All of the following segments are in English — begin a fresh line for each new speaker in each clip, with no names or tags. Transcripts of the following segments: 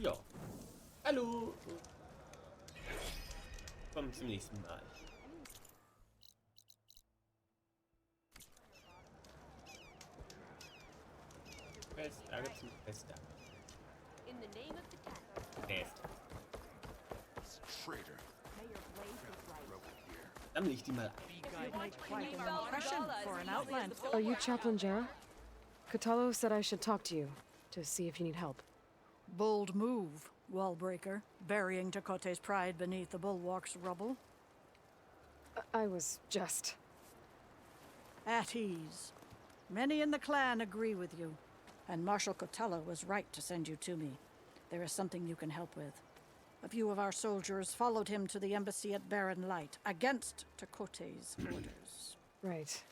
Ja. Hallo. Kommen zum nächsten Mal. Quest, da gibt's einen Quest da.
In the name of the cat.
Quest.
Traitor.
Sammle ich die mal ein.
Quite an impression for an outland.
Are you Chaplain Jera? Katalo said I should talk to you, to see if you need help.
Bold move, wallbreaker, burying Tekote's pride beneath the Bulwark's rubble.
I was just...
At ease. Many in the clan agree with you, and Marshal Kotalo was right to send you to me. There is something you can help with. A few of our soldiers followed him to the embassy at Barren Light, against Tekote's orders.
Right.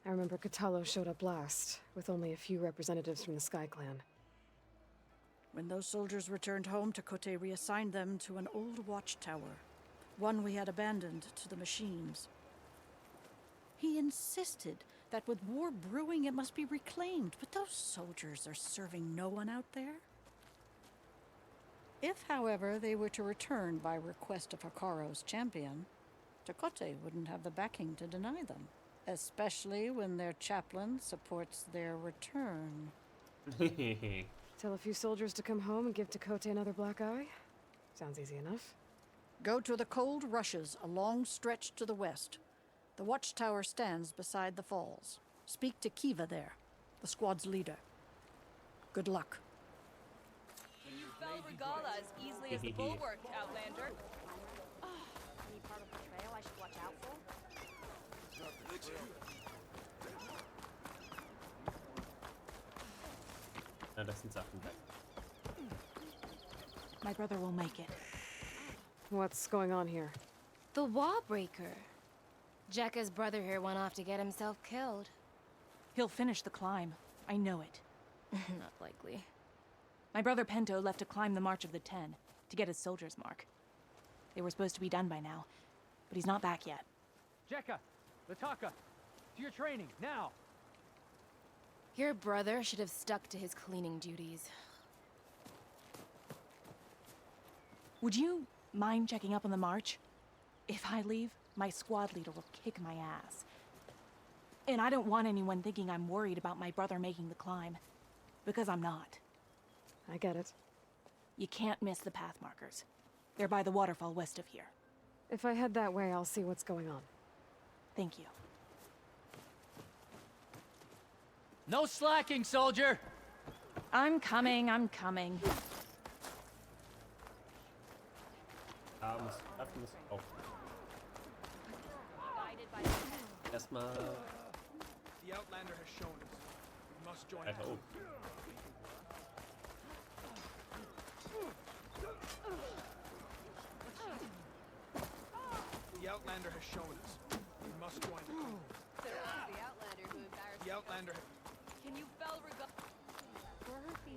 I remember Katalo showed up last, with only a few representatives from the Sky Clan.
When those soldiers returned home, Tekote reassigned them to an old watchtower, one we had abandoned to the machines. He insisted that with war brewing it must be reclaimed, but those soldiers are serving no one out there. If, however, they were to return by request of Hikaro's champion, Tekote wouldn't have the backing to deny them, especially when their chaplain supports their return.
Tell a few soldiers to come home and give Tekote another black eye? Sounds easy enough.
Go to the cold rushes, a long stretch to the west. The watchtower stands beside the falls. Speak to Kiva there, the squad's leader. Good luck.
Can you fell Regala as easily as the Bulwark, Outlander?
Any part of the trail I should watch out for?
Na, das sind Sachen weg.
My brother will make it.
What's going on here?
The Wallbreaker. Jekka's brother here went off to get himself killed.
He'll finish the climb. I know it.
Not likely.
My brother Pento left to climb the March of the Ten, to get his soldier's mark. They were supposed to be done by now, but he's not back yet.
Jekka! Lataka! To your training, now!
Your brother should have stuck to his cleaning duties.
Would you mind checking up on the march? If I leave, my squad leader will kick my ass. And I don't want anyone thinking I'm worried about my brother making the climb. Because I'm not.
I get it.
You can't miss the path markers. They're by the waterfall west of here.
If I head that way, I'll see what's going on.
Thank you.
No slacking, soldier!
I'm coming, I'm coming.
Dafür muss auch.
Guided by the cat.
Erstmal
The Outlander has shown us. We must join
weiter
him.
oben.
The Outlander has shown us. We must join him.
So it was the Outlander who embarrassed
The Outlander
Can you fell Regala?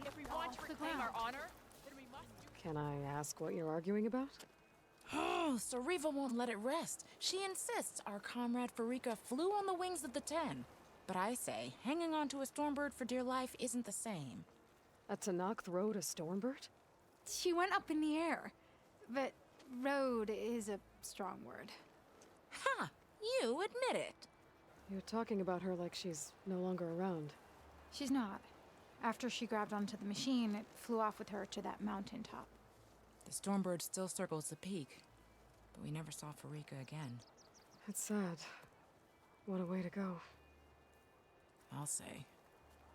If we want to reclaim our honor, then we must do...
Can I ask what you're arguing about?
Oh, Sariva won't let it rest. She insists our comrade Farika flew on the wings of the Ten. But I say, hanging onto a stormbird for dear life isn't the same.
A Tanakh rode a stormbird?
She went up in the air. But road is a strong word.
Ha! You admit it.
You're talking about her like she's no longer around.
She's not. After she grabbed onto the machine, it flew off with her to that mountaintop.
The stormbird still circles the peak, but we never saw Farika again.
It's sad. What a way to go.
I'll say.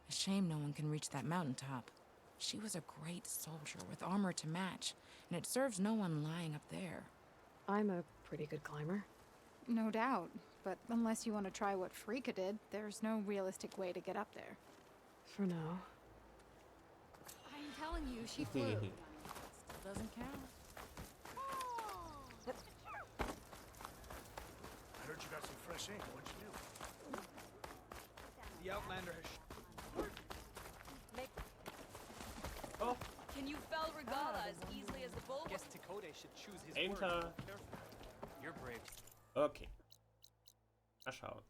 A shame no one can reach that mountaintop. She was a great soldier with armor to match, and it serves no one lying up there.
I'm a pretty good climber.
No doubt. But unless you want to try what Farika did, there's no realistic way to get up there.
For now.
I'm telling you, she flew.
Still doesn't count.
I heard you got some fresh ink. What'd you do?
The Outlander has
Oh,
Can you fell Regala as easily as the Bulwark?
Guess Tekote should choose his
Enter.
word. Careful. You're brave.
okay. Mal schauen.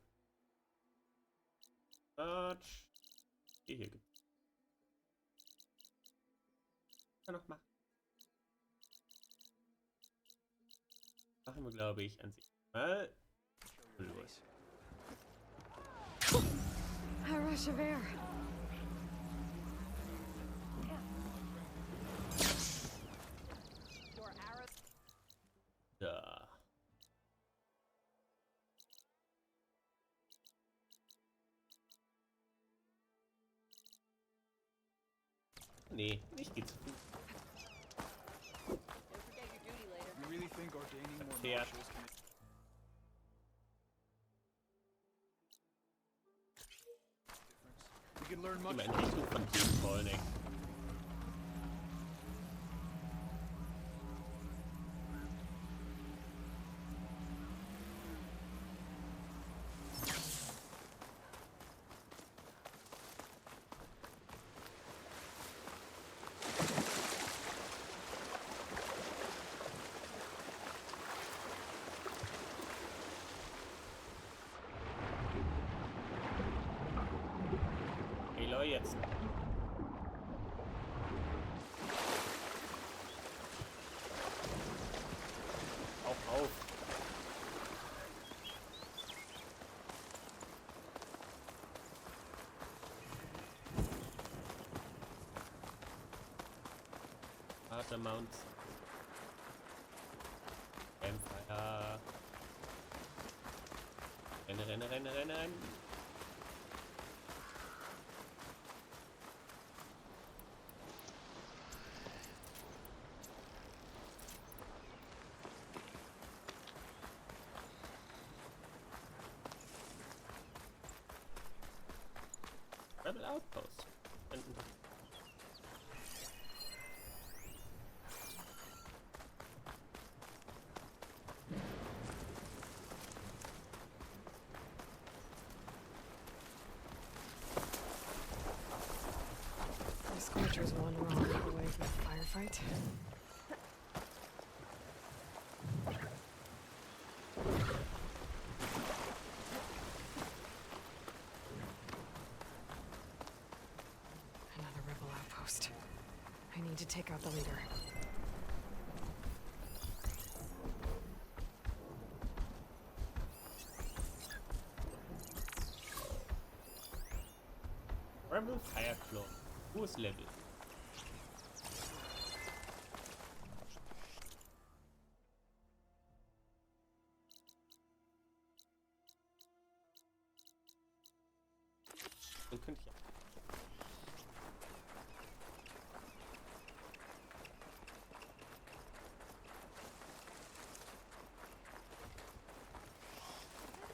Hier gibt's. Kann noch machen. machen wir, glaube ich, an sich mal. Los.
A rush of air.
Your arrows.
Da. Nee, nicht geht's.
Don't forget your duty later.
You really think ordaining more
Yeah.
marshals can... We can learn much
Immer in Richtung von dem wollen, ey. Aloy jetzt. Auf. Harter Mount. Campfire. Rennen. Rebel Outpost.
The Scorcher's one wrong away from a firefight. Another rebel outpost. I need to take out the leader.
Rebel Fireclaw. Hohes Level. So könnte ich.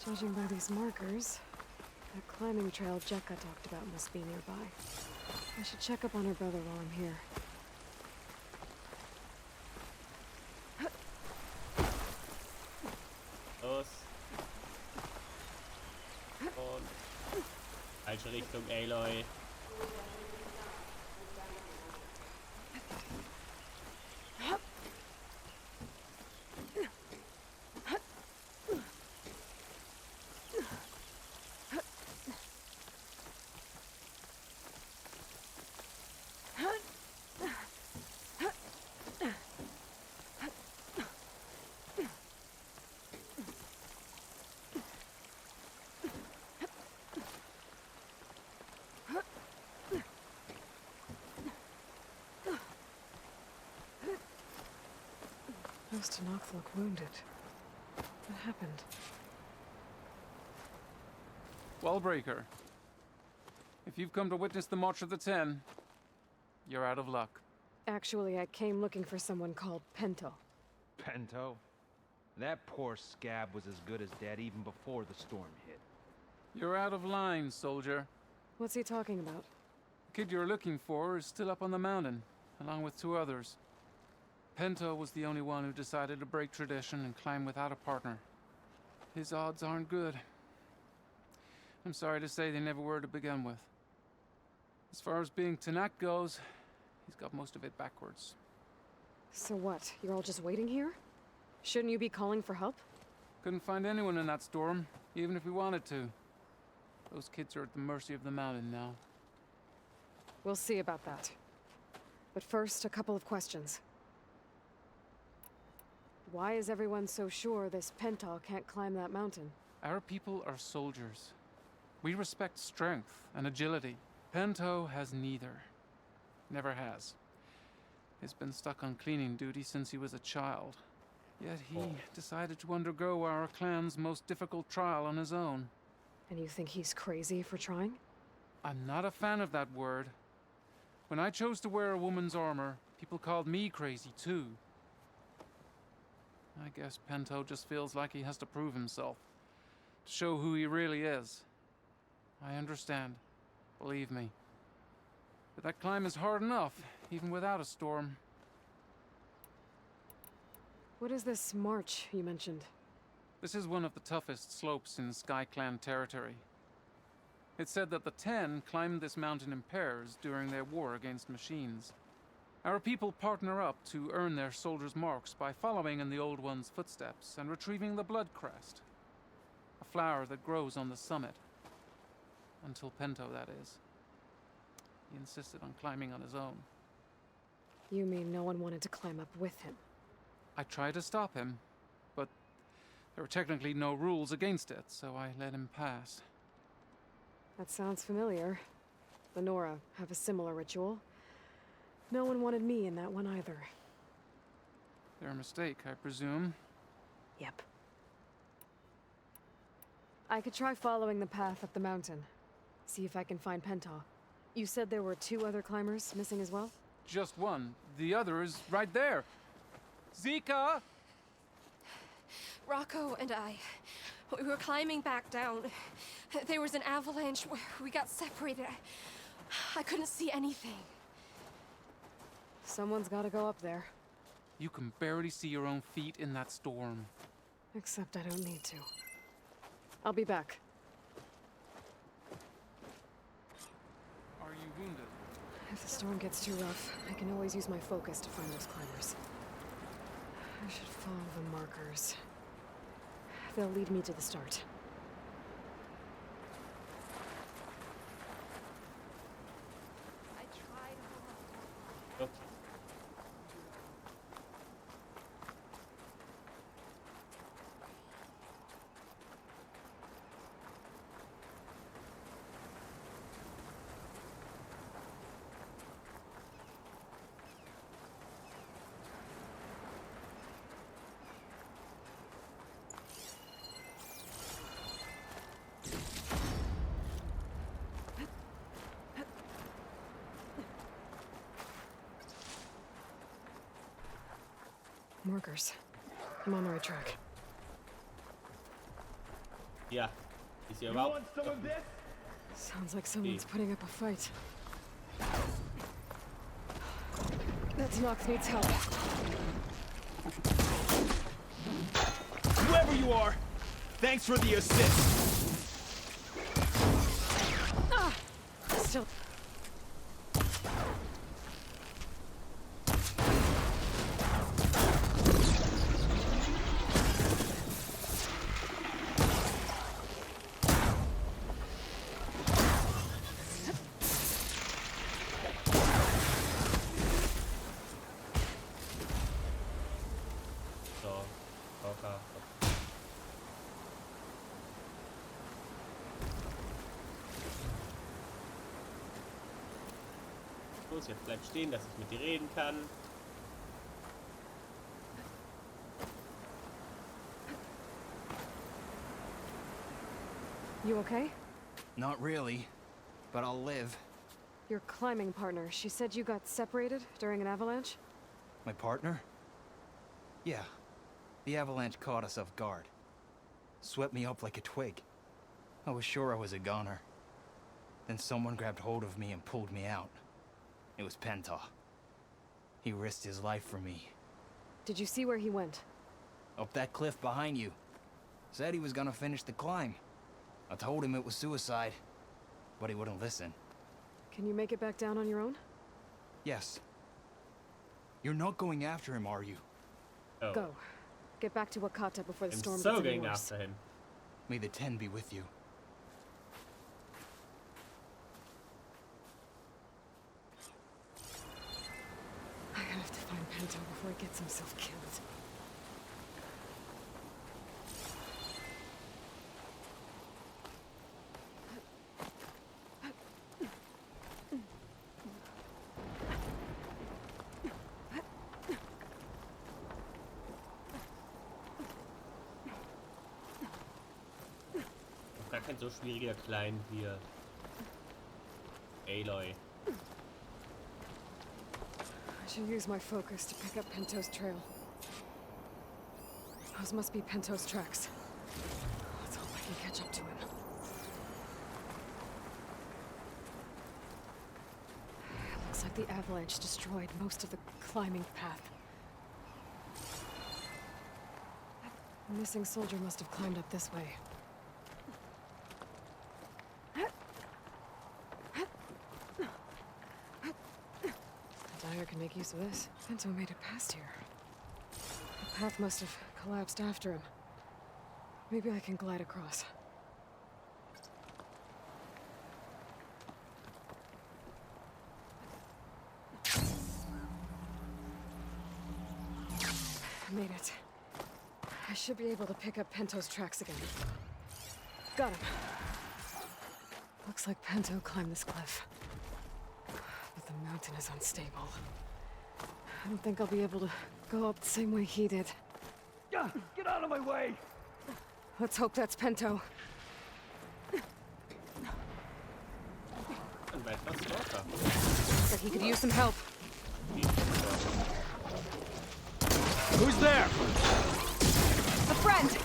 Judging by these markers, that climbing trail Jekka talked about must be nearby. I should check up on her brother while I'm here.
Los. Und. Falsche Richtung, Aloy.
Those Tenakth look wounded. What happened?
Wellbreaker. If you've come to witness the March of the Ten, you're out of luck.
Actually, I came looking for someone called Pento.
Pento? That poor scab was as good as dead even before the storm hit.
You're out of line, soldier.
What's he talking about?
The kid you're looking for is still up on the mountain, along with 2 others. Pento was the only one who decided to break tradition and climb without a partner. His odds aren't good. I'm sorry to say they never were to begin with. As far as being Tenakth goes, he's got most of it backwards.
So what? You're all just waiting here? Shouldn't you be calling for help?
Couldn't find anyone in that storm, even if we wanted to. Those kids are at the mercy of the mountain now.
We'll see about that. But first, a couple of questions. Why is everyone so sure this Pentaw can't climb that mountain?
Our people are soldiers. We respect strength and agility. Pento has neither. Never has. He's been stuck on cleaning duty since he was a child. Yet he decided to undergo our clan's most difficult trial on his own.
And you think he's crazy for trying?
I'm not a fan of that word. When I chose to wear a woman's armor, people called me crazy too. I guess Pento just feels like he has to prove himself, to show who he really is. I understand, believe me. But that climb is hard enough, even without a storm.
What is this march you mentioned?
This is one of the toughest slopes in Sky Clan territory. It's said that the Ten climbed this mountain in pairs during their war against machines. Our people partner up to earn their soldiers' marks by following in the Old One's footsteps and retrieving the Blood Crest, a flower that grows on the summit. Until Pento, that is. He insisted on climbing on his own.
You mean no one wanted to climb up with him?
I tried to stop him, but there were technically no rules against it, so I let him pass.
That sounds familiar. The Nora have a similar ritual. No one wanted me in that one either.
Their mistake, I presume.
Yep. I could try following the path up the mountain. See if I can find Pentaw. You said there were 2 other climbers missing as well?
Just one. The other is right there. Zika!
Rocco and I, we were climbing back down. There was an avalanche. We got separated. I couldn't see anything.
Someone's gotta go up there.
You can barely see your own feet in that storm.
Except I don't need to. I'll be back.
Are you wounded?
If the storm gets too rough, I can always use my focus to find those climbers. I should follow the markers. They'll lead me to the start.
Okay.
Markers. I'm on the right track.
Ja, ist hier überhaupt...
Sounds like someone's putting up a fight. That Nox needs help.
Whoever you are, thanks for the assist.
Still.
So, locker. Los, jetzt bleib stehen, dass ich mit dir reden kann.
You okay?
Not really, but I'll live.
Your climbing partner, she said you got separated during an avalanche?
My partner? Yeah. The avalanche caught us off guard. Swept me up like a twig. I was sure I was a goner. Then someone grabbed hold of me and pulled me out. It was Pentaw. He risked his life for me.
Did you see where he went?
Up that cliff behind you. Said he was gonna finish the climb. I told him it was suicide, but he wouldn't listen.
Can you make it back down on your own?
Yes. You're not going after him, are you?
Oh.
Go. Get back to Wakata before the
I'm
storm
so
gets any
going
worse.
after him.
May the Ten be with you.
I have to find Pento before he gets himself killed.
kein so schwieriger Klein hier. Aloy.
I should use my focus to pick up Pinto's trail. Those must be Pinto's tracks. Let's hope I can catch up to him. It looks like the avalanche destroyed most of the climbing path. The missing soldier must have climbed up this way. Dyer can make use of this. Pinto made it past here. The path must have collapsed after him. Maybe I can glide across. I made it. I should be able to pick up Pinto's tracks again. Got him. Looks like Pinto climbed this cliff. But the mountain is unstable. I don't think I'll be able to go up the same way he did.
Get out of my way!
Let's hope that's Pinto.
Dann war etwas Stalker.
Looks like he could use some help.
Who's there?
A friend!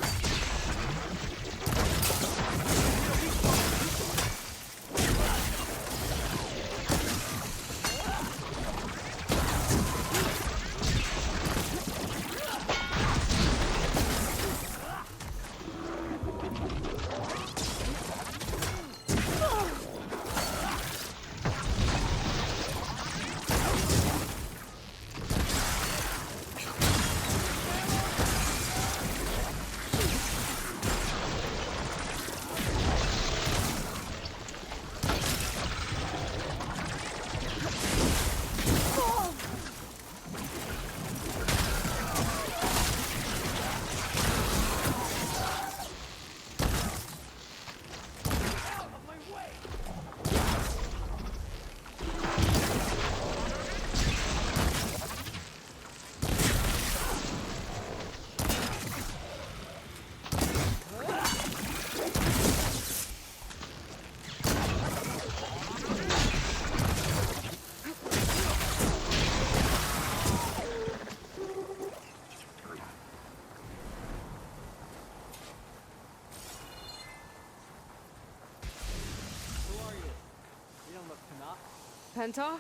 Penta?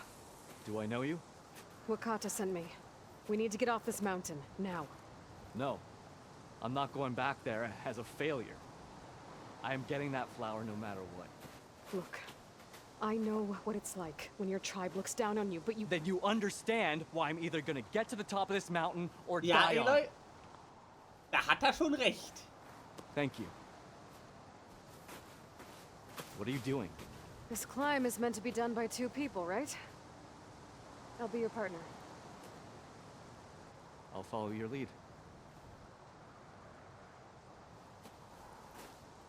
Do I know you?
Wakata sent me. We need to get off this mountain, now.
No. I'm not going back there as a failure. I am getting that flower no matter what.
Look, I know what it's like when your tribe looks down on you, but you...
Then you understand why I'm either gonna get to the top of this mountain or
Ja,
die on
Aloy,
it.
da hat er schon recht.
Thank you. What are you doing?
This climb is meant to be done by two people, right? I'll be your partner.
I'll follow your lead.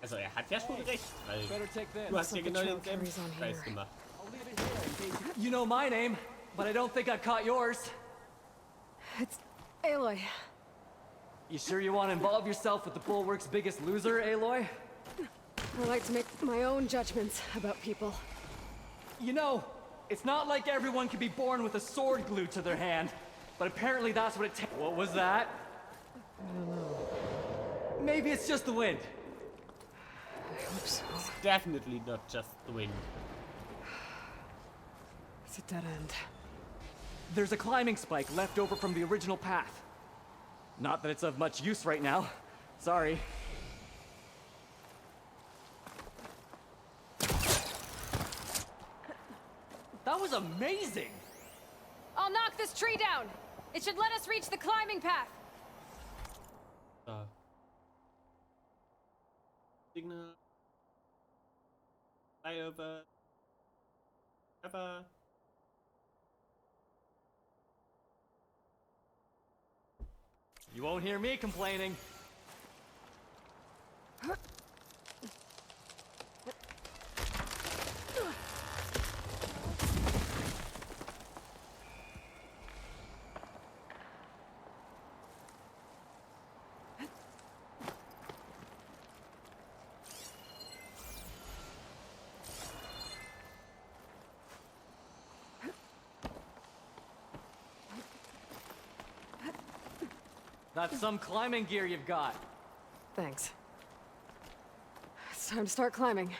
Also er hat ja schon recht, weil
Better take this.
du hast ja genau denselben Scheiß gemacht.
You know my name, but I don't think I caught yours.
It's Aloy.
You sure you want to involve yourself with the Bulwark's biggest loser, Aloy?
I like to make my own judgments about people.
You know, it's not like everyone can be born with a sword glued to their hand, but apparently that's what it takes. What was that?
I don't know.
Maybe it's just the wind.
I hope so.
It's definitely not just the wind.
It's a dead end.
There's a climbing spike left over from the original path. Not that it's of much use right now. Sorry. That was amazing!
I'll knock this tree down! It should let us reach the climbing path!
Da. Signal. Flyover. Cover.
You won't hear me complaining. That's some climbing gear you've got.
Thanks. It's time to start climbing.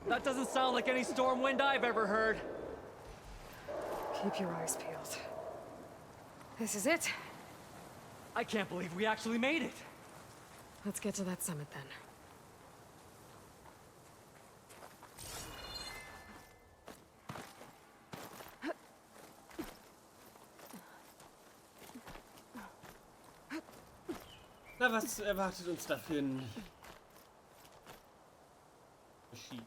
That doesn't sound like any storm wind I've ever heard.
Keep your eyes peeled. This is it.
I can't believe we actually made it.
Let's get to that summit then.
Na, was erwartet uns da für ein Ski?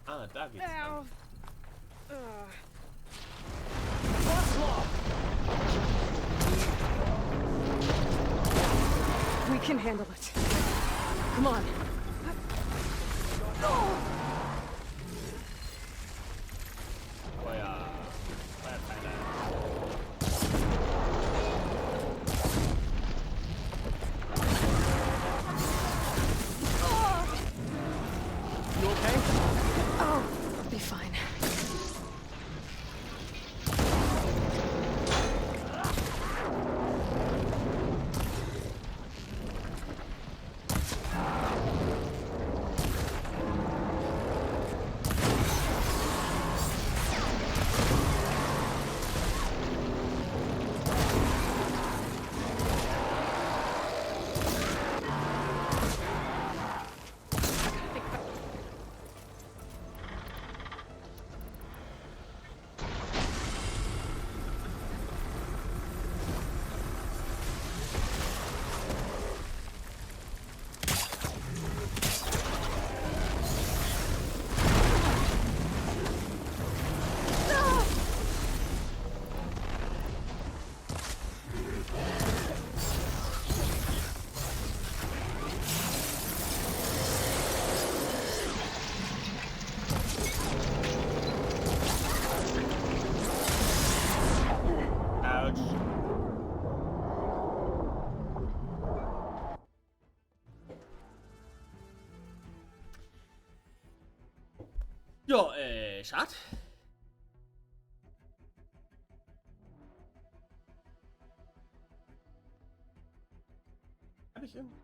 Ah, da geht's lang.
We can handle it. Come on.
Feuer. Feuerpfeile.
You okay?
Oh, I'll be fine.
Ja, schade. Hab ich irgendwie...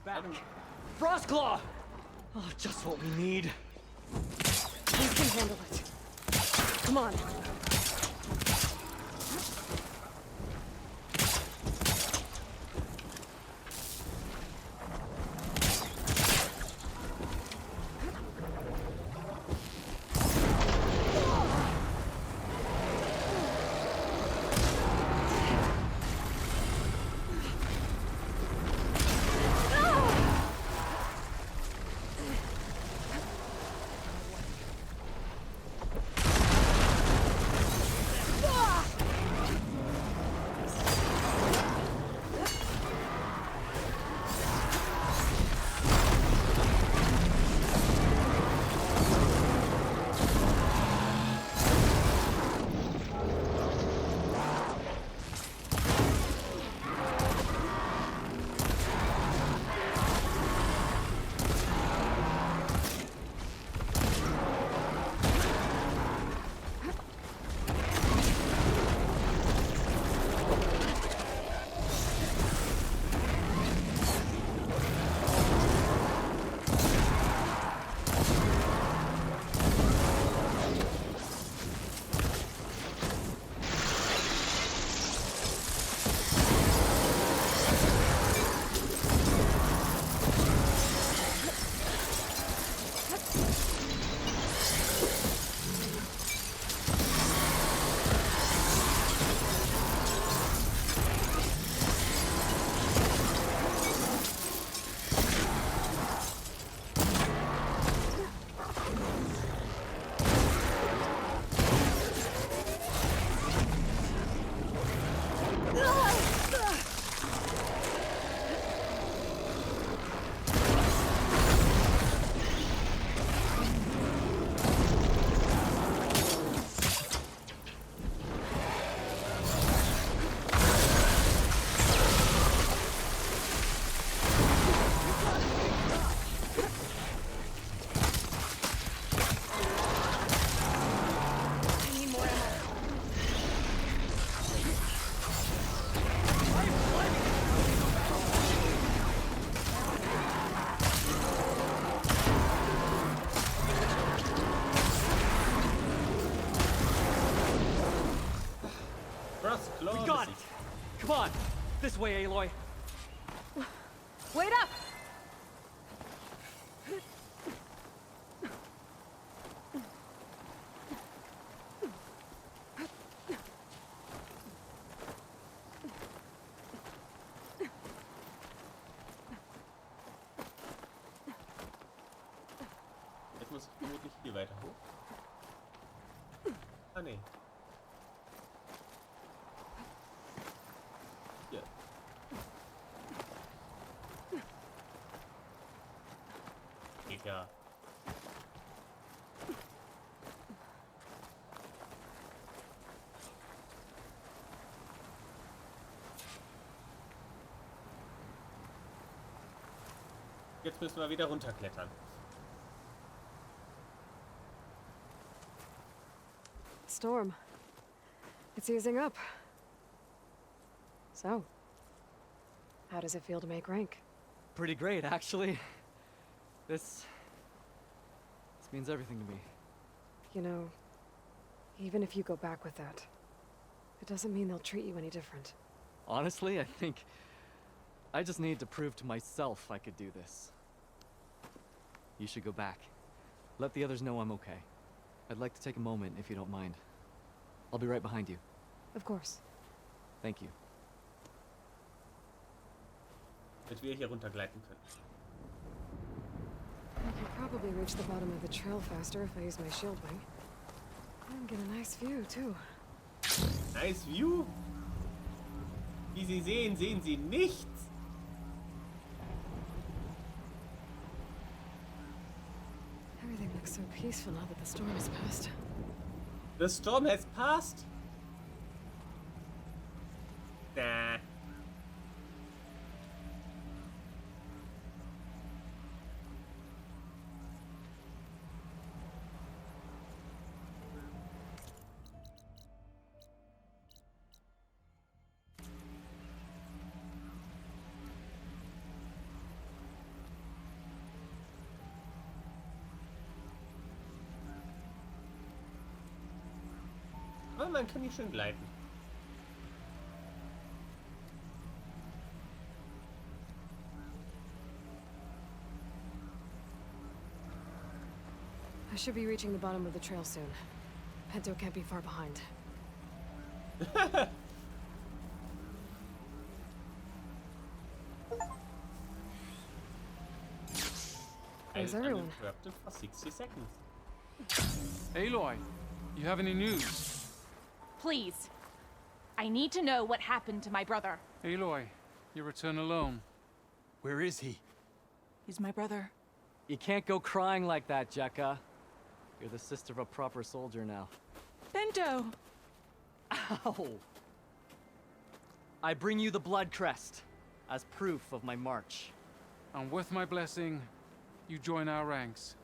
Back. Frostclaw! Oh, just what we need.
We can handle it. Come on.
This way, Aloy.
Wait up!
Jetzt muss ich vermutlich hier weiter hoch. Ah, nee. Hier. Geht ja. Jetzt müssen wir wieder runterklettern.
Storm. It's easing up. So, how does it feel to make rank?
Pretty great, actually. This means everything to me.
You know, even if you go back with that, it doesn't mean they'll treat you any different.
Honestly, I think I just need to prove to myself I could do this. You should go back. Let the others know I'm okay. I'd like to take a moment, if you don't mind. I'll be right behind you.
Of course.
Thank you.
Damit wir hier runtergleiten können.
I could probably reach the bottom of the trail faster if I use my shield wing. And get a nice view, too.
Nice view? Wie Sie sehen, sehen Sie nichts.
Everything looks so peaceful now that the storm has passed.
The storm has passed? Nah. Aber man kann hier schön gleiten.
I should be reaching the bottom of the trail soon. Pento can't be far behind. Where's everyone?
Uninterrupted for 60 seconds.
Aloy, you have any news?
Please. I need to know what happened to my brother.
Aloy, you return alone.
Where is he?
He's my brother.
You can't go crying like that, Jekka. You're the sister of a proper soldier now.
Bento!
Ow! I bring you the blood crest as proof of my march.
And with my blessing, you join our ranks.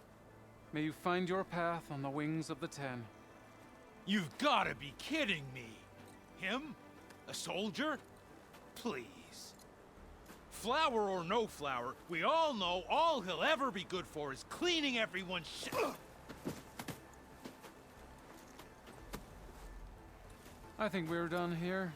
May you find your path on the wings of the Ten.
You've gotta be kidding me. Him? A soldier? Please. Flower or no flower, we all know all he'll ever be good for is cleaning everyone's shit.
I think we're done here.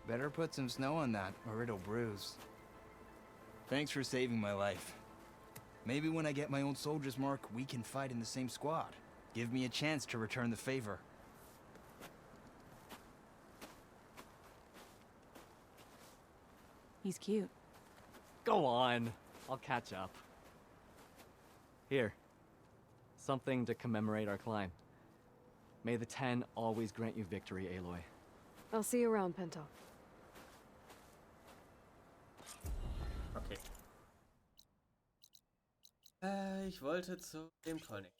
Better put some snow on that, or it'll bruise. Thanks for saving my life. Maybe when I get my own soldier's mark, we can fight in the same squad. Give me a chance to return the favor.
He's cute.
Go on. I'll catch up. Here. Something to commemorate our climb. May the Ten always grant you victory, Aloy.
I'll see you around, Pento.
Okay. Ich wollte zu dem Trollnick.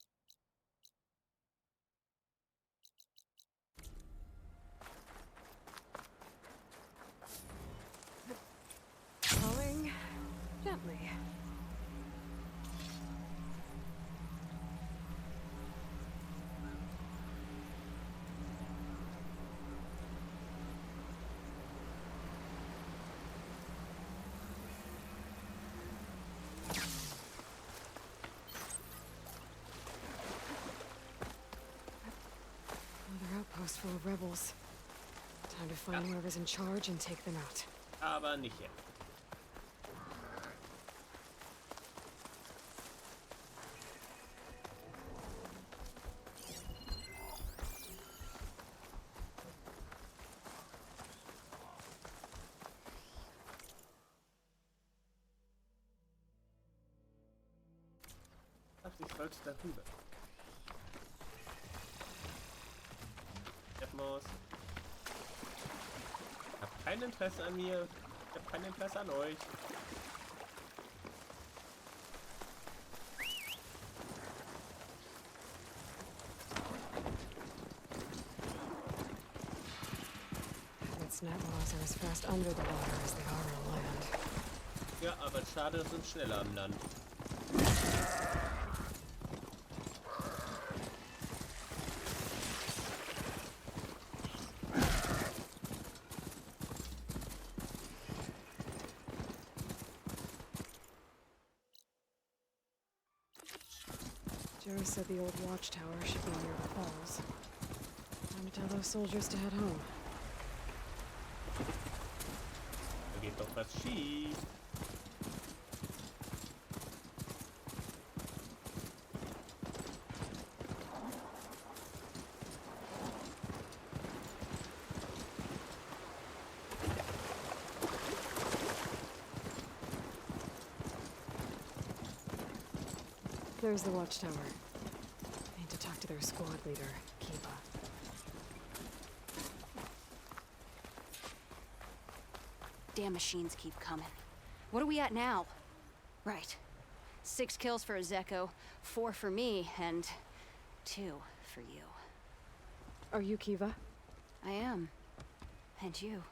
Going gently. full of rebels. Time to find whoever's in charge and take them out.
Aber nicht jetzt. Ich sollte darüber. Muss. Ich hab kein Interesse an mir. Ich hab kein Interesse an euch.
Its net laws are as fast under the water as they are on land.
Ja, aber schade, sind schneller am Land.
Jerry said the old watchtower should be near the falls. Time to tell those soldiers to head home.
Da geht doch was schief.
There's the watchtower. I need to talk to their squad leader, Kiva.
Damn machines keep coming. What are we at now? Right. 6 kills for Ezeko, 4 for me, and 2 for you.
Are you Kiva?
I am. And you.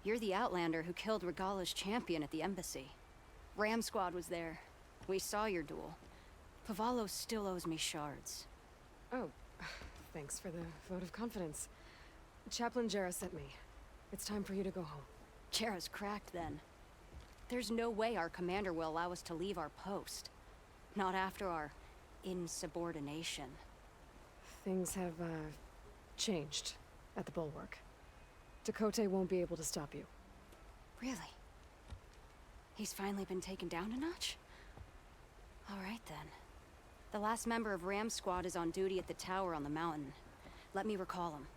You're the Outlander who killed Regala's champion at the embassy. Ram Squad was there. We saw your duel. Pavallo still owes me shards.
Oh, thanks for the vote of confidence. Chaplain Jera sent me. It's time for you to go home.
Jera's cracked then. There's no way our commander will allow us to leave our post. Not after our insubordination.
Things have, changed at the Bulwark. Dakota won't be able to stop you.
Really? He's finally been taken down a notch? All right then. The last member of Ram Squad is on duty at the tower on the mountain. Let me recall him.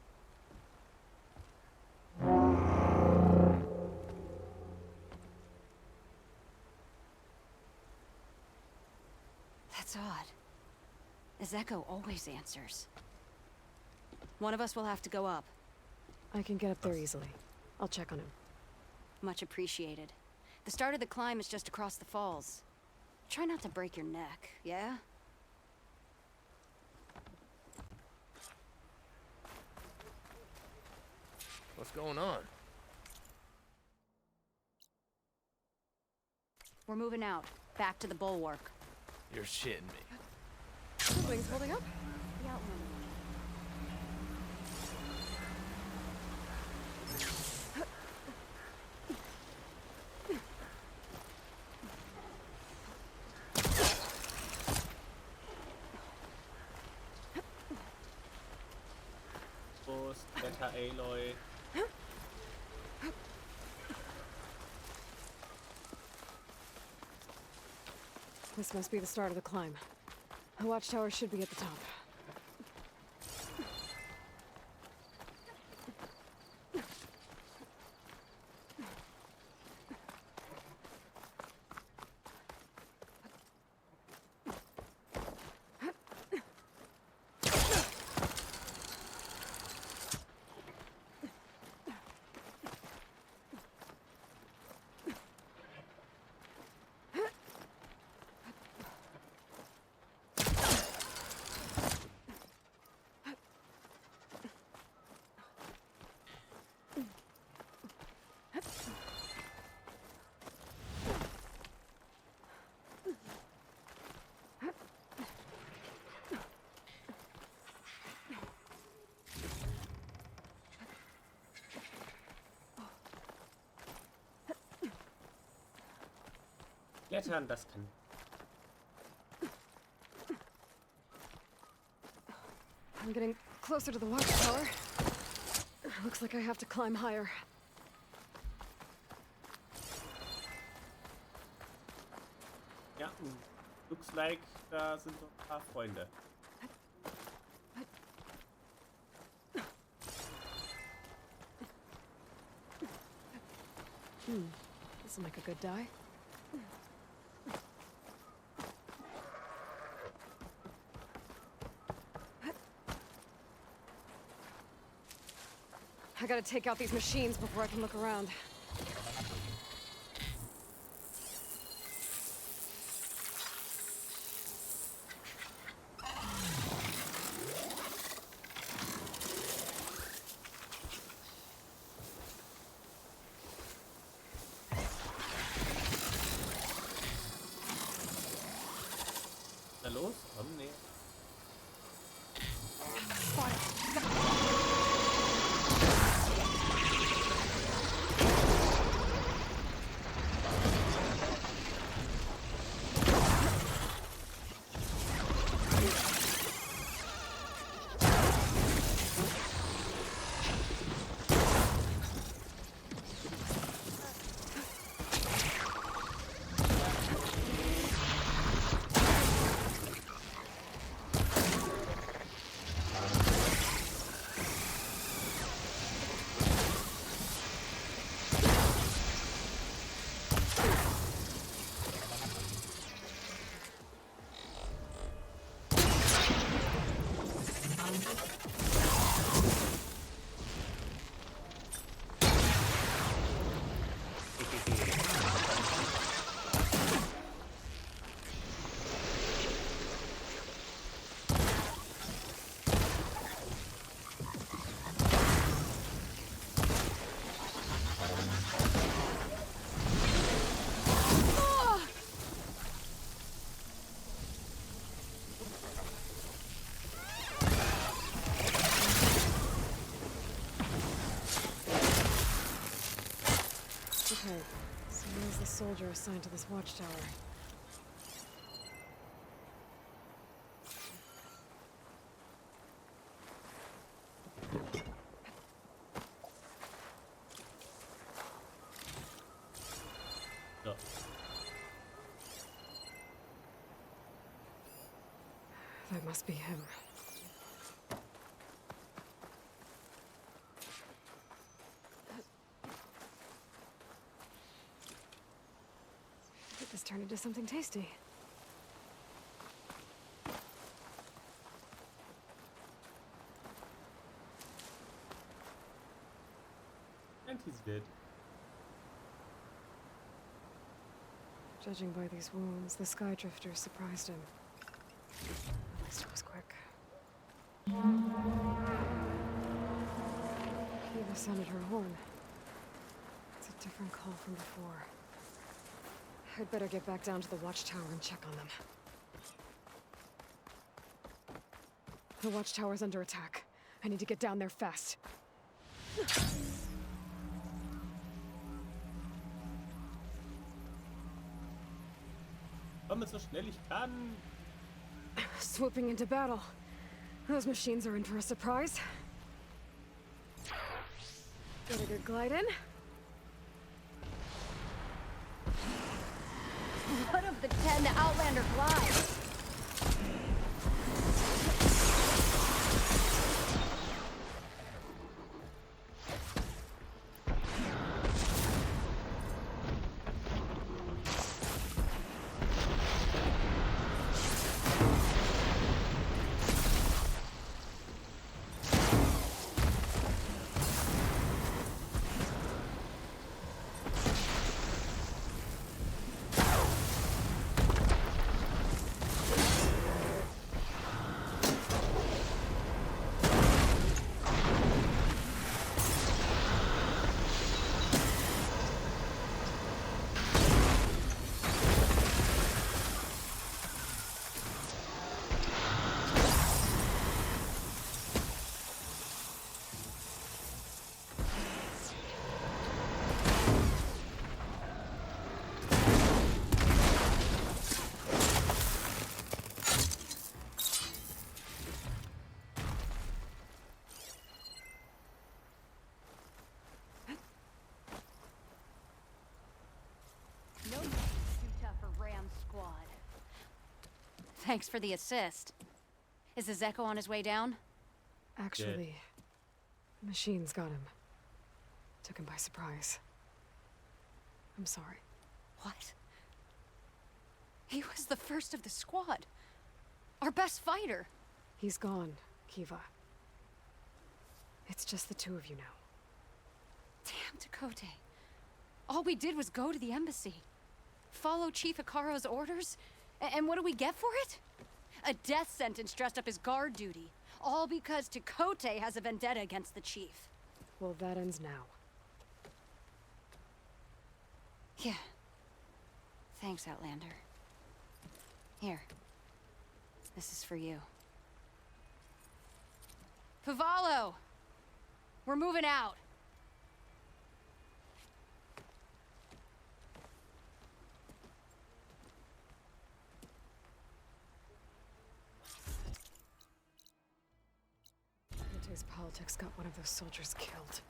That's odd. Ezeko always answers. One of us will have to go up.
I can get up there easily. I'll check on him.
Much appreciated. The start of the climb is just across the falls. Try not to break your neck, yeah?
What's going on?
We're moving out. Back to the Bulwark.
You're shitting me.
The wings holding up?
The Outlander.
Prost, Wetter, Aloy.
This must be the start of the climb. The watchtower should be at the top.
Klettern, das kann.
I'm getting closer to the watchtower. Looks like I have to climb higher.
Ja, looks like da sind noch ein paar Freunde.
This'll make a good die. I gotta take out these machines before I can look around.
Na los, komm, nee.
Okay, so where's the soldier assigned to this watchtower?
So.
That must be him. Let this turn into something tasty.
And he's dead.
Judging by these wounds, the Sky Drifter surprised him. At least it was quick. Kiva sounded her horn. It's a different call from before. I'd better get back down to the watchtower and check on them. The watchtower's under attack. I need to get down there fast.
Komm, so schnell ich kann.
Swooping into battle. Those machines are in for a surprise. Get a good glide in.
What of the 10 the Outlander flies? Thanks for the assist. Is the Zeko on his way down?
Actually, the machines got him. Took him by surprise. I'm sorry.
What? He was the first of the squad. Our best fighter.
He's gone, Kiva. It's just the two of you now.
Damn Dakota. All we did was go to the embassy. Follow Chief Hikaru's orders? And what do we get for it? A death sentence dressed up as guard duty. All because Takote has a vendetta against the chief.
Well, that ends now.
Yeah. Thanks, Outlander. Here. This is for you. Pavalo! We're moving out.
Conte's politics got one of those soldiers killed.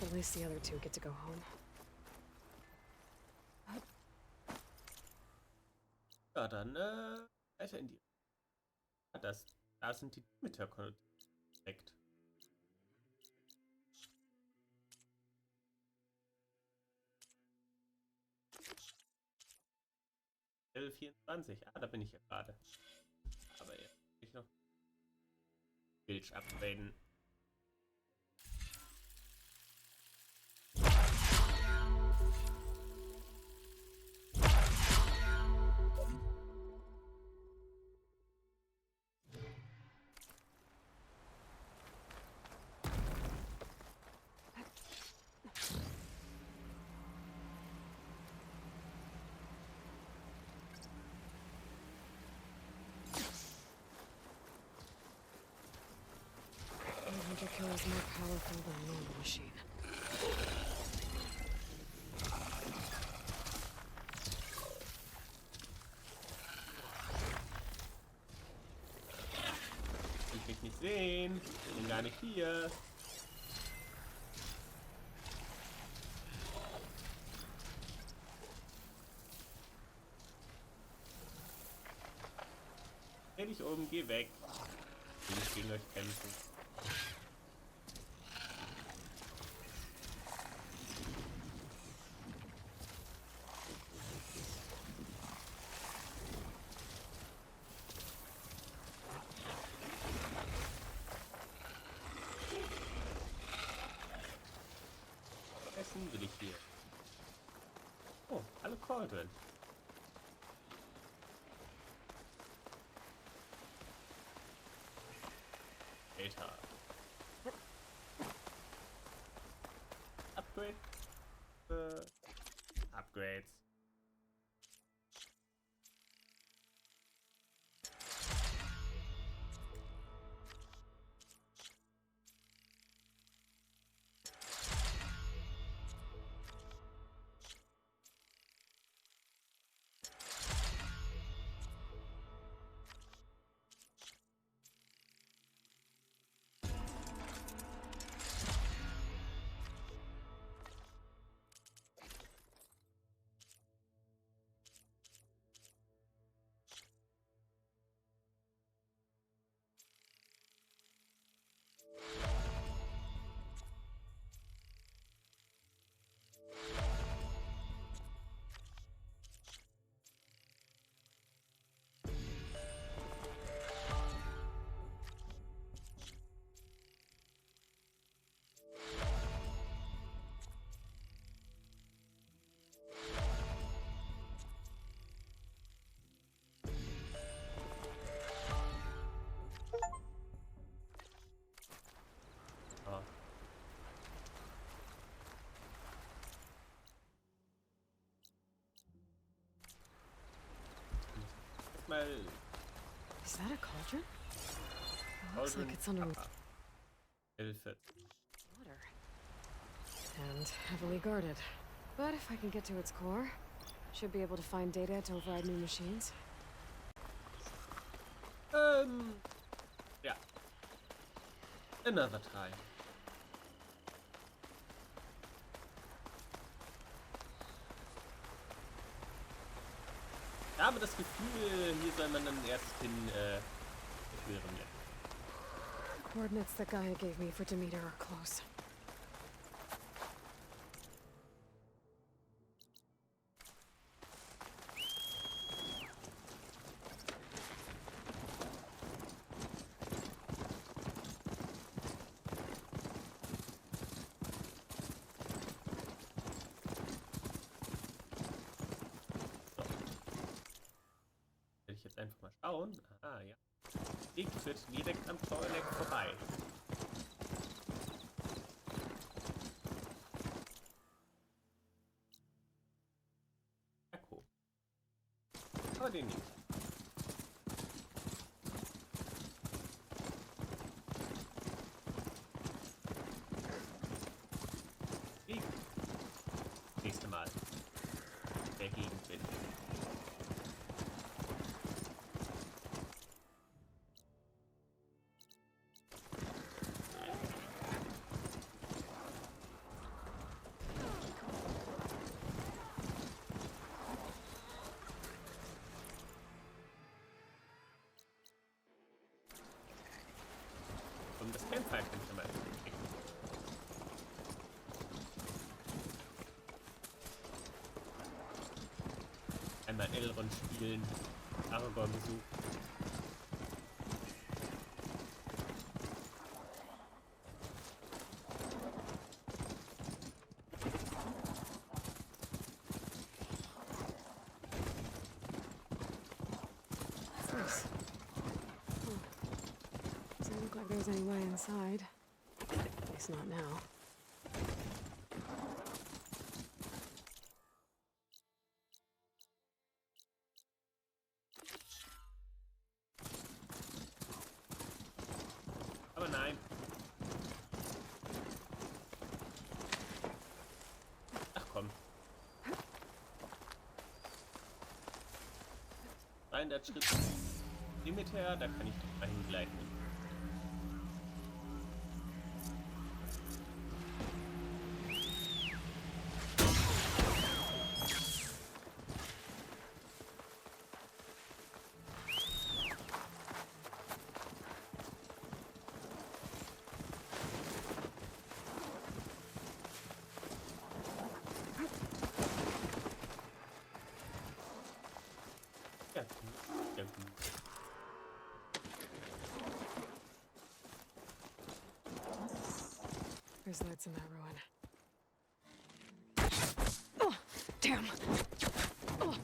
But at least the other two get to go home.
Ja, dann weiter in die... Ah, da sind die Demeter direkt. L24. Ah, da bin ich ja gerade. Aber jetzt muss ich noch Bild upgraden.
The hunter killer is more powerful than a normal machine.
Ich mich nicht sehen. Ich bin gar nicht hier. Dreh dich um, geh weg. Ich will nicht gegen euch kämpfen. Essen will ich hier. Oh, alle Cauldron. Alter. Upgrade. Upgrades.
Is that a cauldron? It looks like it's under
Hilfe.
water. And heavily guarded. But if I can get to its core, should be able to find data to override new machines.
Yeah. Another time. Ich habe das Gefühl, hier soll man dann erst hören jetzt.
Coordinates that Gaia gave me for Demeter are close.
Will ich jetzt einfach mal schauen? Ah, ja. Weg führt direkt am Toilet vorbei. Akku. Aber den nicht. Weg. Nächste Mal. Der Gegenwind. Das Campfire könnte man kriegen. Einmal Elrond spielen, Aragorn besuchen.
Doesn't look like there's any way inside. At least not now.
Aber nein. Ach komm. 300 Schritt Limit her, da kann ich doch mal hingleiten. Ja, ja, gut.
There's lights in that ruin. Oh, damn! Oh.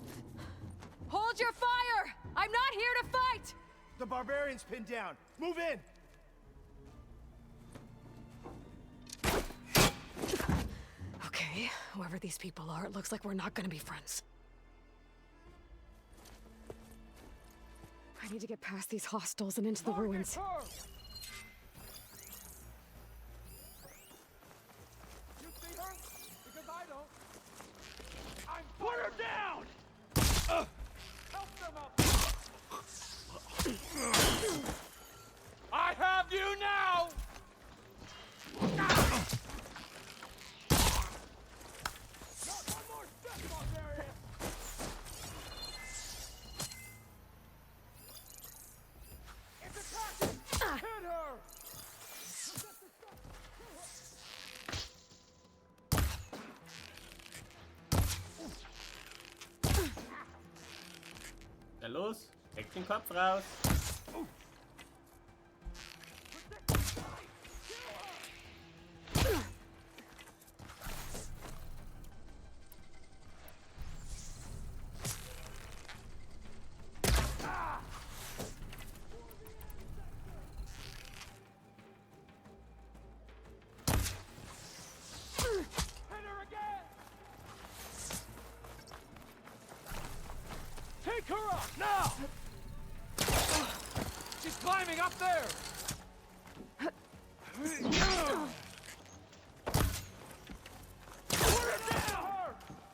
Hold your fire! I'm not here to fight!
The barbarian's pinned down. Move in!
Okay, whoever these people are, it looks like we're not gonna be friends. I need to get past these hostels and into the ruins.
You see her? Because I don't. Put her down! Help them up! I have you now! Not one more step, barbarian! It's attacking! Hit her!
Na los, steck den Kopf raus.
Take her up, now! She's climbing up there! Put her down!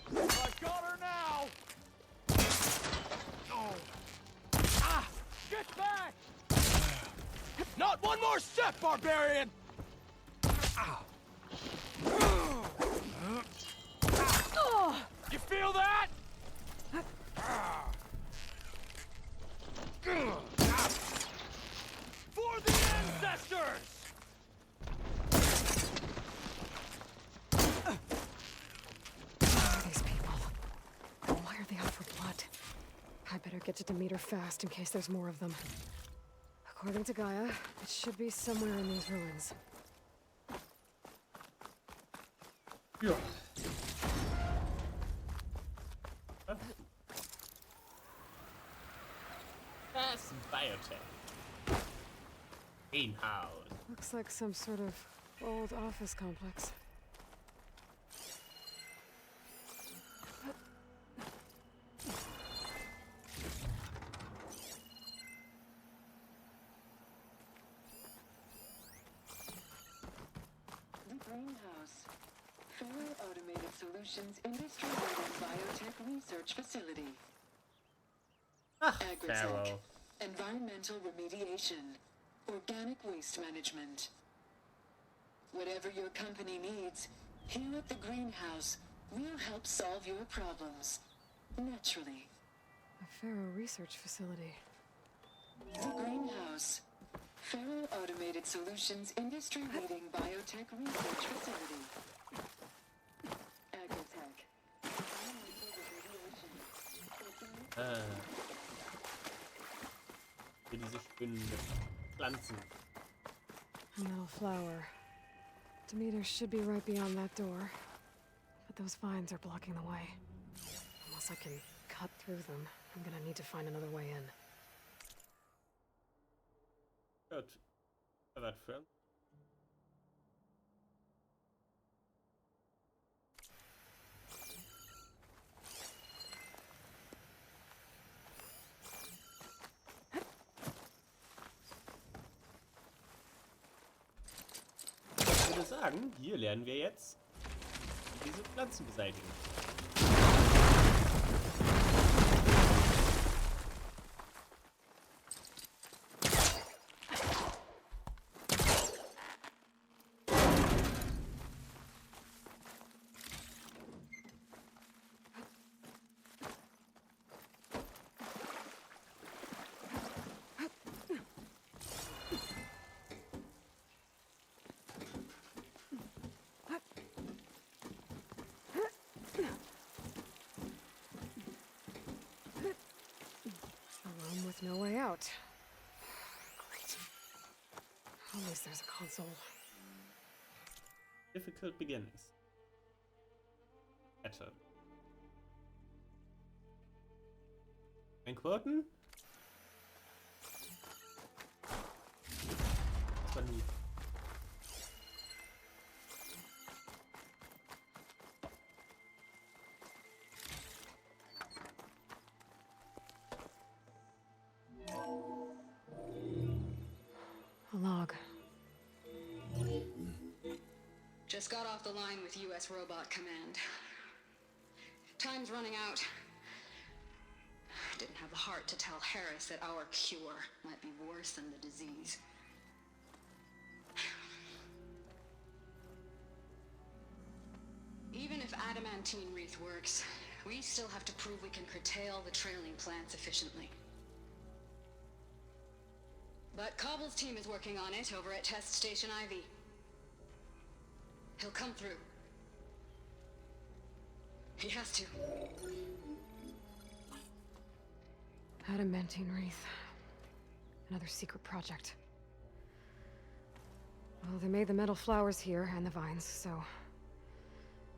I got her now! Ah! Get back! Not one more step, barbarian! Ah.
feel that? For the ancestors!
Who are these people? And why are they out for blood? I better get to Demeter fast in case there's more of them. According to Gaia, it should be somewhere in these ruins.
Ja. That's biotech. Greenhouse.
Looks like some sort of old office complex.
Greenhouse. Federal Automated Solutions Industry-Leading Biotech Research Facility. Agritech. Environmental remediation. Organic waste management. Whatever your company needs, here at the Greenhouse, we'll help solve your problems. Naturally.
A Faro research facility.
The Greenhouse. Federal Automated Solutions Industry-Leading Biotech Research Facility. Agritech.
Für diese spinnenden Pflanzen.
A metal flower. Demeter should be right beyond that door. But those vines are blocking the way. Unless I can cut through them, I'm gonna need to find another way in.
Gut. Was für? Ich würde sagen, hier lernen wir jetzt diese Pflanzen beseitigen.
With no way out. Great. At least there's a console.
Difficult beginnings. Pattern. Ein Quoten? Aber nie.
A log.
Just got off the line with U.S. Robot Command. Time's running out. Didn't have the heart to tell Harris that our cure might be worse than the disease. Even if adamantine wreath works, we still have to prove we can curtail the trailing plants efficiently. But Cobble's team is working on it over at Test Station Ivy. He'll come through. He has to.
Adamantine wreath. Another secret project. Well, they made the metal flowers here and the vines, so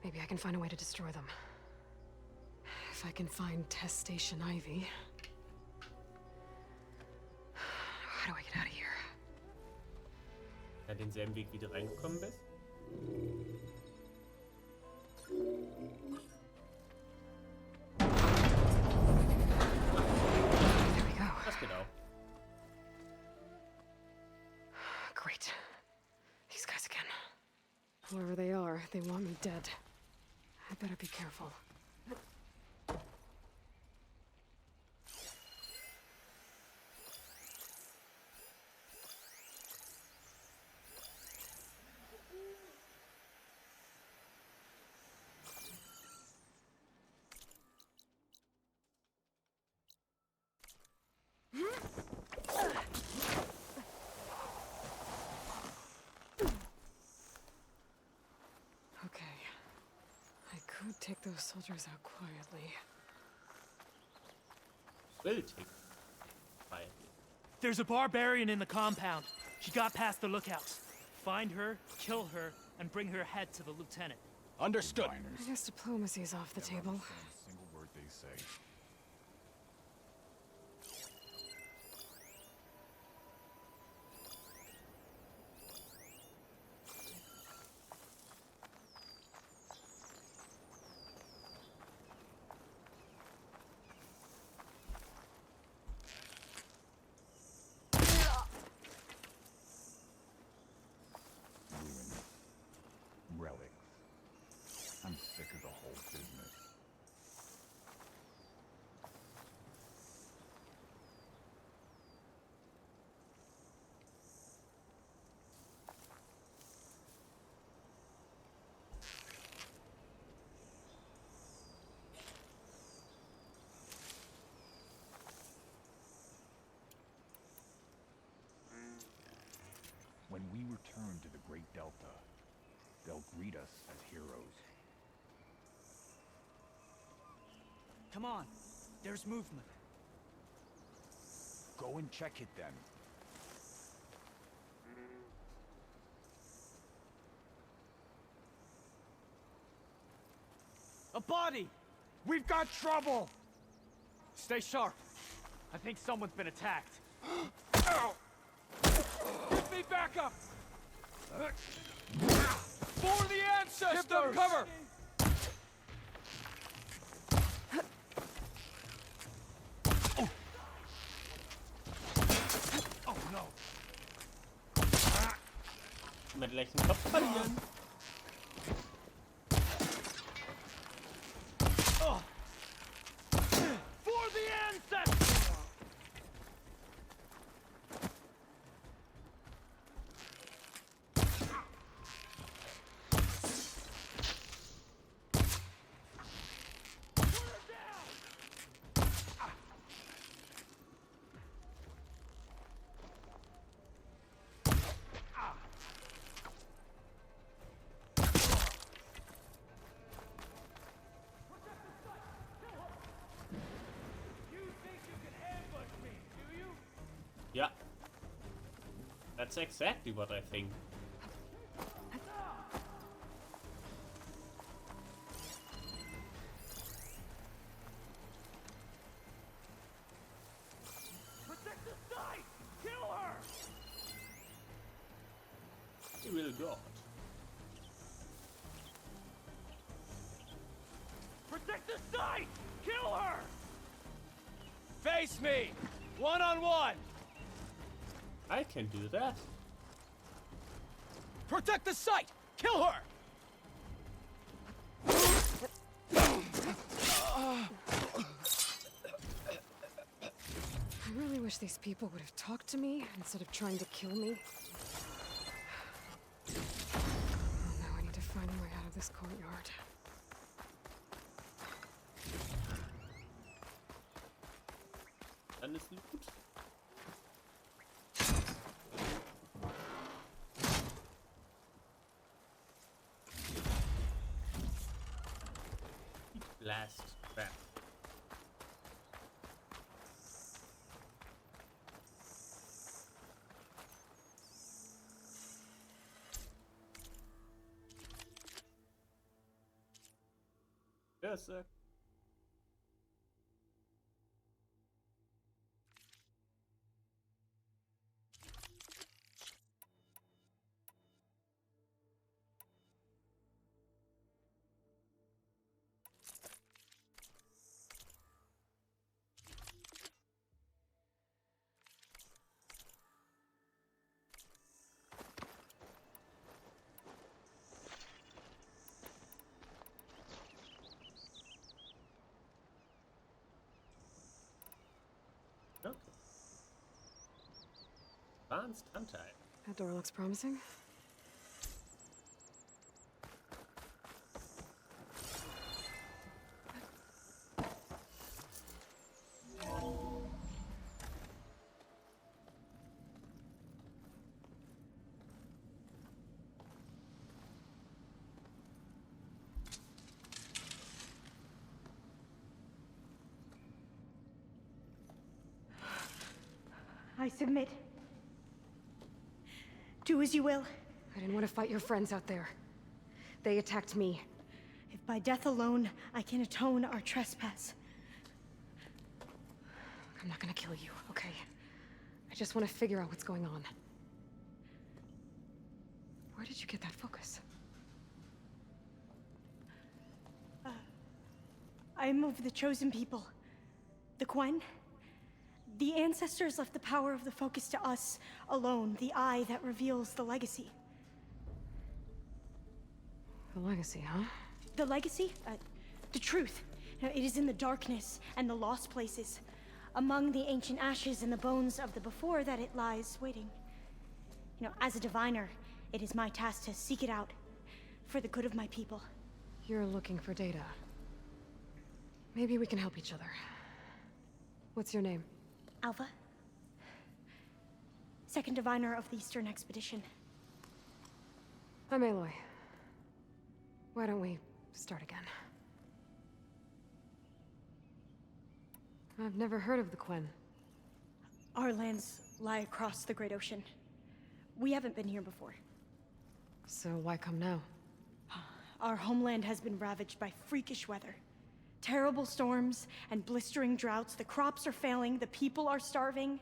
maybe I can find a way to destroy them. If I can find Test Station Ivy. How do I get out of here?
Ja, denselben Weg, wie du reingekommen bist.
There we go.
Das geht auch.
Great. These guys again. Whoever they are, they want me dead. I better be careful. take those soldiers out quietly.
Will take quietly.
There's a barbarian in the compound. She got past the lookouts. Find her, kill her, and bring her head to the lieutenant.
Understood.
I guess diplomacy's off the table.
A single word they say. Relics. I'm sick of the whole business. When we return to the Great Delta, they'll greet us as heroes.
Come on, there's movement.
Go and check it then.
A body!
We've got trouble!
Stay sharp. I think someone's been attacked.
Give me backup! For the ancestors!
Give them cover!
Oh no!
Mit leichten Kopf verlieren.
For the ancestors!
Yeah. That's exactly what I think.
Protect the site! Kill her!
He will go.
Protect the site! Kill her!
Face me! One-on-one!
I can do that.
Protect the site! Kill her!
I really wish these people would have talked to me instead of trying to kill me. Oh, now I need to find a way out of this courtyard.
Dann ist gut. Blast trap. Yes, sir. Okay. Advanced hunter.
That door looks promising.
submit. Do as you will.
I didn't want to fight your friends out there. They attacked me.
If by death alone I can atone our trespass.
I'm not gonna kill you, okay? I just want to figure out what's going on. Where did you get that focus?
I am of the chosen people. The Quen. The ancestors left the power of the focus to us alone, the eye that reveals the legacy.
The legacy, huh?
The legacy? The truth. It is in the darkness and the lost places, among the ancient ashes and the bones of the before that it lies waiting. As a diviner, it is my task to seek it out, for the good of my people.
You're looking for data. Maybe we can help each other. What's your name?
Alva. Second diviner of the Eastern Expedition.
I'm Aloy. Why don't we start again? I've never heard of the Quen.
Our lands lie across the Great Ocean. We haven't been here before.
So why come now?
Our homeland has been ravaged by freakish weather. Terrible storms and blistering droughts. The crops are failing, the people are starving.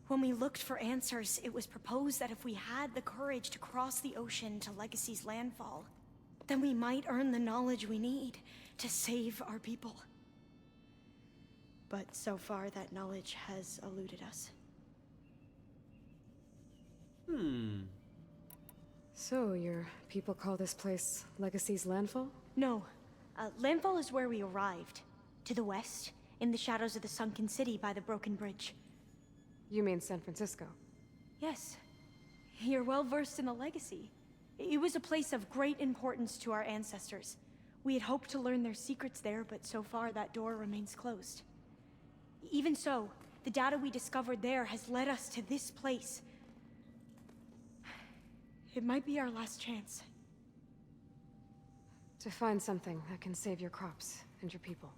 When we looked for answers, it was proposed that if we had the courage to cross the ocean to Legacy's landfall, then we might earn the knowledge we need to save our people. But so far, that knowledge has eluded us.
So, your people call this place Legacy's landfall?
No. Landfall is where we arrived. To the west, in the shadows of the sunken city by the broken bridge.
You mean San Francisco?
Yes. You're well versed in the Legacy. It was a place of great importance to our ancestors. We had hoped to learn their secrets there, but so far that door remains closed. Even so, the data we discovered there has led us to this place. It might be our last chance.
To find something that can save your crops and your people.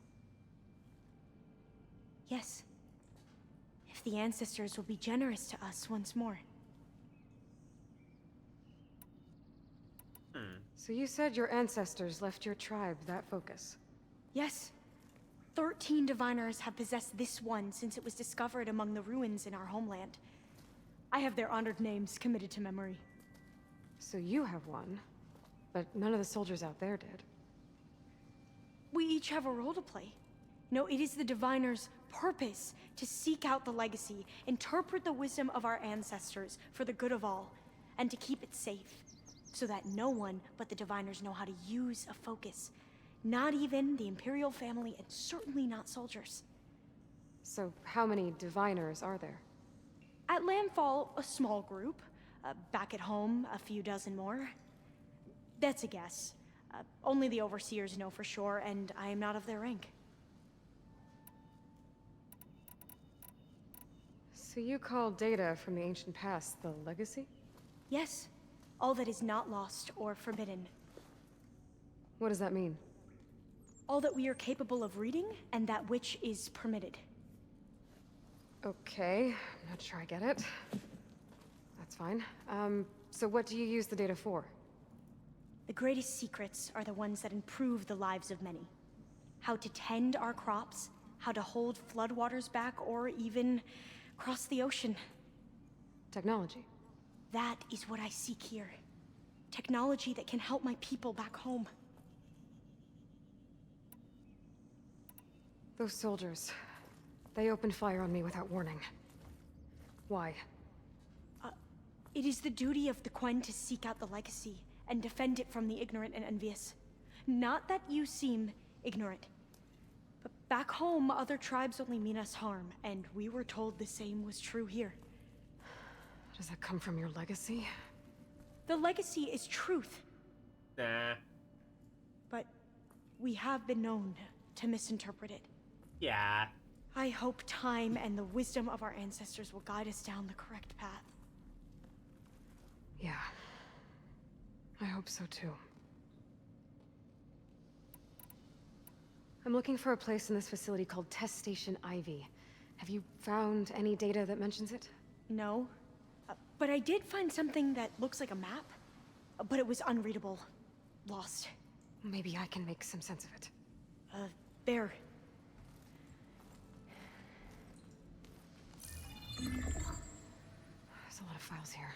Yes. If the ancestors will be generous to us once more.
So you said your ancestors left your tribe that focus?
Yes. 13 diviners have possessed this one since it was discovered among the ruins in our homeland. I have their honored names committed to memory.
So you have one, but none of the soldiers out there did.
We each have a role to play. It is the diviner's purpose to seek out the legacy, interpret the wisdom of our ancestors for the good of all, and to keep it safe, so that no one but the diviners know how to use a focus. Not even the Imperial family, and certainly not soldiers.
So how many diviners are there?
At landfall, a small group. Back at home, a few dozen more. That's a guess. Only the overseers know for sure, and I am not of their rank.
So you call data from the ancient past the legacy?
Yes. All that is not lost or forbidden.
What does that mean?
All that we are capable of reading, and that which is permitted.
Okay, I'm not sure I get it. That's fine. So what do you use the data for?
The greatest secrets are the ones that improve the lives of many. How to tend our crops, how to hold floodwaters back, or even cross the ocean.
Technology.
That is what I seek here. Technology that can help my people back home.
Those soldiers, they opened fire on me without warning. Why?
It is the duty of the Quen to seek out the legacy and defend it from the ignorant and envious. Not that you seem ignorant. But back home, other tribes only mean us harm, and we were told the same was true here.
Does that come from your legacy?
The legacy is truth.
Nah.
But we have been known to misinterpret it.
Yeah.
I hope time and the wisdom of our ancestors will guide us down the correct path.
Yeah. I hope so too. I'm looking for a place in this facility called Test Station Ivy. Have you found any data that mentions it?
No. But I did find something that looks like a map, but it was unreadable. Lost.
Maybe I can make some sense of it.
There.
There's a lot of files here.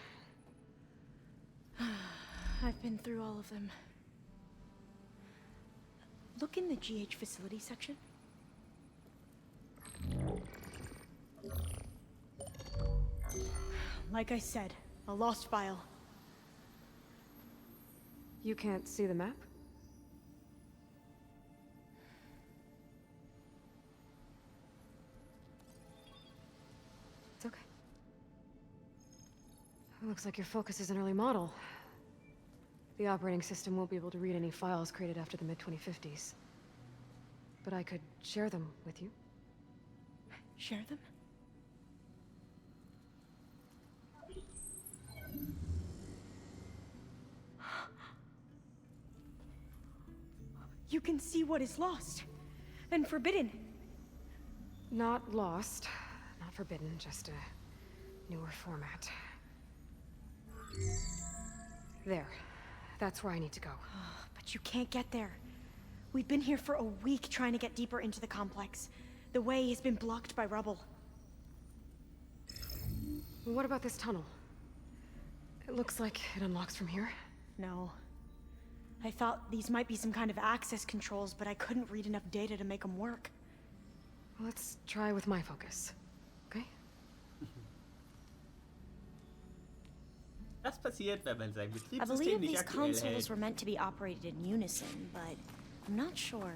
I've been through all of them. Look in the GH facility section. Like I said, a lost file.
You can't see the map? It's okay. It looks like your focus is an early model. The operating system won't be able to read any files created after the mid-2050s. But I could share them with you.
Share them? You can see what is lost and forbidden.
Not lost, not forbidden, just a newer format. There. That's where I need to go.
But you can't get there. We've been here for a week trying to get deeper into the complex. The way has been blocked by rubble.
What about this tunnel? It looks like it unlocks from here.
No. I thought these might be some kind of access controls, but I couldn't read enough data to make them work.
Let's try with my focus, okay?
Was passiert, wenn man sein
I
Betriebssystem
believe
nicht
these
aktuell
consoles
hält?
were meant to be operated in unison, but I'm not sure.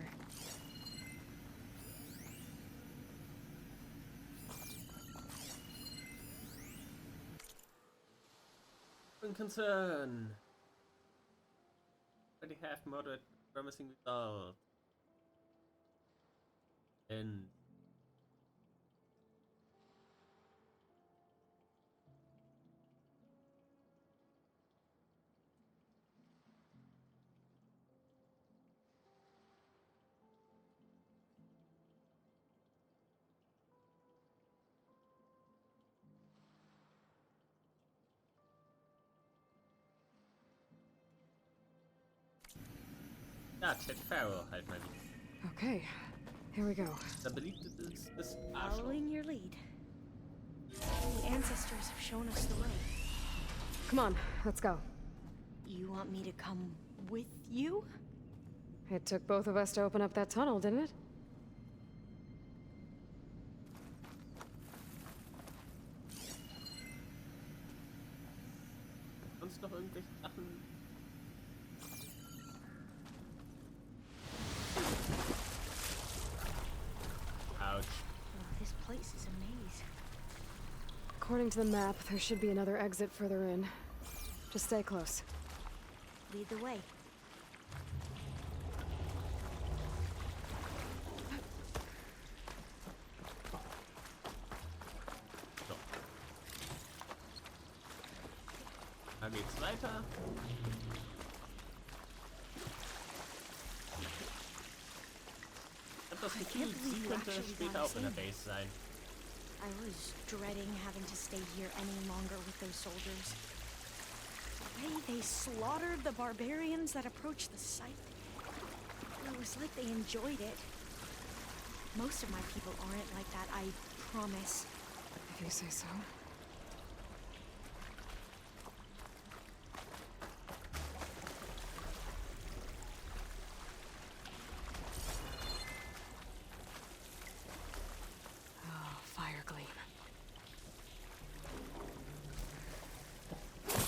Concern. Already have moderate promising results. And ja, Chet Farrow halt mal wieder.
Okay, here we go.
Der beliebte ist Arschloch.
Following your lead. The ancestors have shown us the way.
Come on, let's go.
You want me to come with you?
It took both of us to open up that tunnel, didn't it?
Sonst noch irgendwelche Sachen? Ouch.
Oh, this place is a maze.
According to the map, there should be another exit further in. Just stay close.
Lead the way.
So. Da geht's weiter. Ich hab das Gefühl, sie könnte später auch in der Base sein.
I was dreading having to stay here any longer with those soldiers. The way they slaughtered the barbarians that approached the site. It was like they enjoyed it. Most of my people aren't like that, I promise.
If you say so.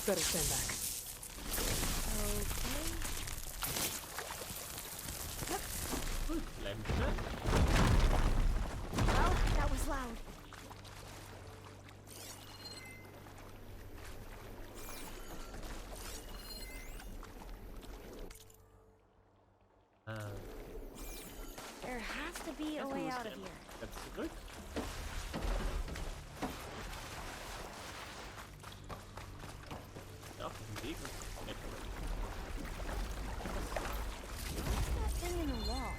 Better stand back.
Okay. Well, that was loud. There has to be a way out of here.
Ganz zurück. Ja, auf diesem Weg.
What's that thing in the wall?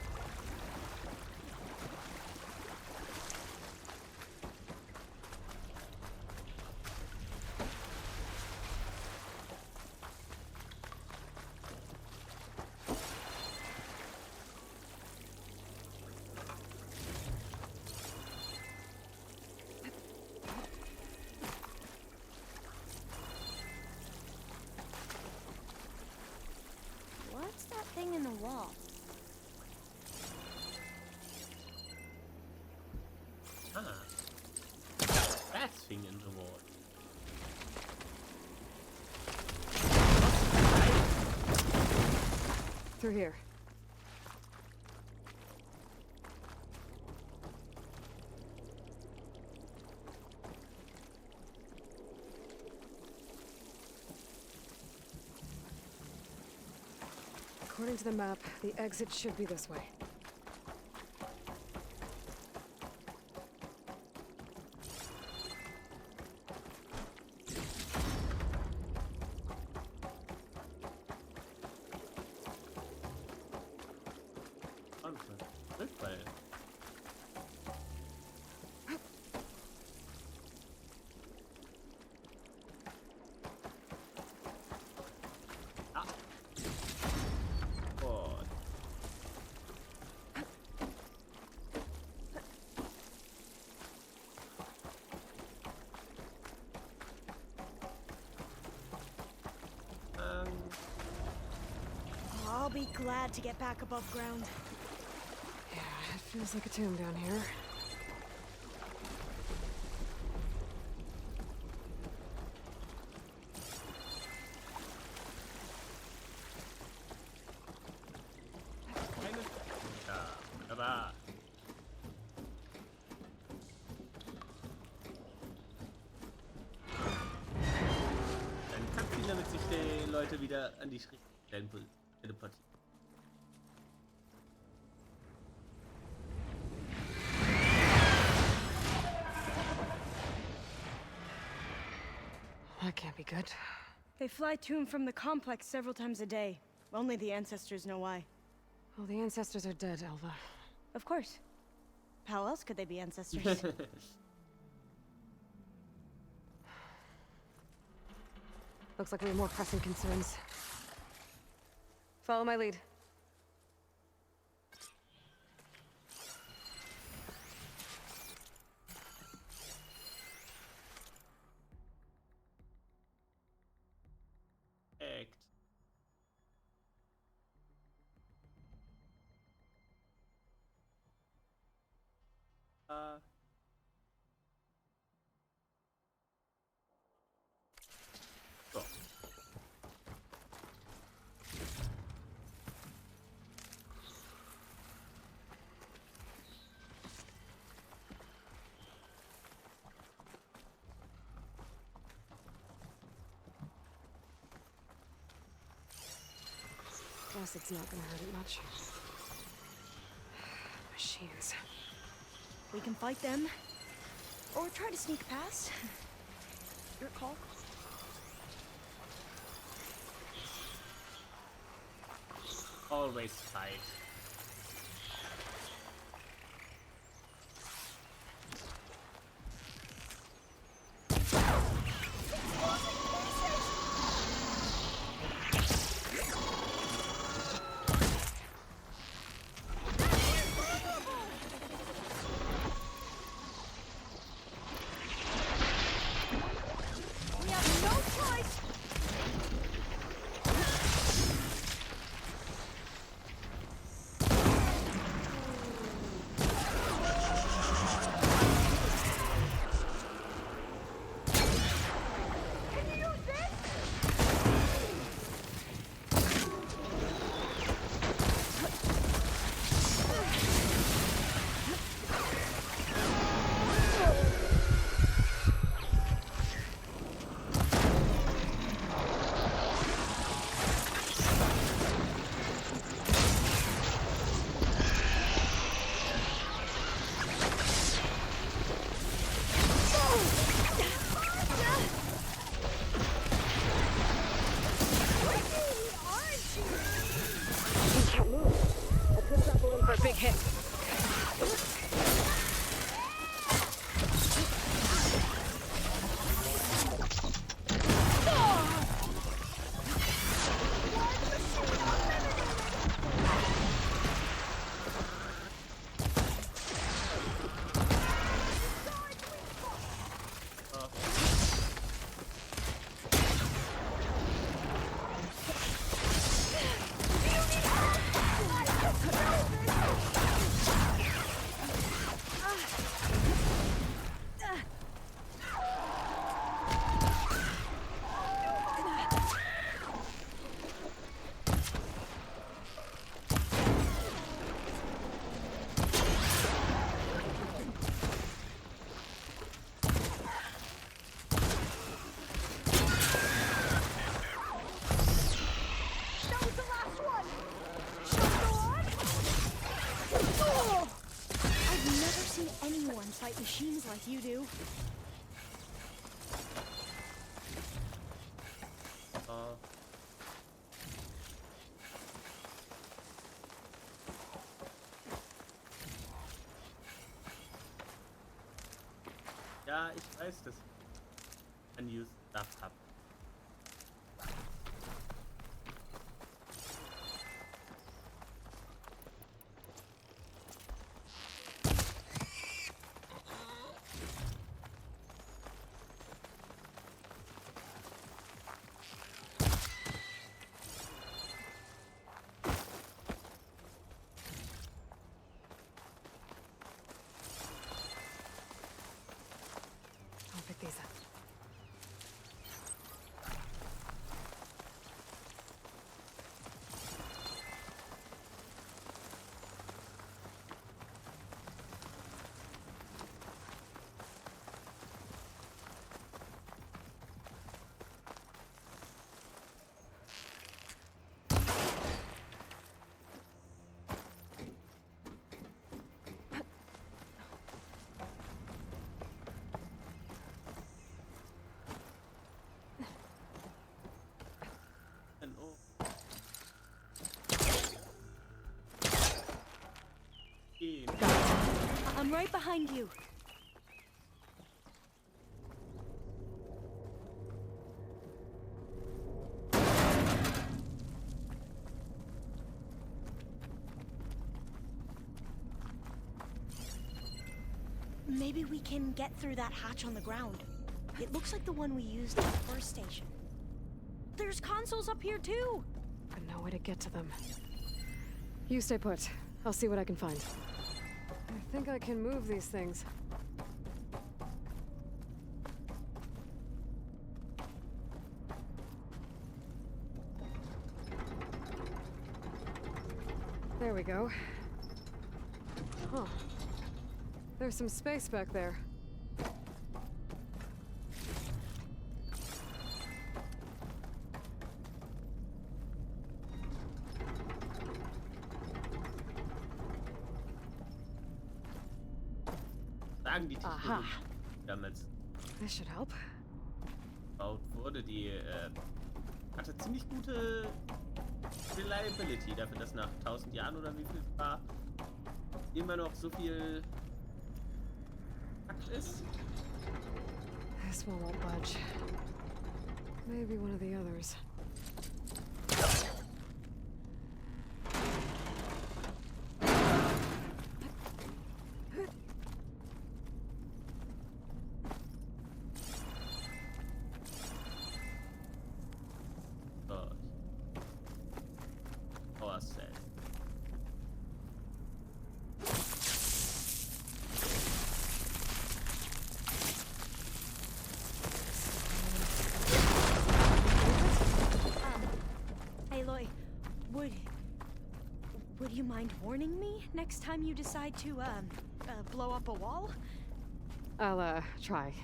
Through here. According to the map, the exit should be this way.
I'll be glad to get back above ground.
Yeah, it feels like a tomb down here.
Dann kannst du damit sich die Leute wieder an die Stellen teleportieren.
That can't be good.
They fly to and from the complex several times a day. Only the ancestors know why.
Well, the ancestors are dead, Elva.
Of course. How else could they be ancestors?
Looks like we have more pressing concerns. Follow my lead.
So.
Guess it's not gonna hurt it much. Machines.
We can fight them, or try to sneak past. Your call.
Always fight.
like you do.
Ja, ich weiß, dass ich unused Stuff habe.
I'll pick these up.
Got it. I'm right behind you. Maybe we can get through that hatch on the ground. It looks like the one we used at the first station. There's consoles up here too!
But no way to get to them. You stay put. I'll see what I can find. I think I can move these things. There we go. Huh. There's some space back there.
Sagen die Technologie, die damals
This should help.
gebaut wurde, die hatte ziemlich gute Reliability dafür, dass nach 1000 Jahren oder wie viel es war, immer noch so viel Fakt ist.
This one won't budge. Maybe one of the others.
Would you mind warning me next time you decide to, blow up a wall?
I'll, try.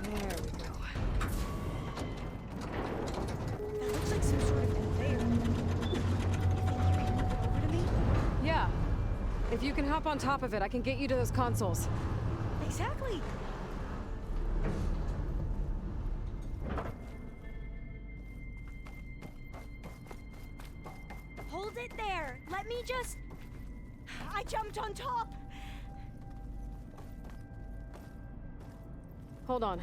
There we go.
That looks like some sort of conveyor. You think you can move it over to me?
Yeah. If you can hop on top of it, I can get you to those consoles.
Exactly! Hold it there! Let me just... I jumped on top!
Hold on.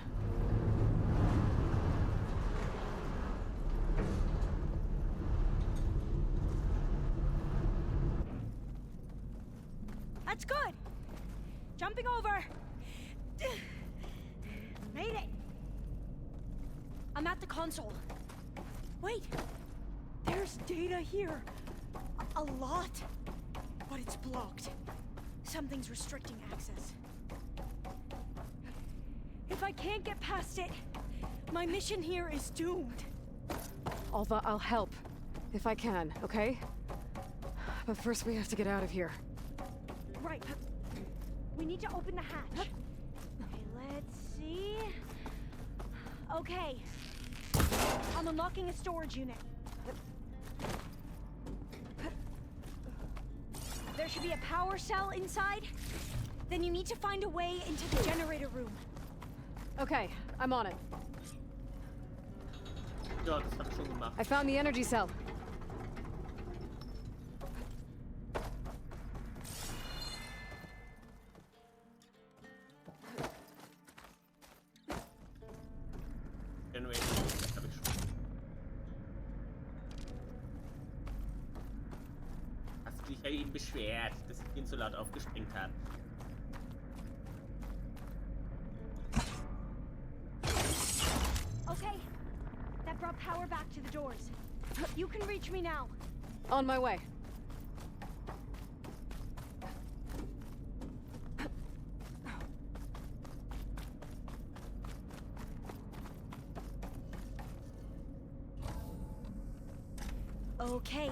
That's good! Jumping over! Made it! I'm at the console. Wait! There's data here. A lot. But it's blocked. Something's restricting access. If I can't get past it, my mission here is doomed.
Alva, I'll help. If I can, okay? But first we have to get out of here.
Right. We need to open the hatch. Okay, let's see. Okay. I'm unlocking a storage unit. There should be a power cell inside. Then you need to find a way into the generator room.
Okay, I'm on it.
Ja, das hab ich schon gemacht.
I found the energy cell.
Generator hab ich schon. Hast du dich ja eben beschwert, dass ich ihn so laut aufgespringt habe?
Okay, that brought power back to the doors. You can reach me now.
On my way.
Okay.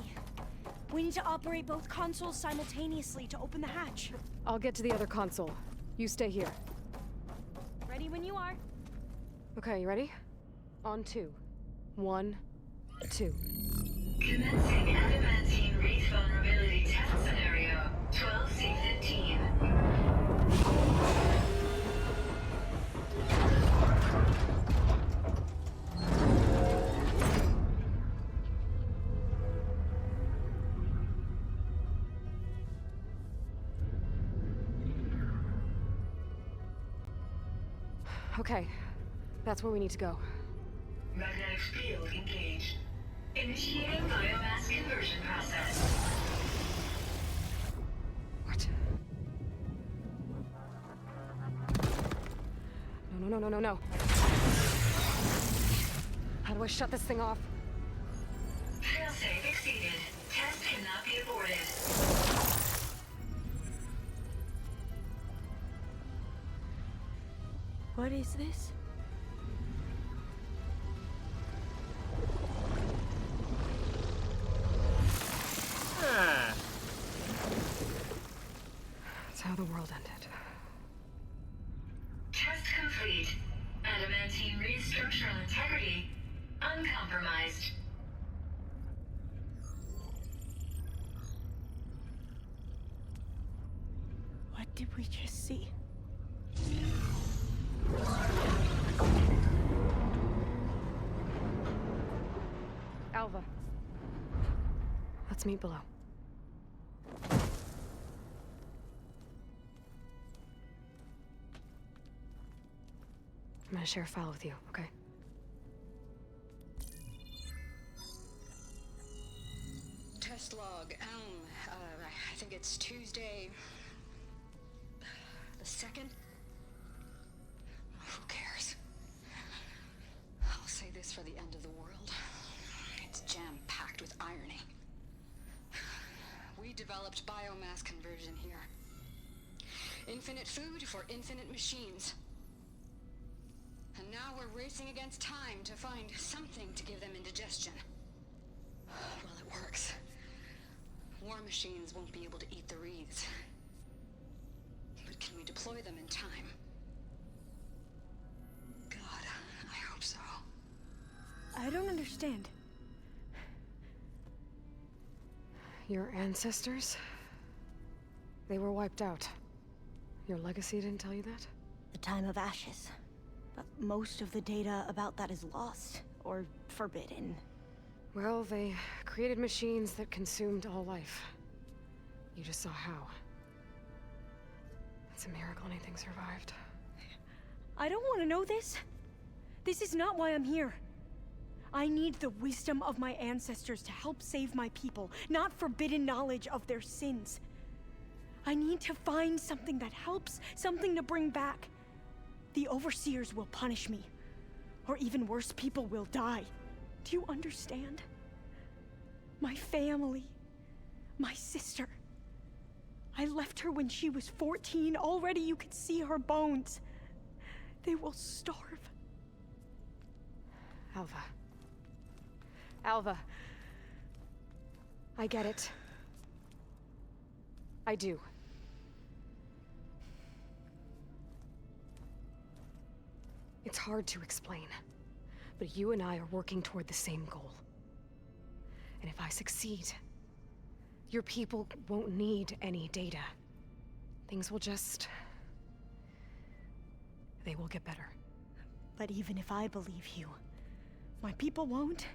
We need to operate both consoles simultaneously to open the hatch.
I'll get to the other console. You stay here.
Ready when you are.
Okay, you ready? On 2. 1, 2.
Commencing adamantine wraith vulnerability test scenario 12C15.
Okay, that's where we need to go.
Magnetic field engaged. Initiating biomass conversion process.
What? No. How do I shut this thing off?
Failsafe exceeded. Test cannot be aborted.
What is this?
Ah.
That's how the world ended.
Test complete. Adamantine wraith structural integrity uncompromised.
What did we just see?
Alva. Let's meet below. I'm gonna share a file with you, okay?
Test log, I think it's Tuesday... the 2nd? Who cares? I'll say this for the end of the world. It's jam-packed with irony. We developed biomass conversion here. Infinite food for infinite machines. And now we're racing against time to find something to give them indigestion. Well, it works. War machines won't be able to eat the wreaths. But can we deploy them in time? God, I hope so.
I don't understand.
Your ancestors? They were wiped out. Your legacy didn't tell you that?
The time of ashes. But most of the data about that is lost, or forbidden.
Well, they created machines that consumed all life. You just saw how. It's a miracle anything survived.
I don't want to know this. This is not why I'm here. I need the wisdom of my ancestors to help save my people, not forbidden knowledge of their sins. I need to find something that helps, something to bring back. The overseers will punish me. Or even worse, people will die. Do you understand? My family. My sister. I left her when she was 14. Already you could see her bones. They will starve.
Alva. Alva. I get it. I do. It's hard to explain, but you and I are working toward the same goal. And if I succeed, Your people won't need any data. Things will just... they will get better.
But even if I believe you, my people won't.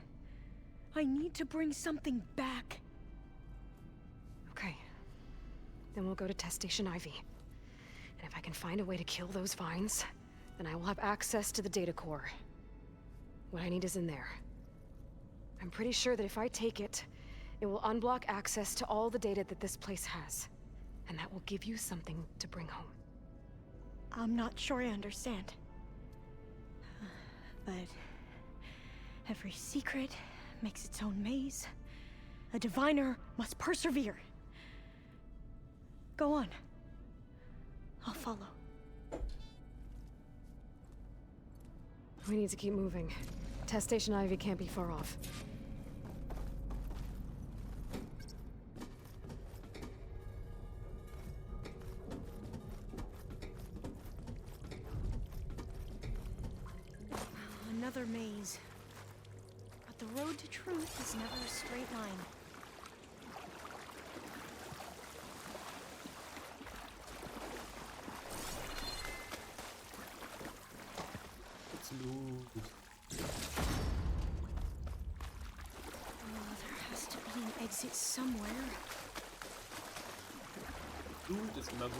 I need to bring something back.
Okay. Then we'll go to Test Station Ivy. And if I can find a way to kill those vines, then I will have access to the data core. What I need is in there. I'm pretty sure that if I take it, it will unblock access to all the data that this place has. And that will give you something to bring home.
I'm not sure I understand. But every secret makes its own maze. A diviner must persevere. Go on. I'll follow.
We need to keep moving. Test Station Ivy can't be far off.
Another maze. But the road to truth is never a straight line.
It's loot.
Oh, there has to be an exit somewhere.
Loot ist immer gut.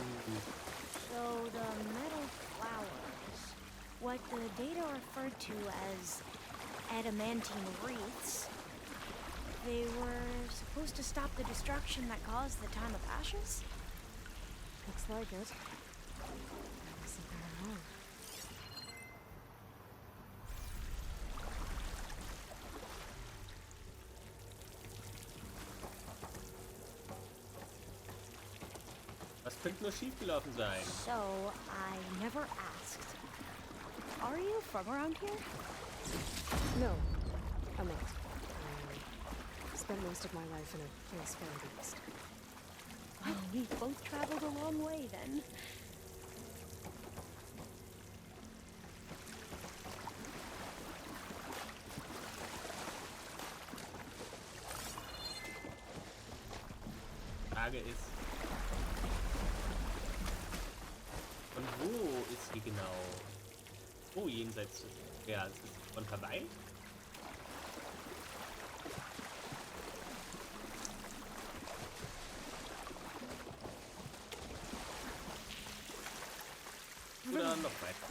So the metal flowers, what the data referred to as adamantine wreaths, they were supposed to stop the destruction that caused the Time of Ashes?
Looks like it. Something wrong.
Was könnte nur schiefgelaufen sein?
So, I never asked. Are you from around here?
No, I'm not. I spent most of my life in a place far east.
Well, we've both traveled a long way then.
Frage ist, von wo ist die genau? Oh, jenseits des... Ja, es ist von Hawaii? Oder noch weiter?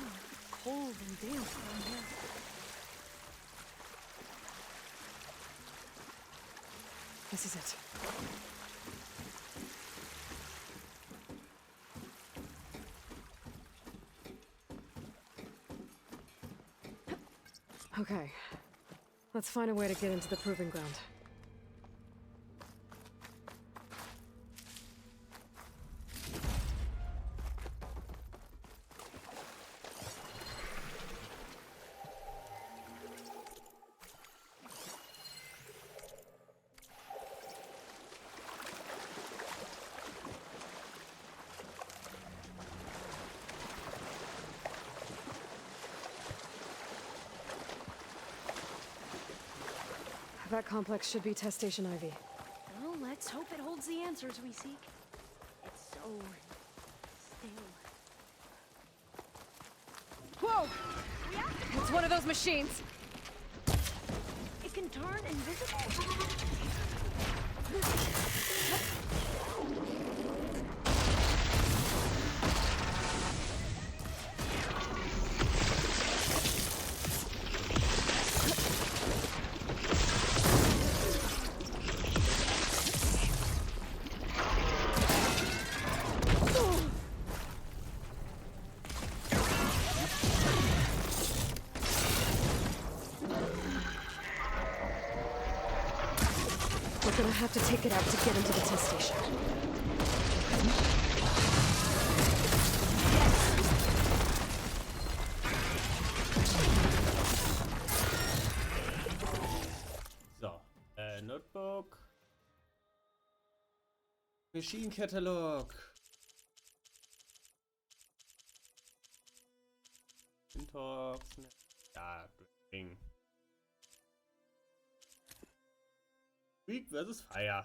Cold and damp down here.
This is it. Okay. Let's find a way to get into the proving ground. That complex should be Test Station Ivy.
Well, let's hope it holds the answers we seek. It's so still.
Whoa! It's one of those machines!
It can turn invisible?
We're gonna have to take it out to get into the test station.
So, Notebook. Maschinenkatalog. Intox. Ja, Ding. Freak versus Fire.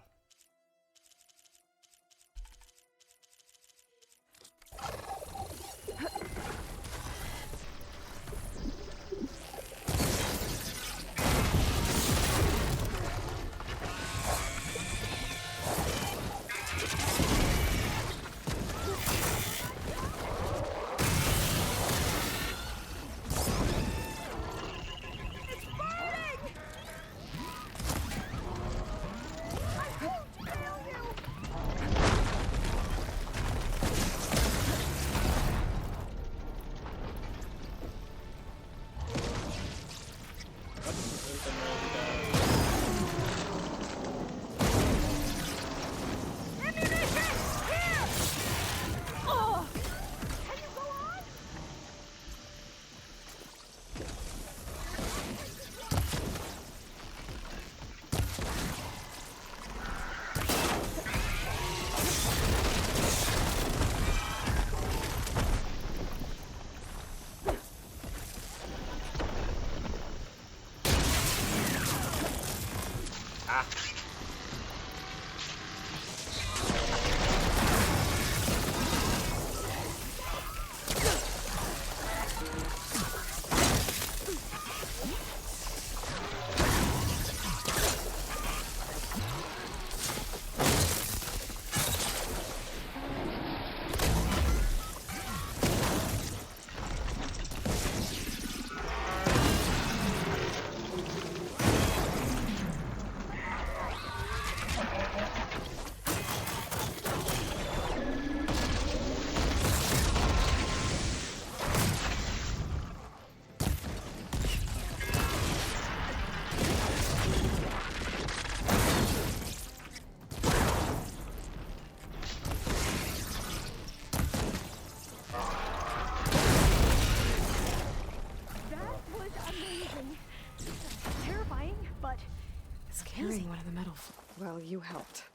Carrying one of the metal. Well, you helped.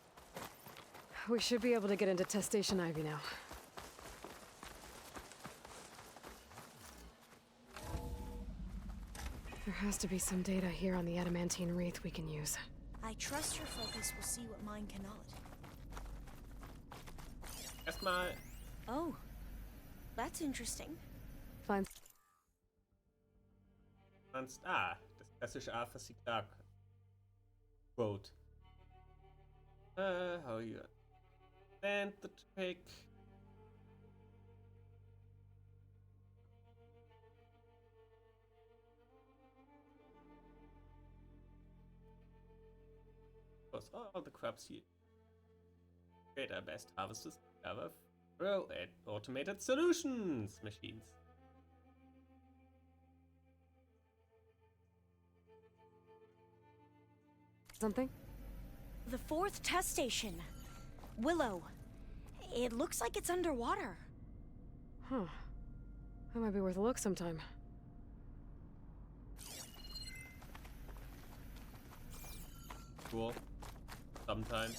We should be able to get into Test Station Ivy now. There has to be some data here on the adamantine wreath we can use.
I trust your focus will see what mine cannot.
Erstmal.
Oh, that's interesting.
Fine.
Das klassische A, was sie klar. Quote. How you and the trick. Plus all the crops here. Create our best harvests ever through at automated solutions machines.
Something?
The 4th test station. Willow. It looks like it's underwater.
Huh. That might be worth a look sometime.
Cool. Sometime.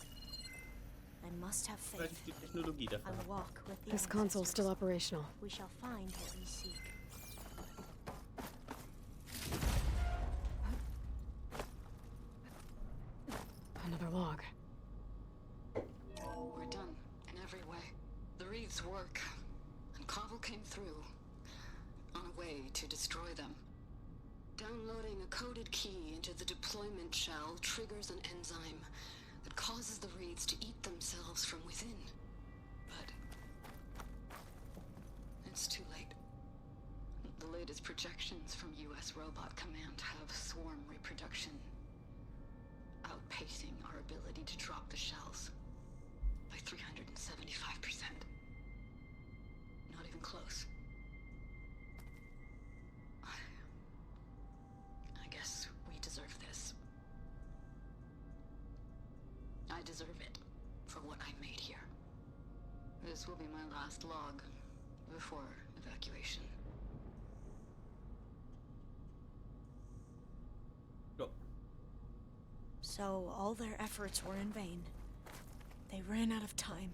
I must have faith.
Vielleicht die Technologie dafür.
I'll walk with the
This console's still operational.
We shall find what we seek.
Another log.
We're done in every way. The wreaths work, and Cobble came through on a way to destroy them. Downloading a coded key into the deployment shell triggers an enzyme that causes the wreaths to eat themselves from within. But it's too late. The latest projections from US Robot Command have swarm reproduction outpacing our ability to drop the shells by 375%. Not even close. I guess we deserve this. I deserve it for what I made here. This will be my last log before evacuation.
So all their efforts were in vain. They ran out of time.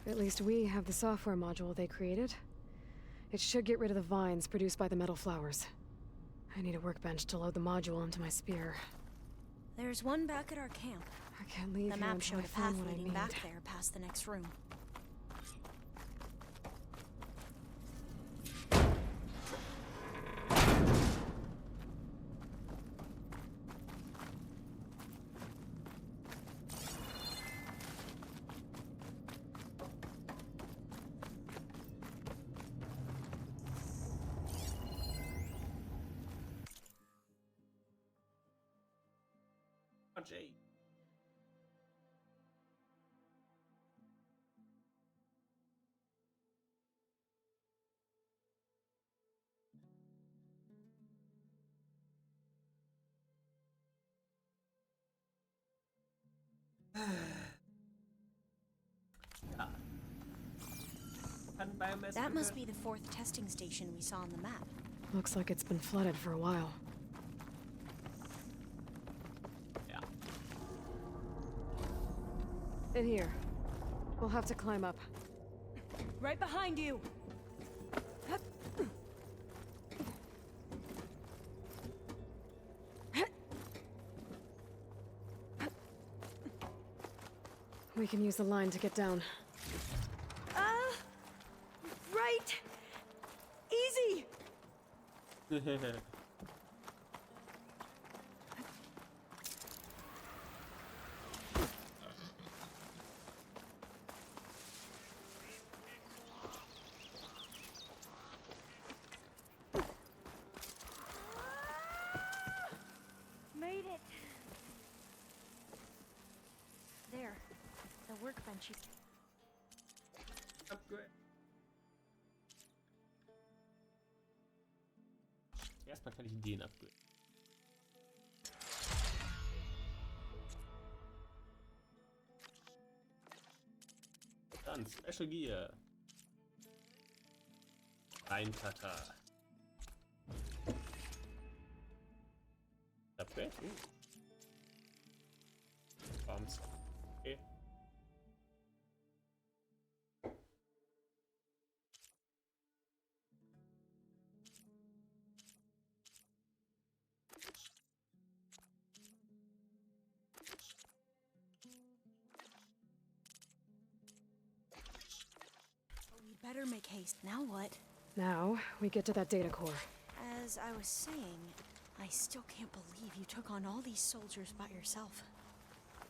At least we have the software module they created. It should get rid of the vines produced by the metal flowers. I need a workbench to load the module into my spear.
There's one back at our camp.
I can't leave
the
here
map
until
showed
I
a
find
path
what I
leading
need.
back there past the next room.
RJ.
That must be the 4th testing station we saw on the map.
Looks like it's been flooded for a while.
Yeah.
In here. We'll have to climb up.
Right behind you!
We can use the line to get down.
Right! Easy! Made it! There. The workbench.
Upgrade. Erstmal kann ich den upgraden. Dann Special Gear. Reincutter. Upgrade? Bombs. Okay.
We better make haste. Now what?
Now, we get to that data core.
As I was saying, I still can't believe you took on all these soldiers by yourself.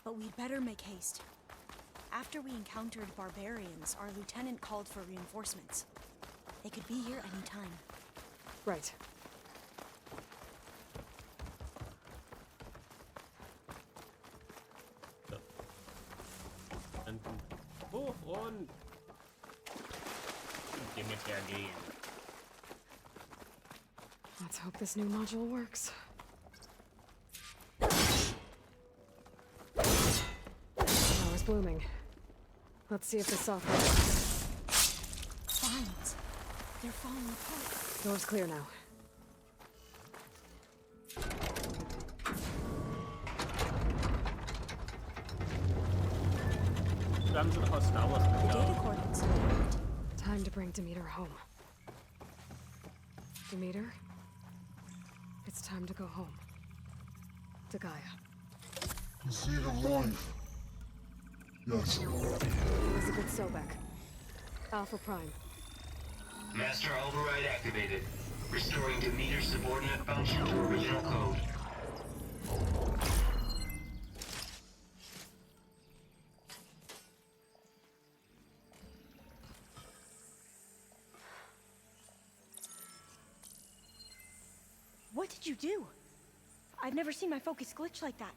But we'd better make haste. After we encountered barbarians, our lieutenant called for reinforcements. They could be here any time.
Right.
Hoch und gehen mit hergehen.
Let's hope this new module works. Power's blooming. Let's see if the software works.
Vines. They're falling apart.
Door's clear now.
Haben sie doch aus Star Wars geklaut.
Time to bring Demeter home. Demeter, it's time to go home. To Gaia.
The seed of life. Yes.
Elizabeth Sobek. Alpha Prime.
Master override activated. Restoring Demeter's subordinate function to original code.
What did you do? I've never seen my focus glitch like that.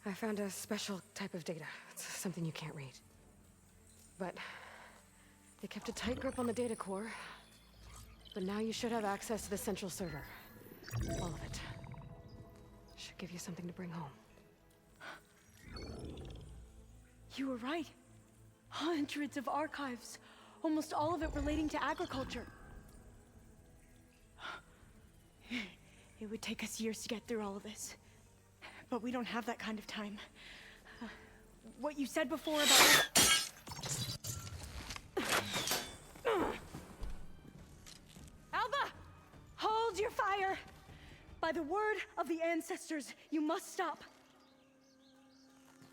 I found a special type of data. It's something you can't read. But they kept a tight grip on the data core. But now you should have access to the central server. All of it. Should give you something to bring home.
You were right. Hundreds of archives. Almost all of it relating to agriculture. It would take us years to get through all of this. But we don't have that kind of time. What you said before about... Alva! Hold your fire! By the word of the ancestors, you must stop.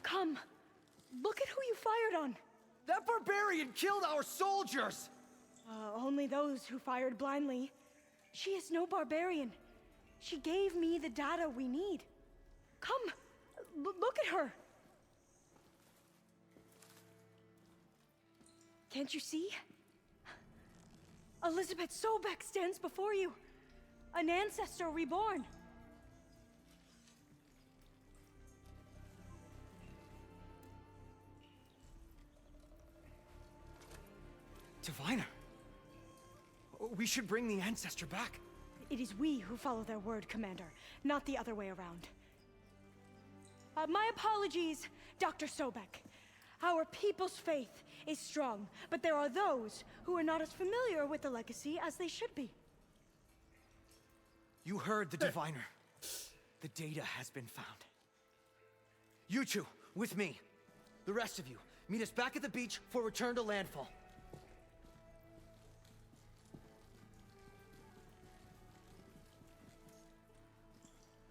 Come. Look at who you fired on.
That barbarian killed our soldiers!
Only those who fired blindly. She is no barbarian. She gave me the data we need. Come, look at her. Can't you see? Elizabeth Sobek stands before you. An ancestor reborn.
Diviner! We should bring the Ancestor back.
It is we who follow their word, Commander, not the other way around. My apologies, Dr. Sobek. Our people's faith is strong, but there are those who are not as familiar with the legacy as they should be.
You heard the Diviner. The data has been found. You two, with me. The rest of you, meet us back at the beach for return to landfall.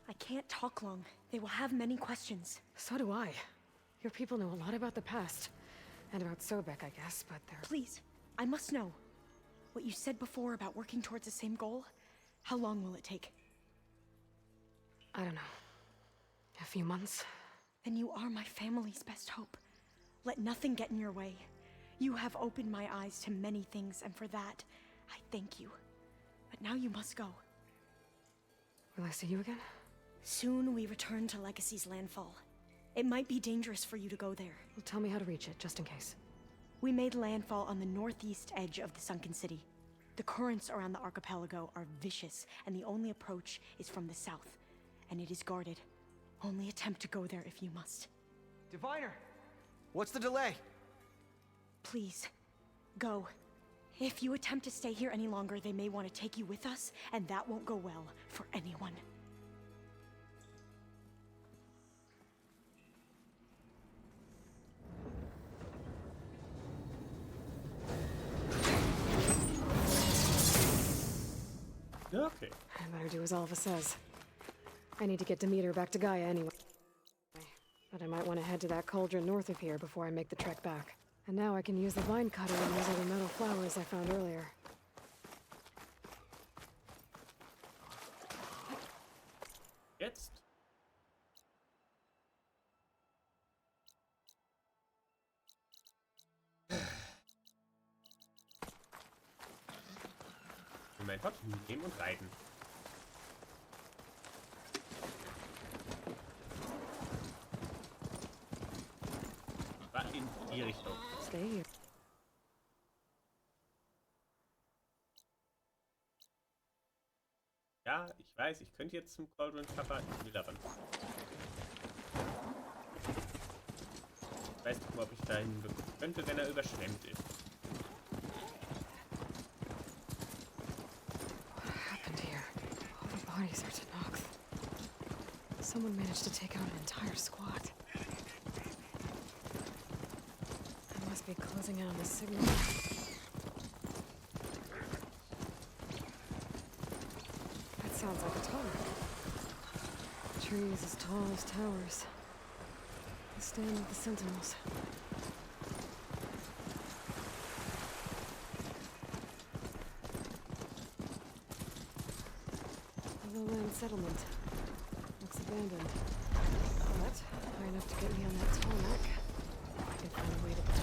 I can't talk long. They will have many questions.
So do I. Your people know a lot about the past. And about Sobek, I guess, but they're...
Please, I must know. What you said before about working towards the same goal, how long will it take?
I don't know. A few months?
Then you are my family's best hope. Let nothing get in your way. You have opened my eyes to many things, and for that, I thank you. But now you must go.
Will I see you again?
Soon we return to Legacy's landfall. It might be dangerous for you to go there.
Well, tell me how to reach it, just in case.
We made landfall on the northeast edge of the sunken city. The currents around the archipelago are vicious, and the only approach is from the south. And it is guarded. Only attempt to go there if you must.
Diviner! What's the delay?
Please, go. If you attempt to stay here any longer, they may want to take you with us, and that won't go well for anyone.
Okay.
I better do as Alva says. I need to get Demeter back to Gaia anyway. But I might want to head to that cauldron north of here before I make the trek back. And now I can use the vine cutter and those other metal flowers I found earlier.
Jetzt. Mein Gott, nehmen und reiten. War in die Richtung.
Stay here.
Ja, ich weiß, ich könnte jetzt zum Cauldron Kappa. Ich will aber nicht. Ich weiß nicht mal, ob ich dahin bekommen könnte, wenn er überschwemmt ist.
Bodies are Tanox. Someone managed to take out an entire squad. I must be closing in on the signal. That sounds like a tunnel. Trees as tall as towers. The stand with the sentinels. Settlement. Looks abandoned. But high enough to get me on that tarmac. I can find a way to the top.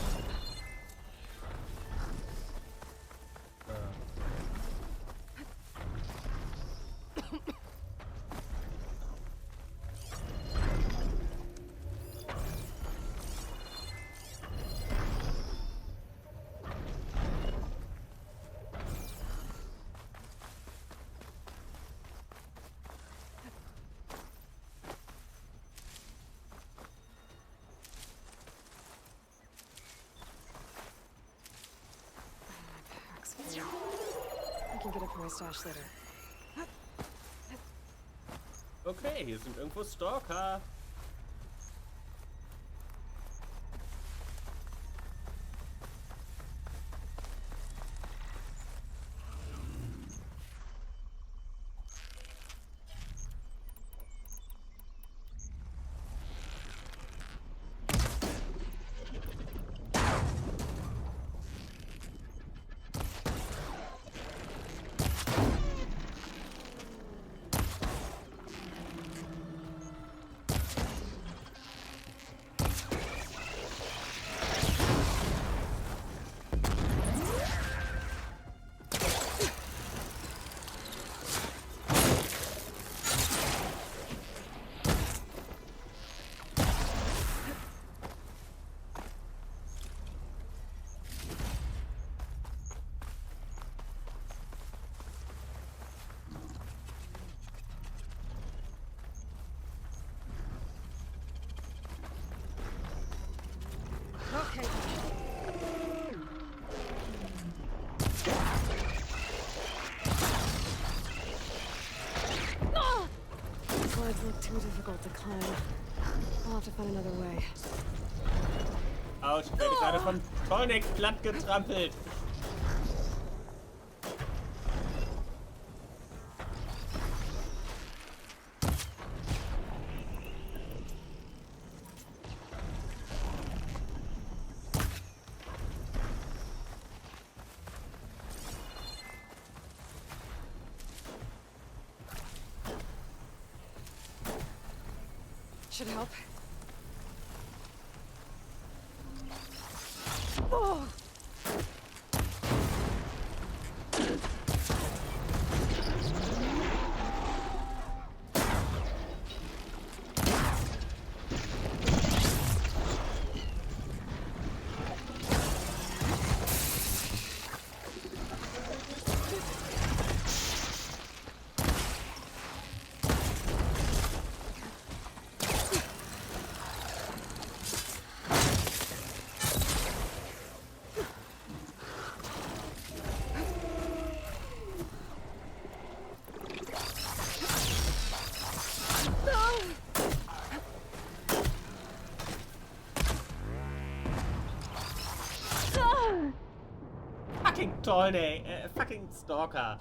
I can get it from my stash later.
Okay, hier sind irgendwo Stalker.
sides look too difficult to climb. I'll have to find another way.
Autsch, ich werde gerade vom Tonic platt getrampelt.
Should help. Oh!
Fucking Tonic, fucking Stalker.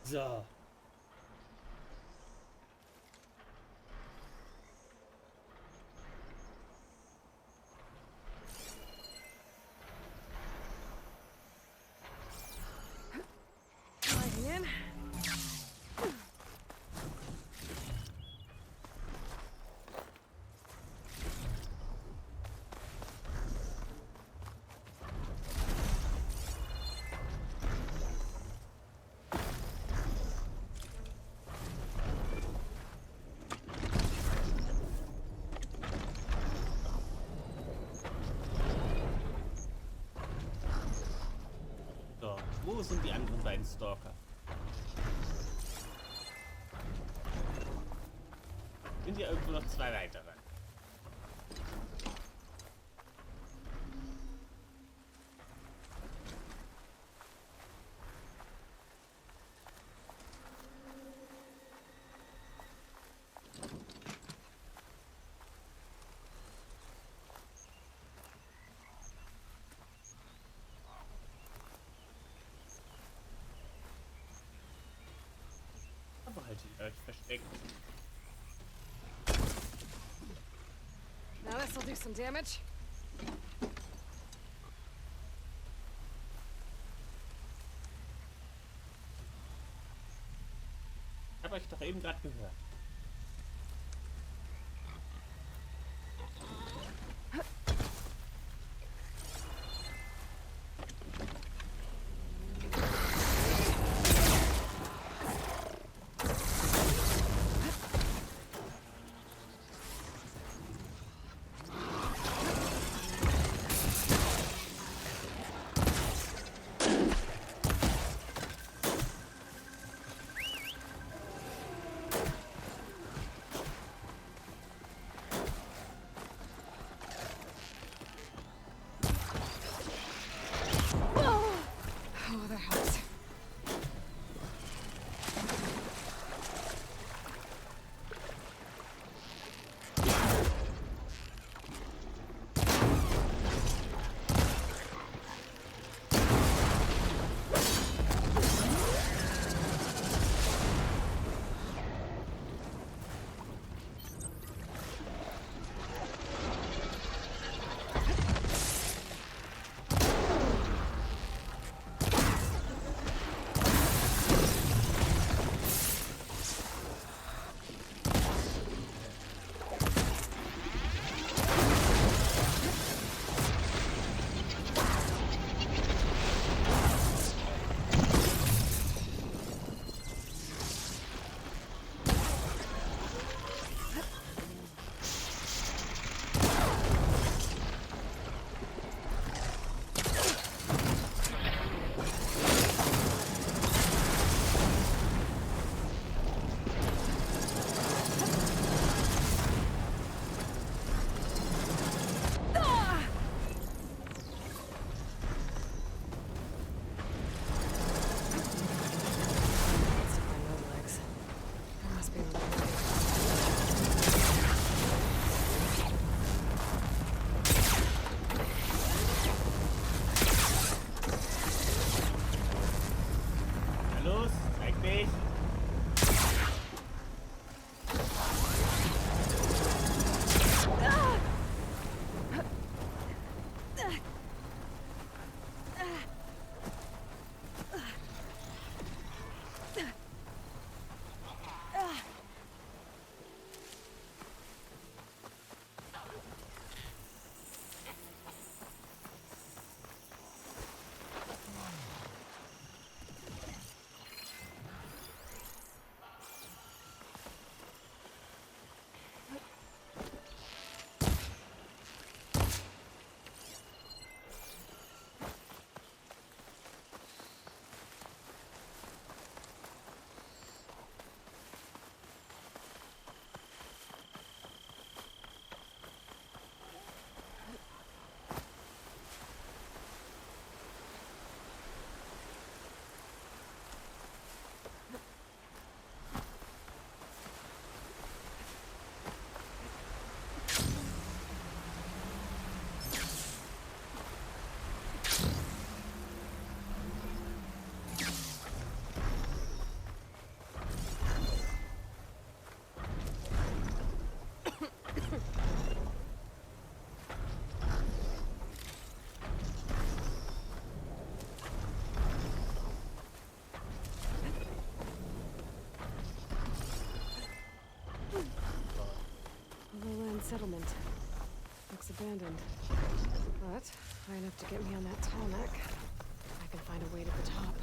So.
Sliding in.
So, wo sind die anderen beiden Stalker? Sind hier irgendwo noch zwei weitere? Aber halt ihr euch versteckt.
Now this'll do some damage.
Ich hab euch doch eben gerade gehört.
settlement. Looks abandoned. But high enough to get me on that tall neck. I can find a way to the top.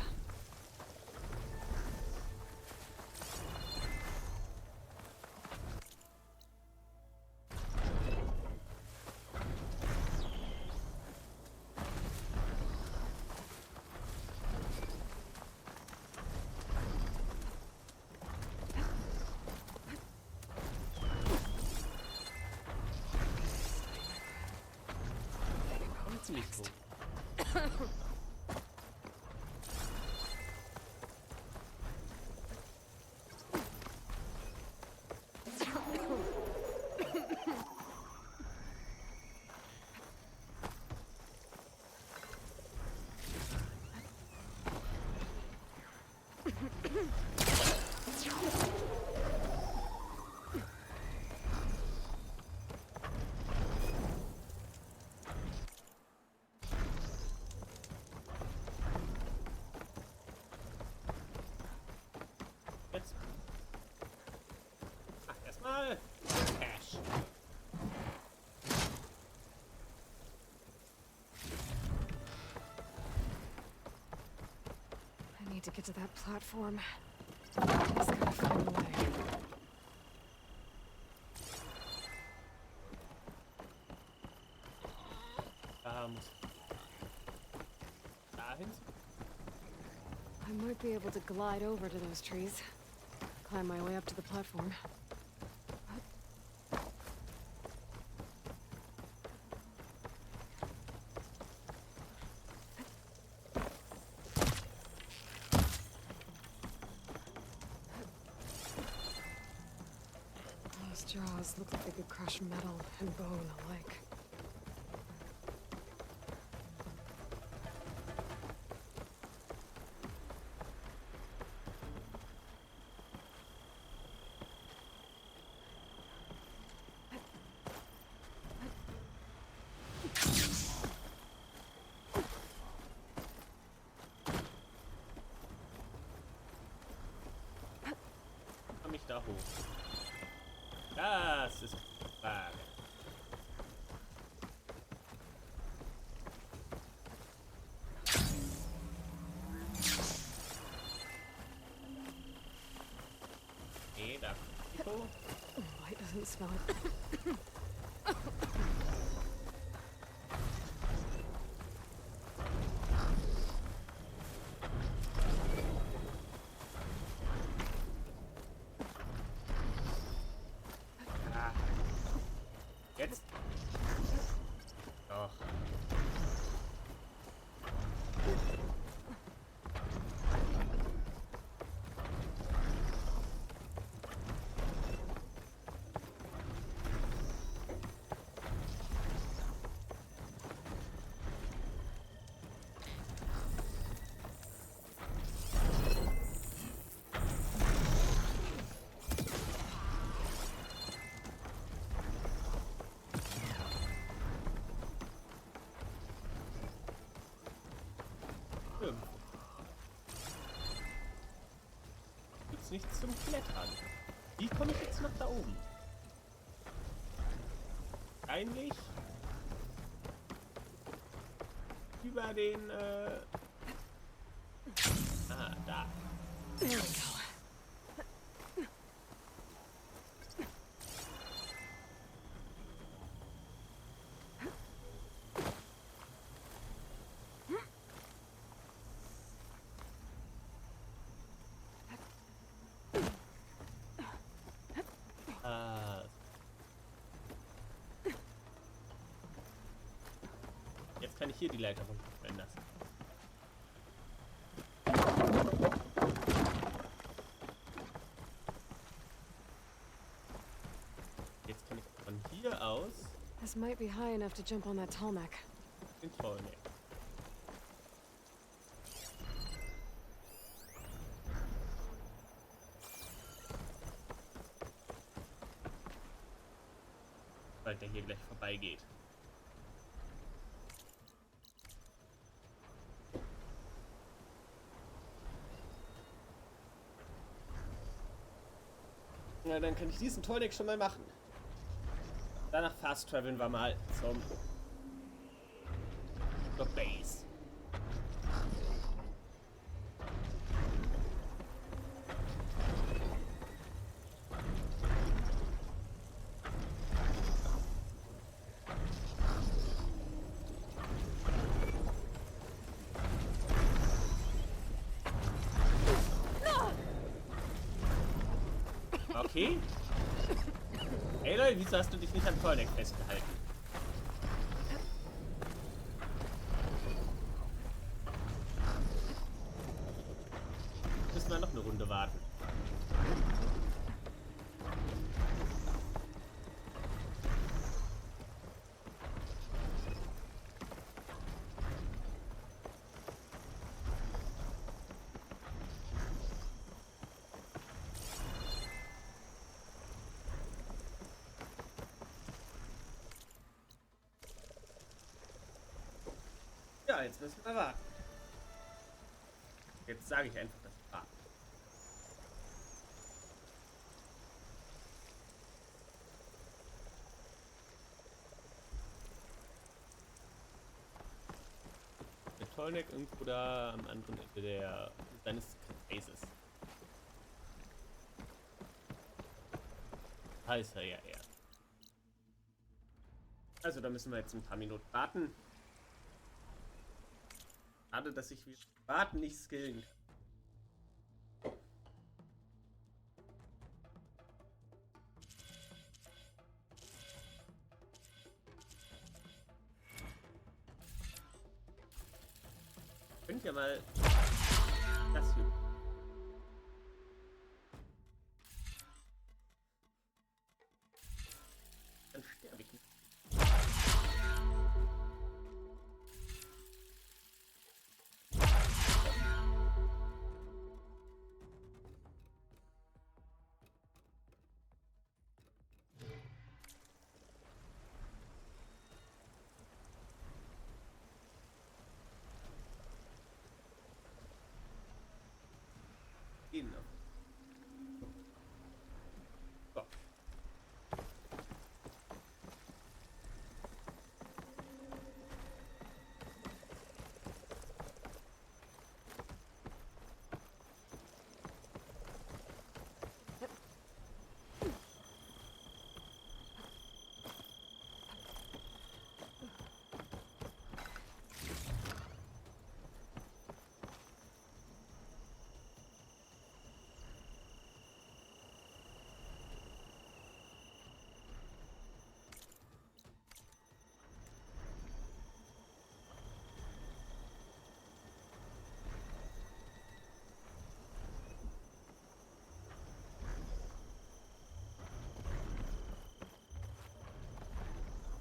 Ziemlich cool. Jetzt. Ach, erstmal Cash.
I need to get to that platform. Just gotta find a way.
Dahin.
I might be able to glide over to those trees. Climb my way up to the platform. Those jaws look like they could crush metal and bone alike.
Komm ich da hoch? Das ist die Frage. Nee, da. Oh.
Light doesn't smell it.
Jetzt? Doch. Gibt's nichts zum Klettern. Wie komme ich jetzt nach da oben? Eigentlich über den da.
There we go.
Jetzt kann ich hier die Leiter runterfallen lassen. Jetzt kann ich von hier aus
This might be high enough to jump on that tall neck.
den Troll nehmen. Weil der hier gleich vorbeigeht. Na, dann kann ich diesen Tolldeck schon mal machen. Danach fast traveln wir mal zur Base. Okay. Ey Leute, wieso hast du dich nicht am Tollneck festgehalten? Müssen wir noch eine Runde warten. Ja, jetzt müssen wir warten. Jetzt sage ich einfach, dass wir warten. Der Tollneck irgendwo da am anderen Ende seines Kreises. Heißt er ja eher. Also da müssen wir jetzt ein paar Minuten warten. Schade, dass ich wieder warten nicht skillen kann. Könnt ihr mal das hier. Dann sterbe ich nicht. Genau. So.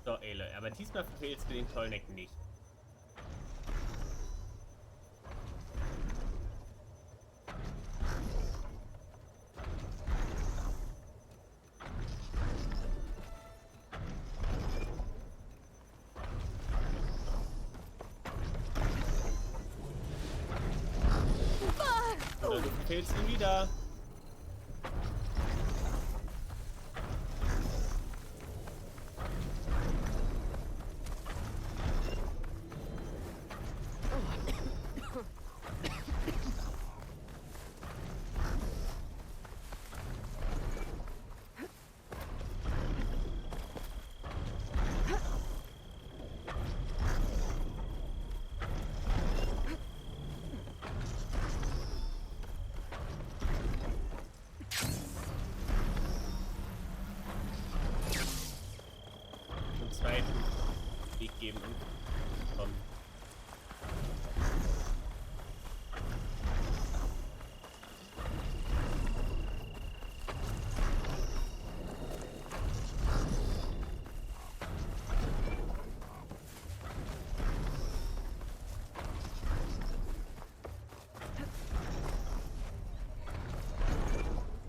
So, Ele, aber diesmal verfehlst du den Tollneck nicht. Oder du verfehlst ihn wieder. Weg geben und kommen.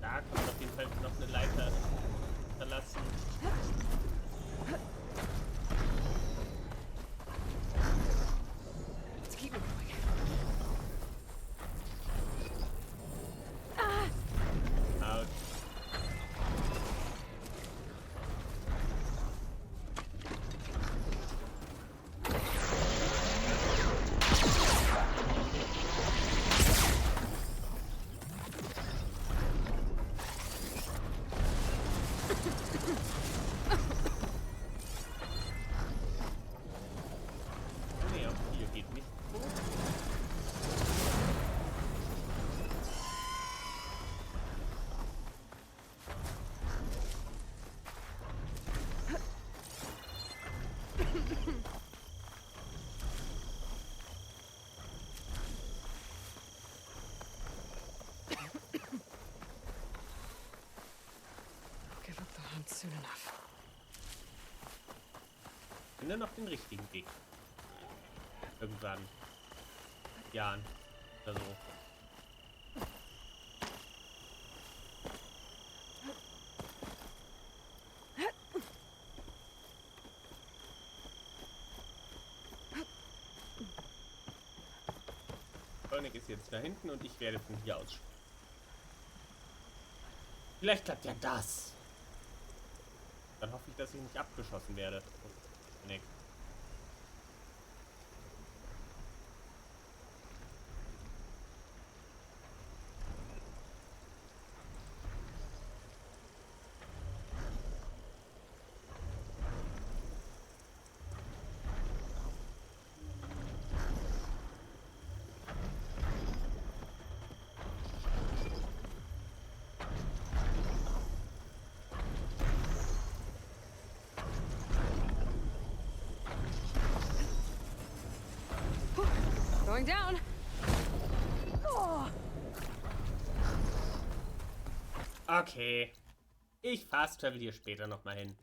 Da kommt auf jeden Fall noch eine Leiter verlassen.
soon enough.
Finde noch den richtigen Weg. Irgendwann. Jahren oder so. Sonic ist jetzt da hinten und ich werde von hier aus. Vielleicht klappt ja das. Dann hoffe ich, dass ich nicht abgeschossen werde. Sonic.
Going down. Oh.
Okay. Ich fast travel hier später nochmal hin.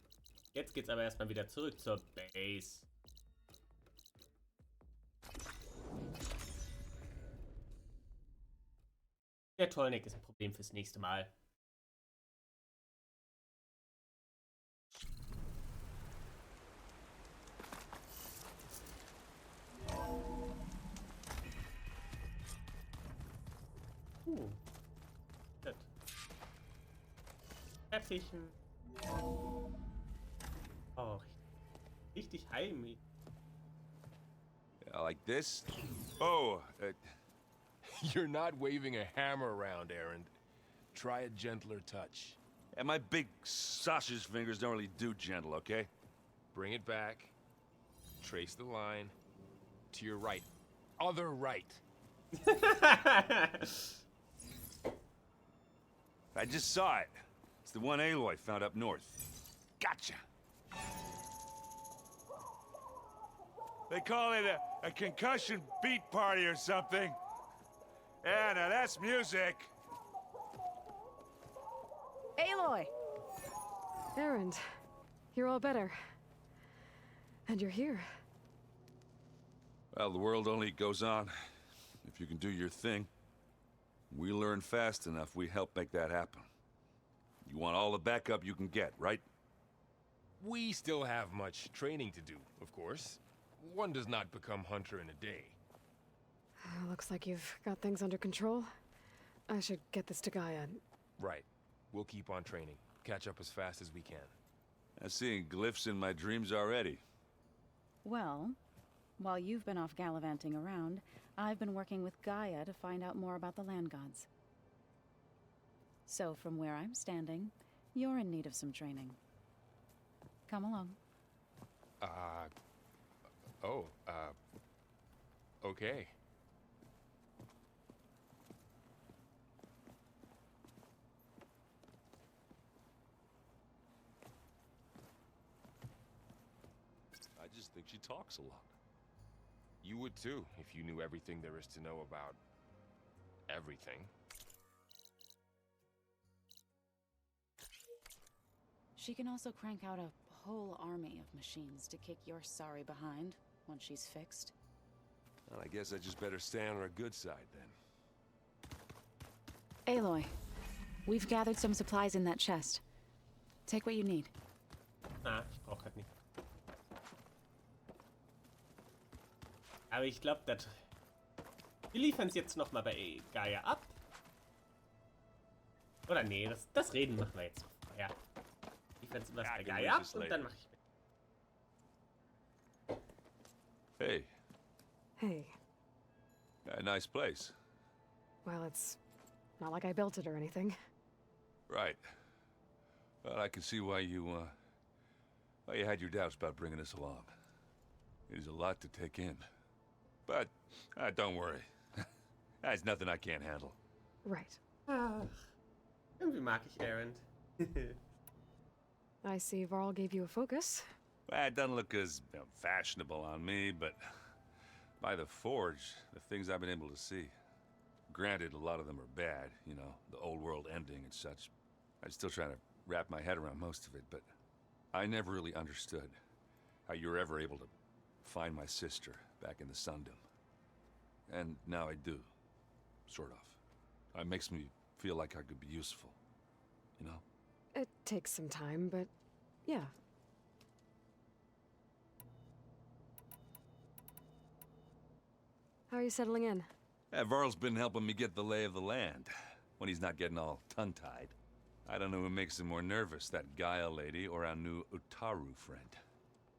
Jetzt geht's aber erstmal wieder zurück zur Base. Der Tollneck ist ein Problem fürs nächste Mal. Gut. Teppichen. Oh, richtig heimlich.
Yeah, like this? Oh, you're not waving a hammer around, Aaron. Try a gentler touch.
Yeah, my big sausage fingers don't really do gentle, okay?
Bring it back. Trace the line. To your right. Other right.
I just saw it. It's the one Aloy found up north. Gotcha. They call it a concussion beat party or something. Yeah, now that's music.
Aloy! Erend, you're all better. And you're here.
Well, the world only goes on if you can do your thing. We learn fast enough, we help make that happen. You want all the backup you can get, right?
We still have much training to do, of course. One does not become hunter in a day.
Looks like you've got things under control. I should get this to Gaia.
Right. We'll keep on training. Catch up as fast as we can.
I'm seeing glyphs in my dreams already.
Well, while you've been off gallivanting around, I've been working with Gaia to find out more about the land gods. So from where I'm standing, you're in need of some training. Come along.
Okay.
I just think she talks a lot.
You would too, if you knew everything there is to know about everything.
She can also crank out a whole army of machines to kick your sorry behind once she's fixed.
Well, I guess I just better stay on her good side then.
Aloy, we've gathered some supplies in that chest. Take what you need.
Ich brauch grad nicht. Aber ich glaube, wir liefern es jetzt nochmal bei Gaia ab. Oder nee, das Reden machen wir jetzt. Ja. Liefern es was bei Gaia ab und dann mache ich mit.
Hey.
Hey.
A nice place.
Well, it's not like I built it or anything.
Right. Well, I can see why you had your doubts about bringing us along. It is a lot to take in. But, don't worry. That's nothing I can't handle.
Right.
Irgendwie mag ich Erend.
I see Varl gave you a focus.
Well, it doesn't look as fashionable on me, but by the Forge, the things I've been able to see. Granted, a lot of them are bad, you know, the old world ending and such. I'm still trying to wrap my head around most of it, but I never really understood how you were ever able to find my sister back in the Sundom. And now I do. Sort of. It makes me feel like I could be useful. You know?
It takes some time, but yeah. How are you settling in?
Varl's been helping me get the lay of the land, when he's not getting all tongue-tied. I don't know who makes him more nervous, that Gaia lady or our new Utaru friend.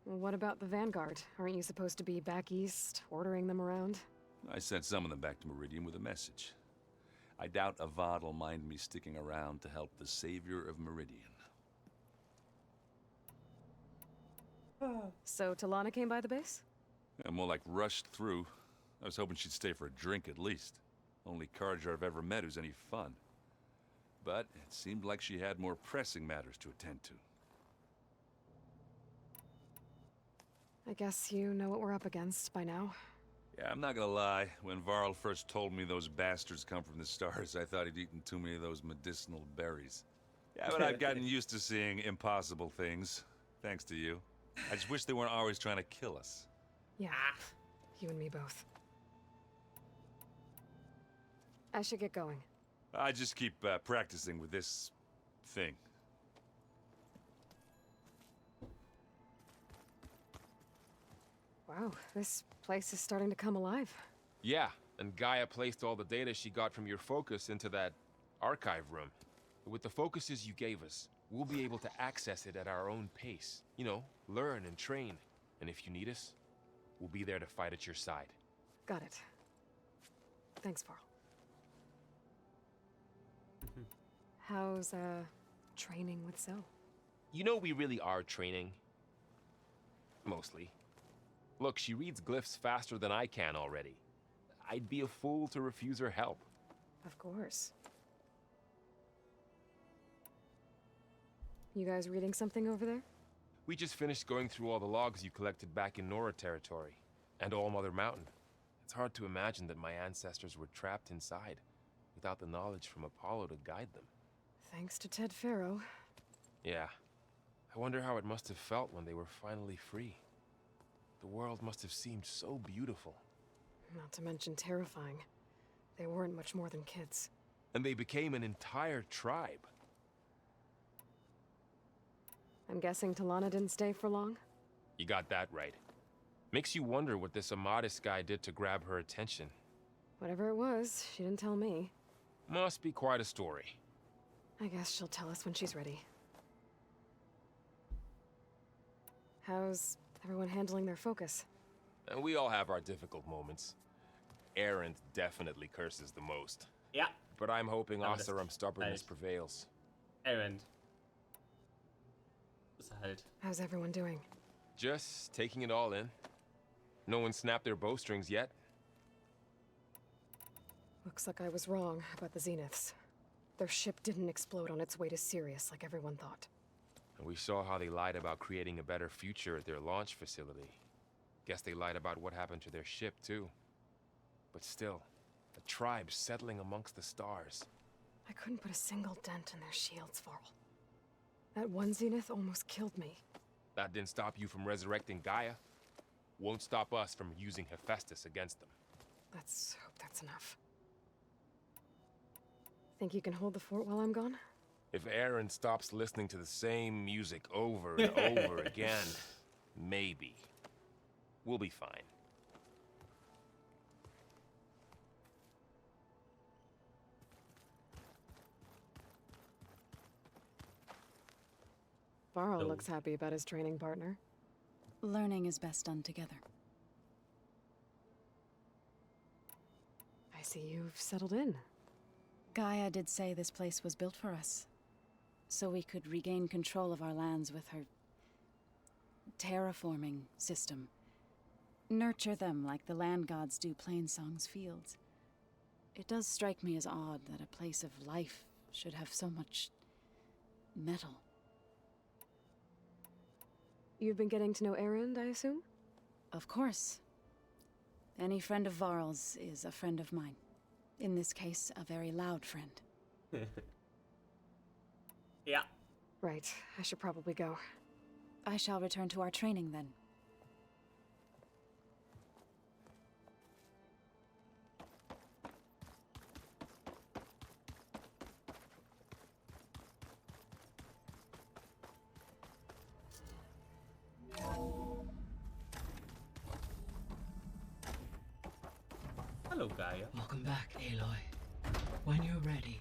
Well, what about the Vanguard? Aren't you supposed to be back east, ordering them around?
I sent some of them back to Meridian with a message. I doubt Avad will mind me sticking around to help the savior of Meridian.
So Talana came by the base?
Yeah, more like rushed through. I was hoping she'd stay for a drink at least. Only Carja I've ever met who's any fun. But it seemed like she had more pressing matters to attend to.
I guess you know what we're up against by now.
Yeah, I'm not gonna lie. When Varl first told me those bastards come from the stars, I thought he'd eaten too many of those medicinal berries. Yeah, but I've gotten used to seeing impossible things, thanks to you. I just wish they weren't always trying to kill us.
Yeah, you and me both. I should get going.
I just keep practicing with this thing.
Wow, this place is starting to come alive.
Yeah, and Gaia placed all the data she got from your focus into that archive room. With the focuses you gave us, we'll be able to access it at our own pace. You know, learn and train. And if you need us, we'll be there to fight at your side.
Got it. Thanks, Varl. How's, training with Zoe?
You know we really are training. Mostly. Look, she reads glyphs faster than I can already. I'd be a fool to refuse her help.
Of course. You guys reading something over there?
We just finished going through all the logs you collected back in Nora territory, and All Mother Mountain. It's hard to imagine that my ancestors were trapped inside, without the knowledge from Apollo to guide them.
Thanks to Ted Faro.
Yeah. I wonder how it must have felt when they were finally free. The world must have seemed so beautiful.
Not to mention terrifying. They weren't much more than kids.
And they became an entire tribe.
I'm guessing Talana didn't stay for long?
You got that right. Makes you wonder what this Amadis guy did to grab her attention.
Whatever it was, she didn't tell me.
Must be quite a story.
I guess she'll tell us when she's ready. How's everyone handling their focus?
And we all have our difficult moments. Erend definitely curses the most.
Yeah.
But I'm hoping
Aber das
Oseram stubbornness
halt.
prevails.
Erend. Ist halt.
How's everyone doing?
Just taking it all in. No one snapped their bowstrings yet.
Looks like I was wrong about the Zeniths. Their ship didn't explode on its way to Sirius like everyone thought.
And we saw how they lied about creating a better future at their launch facility. Guess they lied about what happened to their ship, too. But still, a tribe settling amongst the stars.
I couldn't put a single dent in their shields, Varl. That one Zenith almost killed me.
That didn't stop you from resurrecting Gaia. Won't stop us from using Hephaestus against them.
Let's hope that's enough. Think you can hold the fort while I'm gone?
If Aaron stops listening to the same music over and over again, maybe. We'll be fine.
Varl looks happy about his training partner.
Learning is best done together.
I see you've settled in.
Gaia did say this place was built for us, so we could regain control of our lands with her terraforming system. Nurture them like the land gods do Plainsong's fields. It does strike me as odd that a place of life should have so much metal.
You've been getting to know Erend, I assume?
Of course. Any friend of Varl's is a friend of mine. In this case, a very loud friend.
Yeah.
Right, I should probably go.
I shall return to our training then.
Hello, Gaia.
Welcome back, Aloy. When you're ready,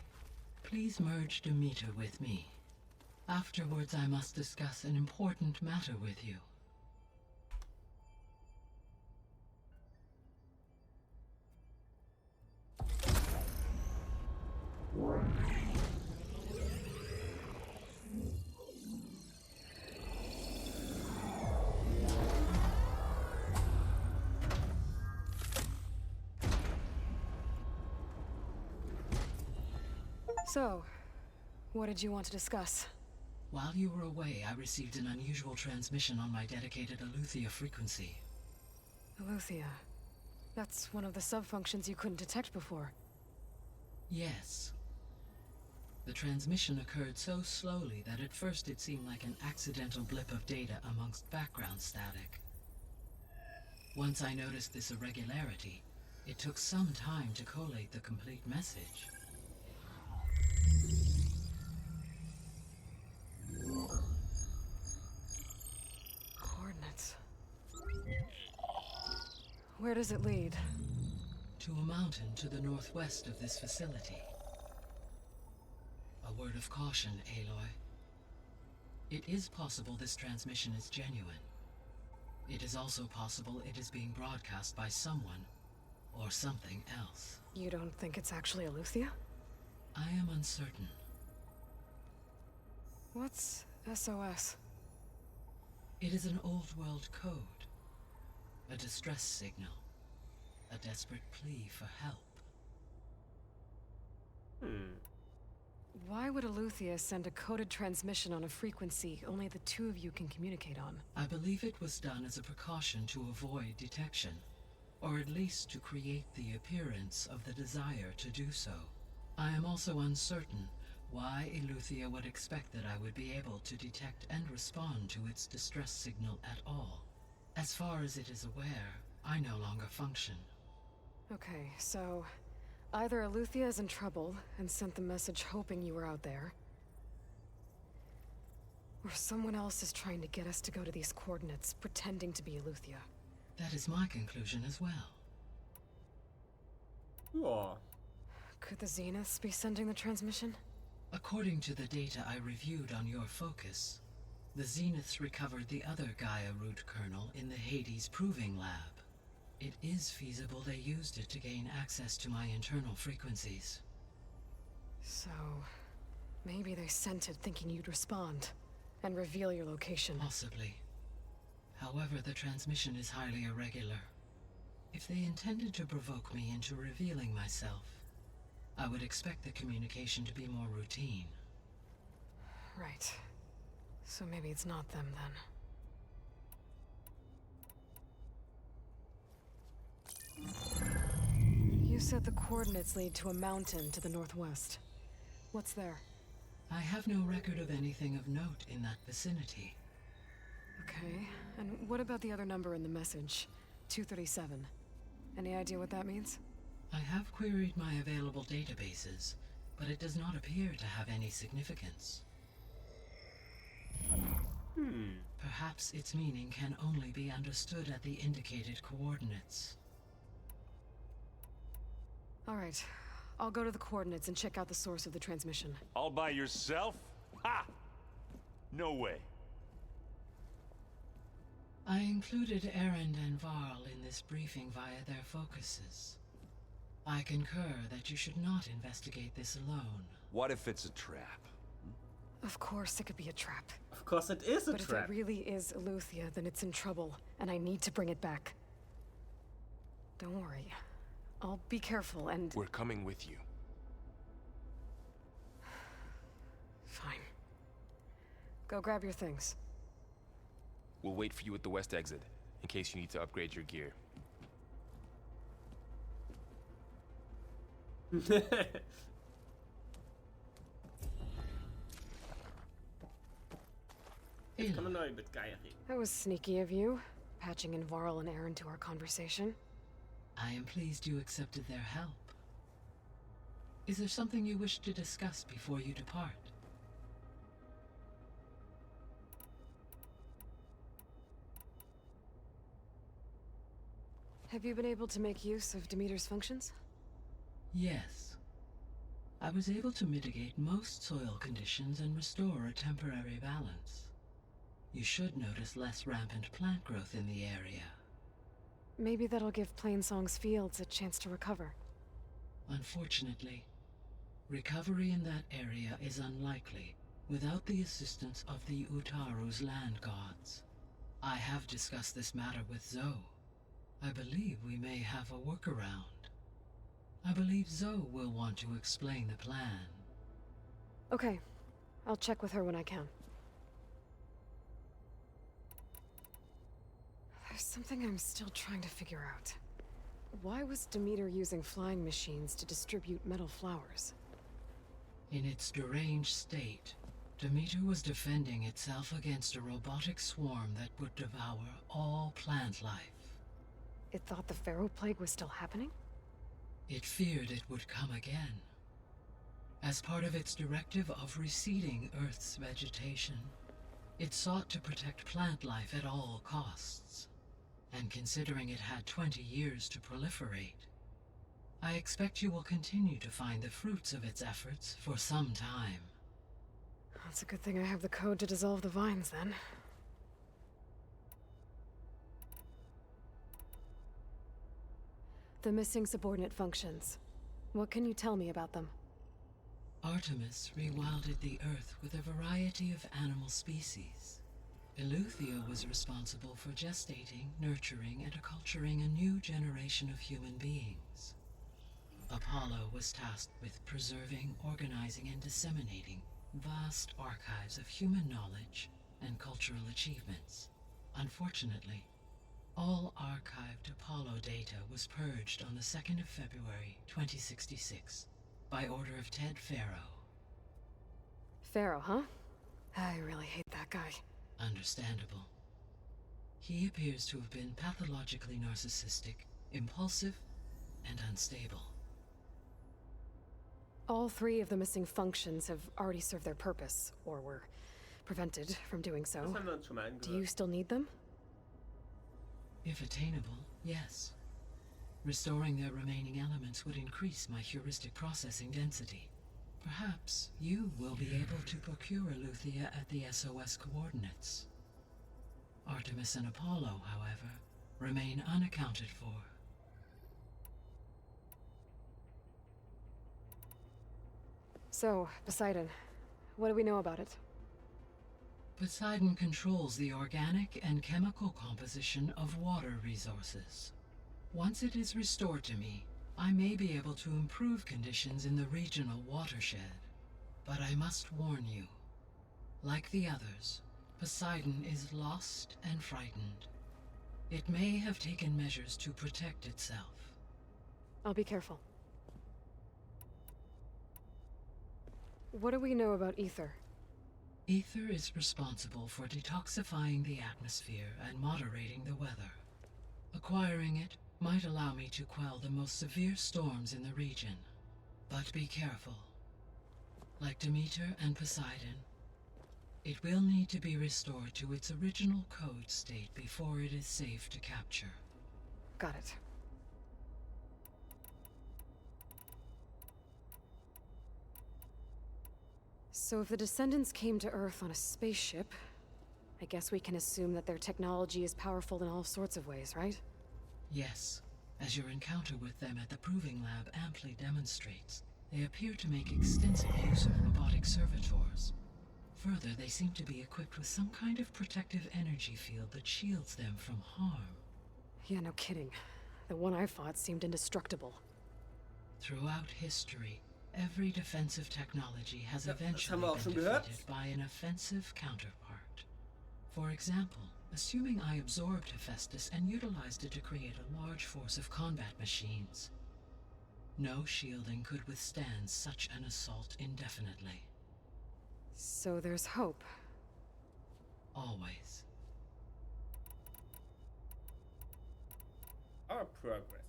please merge Demeter with me. Afterwards, I must discuss an important matter with you.
So, what did you want to discuss?
While you were away, I received an unusual transmission on my dedicated Eleuthia frequency.
Eleuthia. That's one of the sub-functions you couldn't detect before.
Yes. The transmission occurred so slowly that at first it seemed like an accidental blip of data amongst background static. Once I noticed this irregularity, it took some time to collate the complete message.
Coordinates. Where does it lead?
To a mountain to the northwest of this facility. A word of caution, Aloy. It is possible this transmission is genuine. It is also possible it is being broadcast by someone or something else.
You don't think it's actually Eleuthia?
I am uncertain.
What's SOS?
It is an old-world code. A distress signal. A desperate plea for help.
Why would Eleuthia send a coded transmission on a frequency only the two of you can communicate on?
I believe it was done as a precaution to avoid detection, or at least to create the appearance of the desire to do so. I am also uncertain why Eleuthia would expect that I would be able to detect and respond to its distress signal at all. As far as it is aware, I no longer function.
Okay, so either Eleuthia is in trouble and sent the message hoping you were out there, or someone else is trying to get us to go to these coordinates, pretending to be Eleuthia.
That is my conclusion as well.
Yeah.
Could the Zeniths be sending the transmission?
According to the data I reviewed on your focus, the Zeniths recovered the other Gaia root kernel in the Hades Proving Lab. It is feasible they used it to gain access to my internal frequencies.
So, maybe they sent it thinking you'd respond and reveal your location.
Possibly. However, the transmission is highly irregular. If they intended to provoke me into revealing myself, I would expect the communication to be more routine.
Right. So maybe it's not them then. You said the coordinates lead to a mountain to the northwest. What's there?
I have no record of anything of note in that vicinity.
Okay, and what about the other number in the message? 237. Any idea what that means?
I have queried my available databases, but it does not appear to have any significance. Perhaps its meaning can only be understood at the indicated coordinates.
All right. I'll go to the coordinates and check out the source of the transmission.
All by yourself? Ha! No way.
I included Erend and Varl in this briefing via their focuses. I concur that you should not investigate this alone.
What if it's a trap?
Of course it could be a trap.
Of course it is a
But
trap.
if it really is Eleuthia, then it's in trouble, and I need to bring it back. Don't worry. I'll be careful and...
We're coming with you.
Fine. Go grab your things.
We'll wait for you at the west exit, in case you need to upgrade your gear.
Jetzt kann man neu mit Gaia reden.
That was sneaky of you, patching in Varl and Aaron to our conversation.
I am pleased you accepted their help. Is there something you wish to discuss before you depart?
Have you been able to make use of Demeter's functions?
Yes. I was able to mitigate most soil conditions and restore a temporary balance. You should notice less rampant plant growth in the area.
Maybe that'll give Plainsong's fields a chance to recover.
Unfortunately, recovery in that area is unlikely without the assistance of the Utaru's land gods. I have discussed this matter with Zoe. I believe we may have a workaround. I believe Zoe will want to explain the plan.
Okay. I'll check with her when I can. There's something I'm still trying to figure out. Why was Demeter using flying machines to distribute metal flowers?
In its deranged state, Demeter was defending itself against a robotic swarm that would devour all plant life.
It thought the Pharaoh Plague was still happening?
It feared it would come again. As part of its directive of receding Earth's vegetation, it sought to protect plant life at all costs. And considering it had 20 years to proliferate, I expect you will continue to find the fruits of its efforts for some time.
That's a good thing I have the code to dissolve the vines, then. The missing subordinate functions. What can you tell me about them?
Artemis rewilded the Earth with a variety of animal species. Eleuthia was responsible for gestating, nurturing, and acculturating a new generation of human beings. Apollo was tasked with preserving, organizing, and disseminating vast archives of human knowledge and cultural achievements. Unfortunately, all archived Apollo data was purged on the 2nd of February, 2066, by order of Ted Faro.
Pharaoh, huh? I really hate that guy.
Understandable. He appears to have been pathologically narcissistic, impulsive, and unstable.
All 3 of the missing functions have already served their purpose, or were prevented from doing so.
Das haben wir uns schon mal angehört.
Do you still need them?
If attainable, yes. Restoring their remaining elements would increase my heuristic processing density. Perhaps you will be able to procure Eleuthia at the SOS coordinates. Artemis and Apollo, however, remain unaccounted for.
So, Poseidon, what do we know about it?
Poseidon controls the organic and chemical composition of water resources. Once it is restored to me, I may be able to improve conditions in the regional watershed. But I must warn you, like the others, Poseidon is lost and frightened. It may have taken measures to protect itself.
I'll be careful. What do we know about Ether?
Ether is responsible for detoxifying the atmosphere and moderating the weather. Acquiring it might allow me to quell the most severe storms in the region. But be careful. Like Demeter and Poseidon, it will need to be restored to its original code state before it is safe to capture.
Got it. So if the Descendants came to Earth on a spaceship, I guess we can assume that their technology is powerful in all sorts of ways, right?
Yes, as your encounter with them at the Proving Lab amply demonstrates, they appear to make extensive use of robotic servitors. Further, they seem to be equipped with some kind of protective energy field that shields them from harm.
Yeah, no kidding. The one I fought seemed indestructible.
Throughout history, every defensive technology has eventually
haben wir auch
been
schon gehört.
defeated by an offensive counterpart. For example, assuming I absorbed Hephaestus and utilized it to create a large force of combat machines. No shielding could withstand such an assault indefinitely.
So there's hope.
always.
Our progress.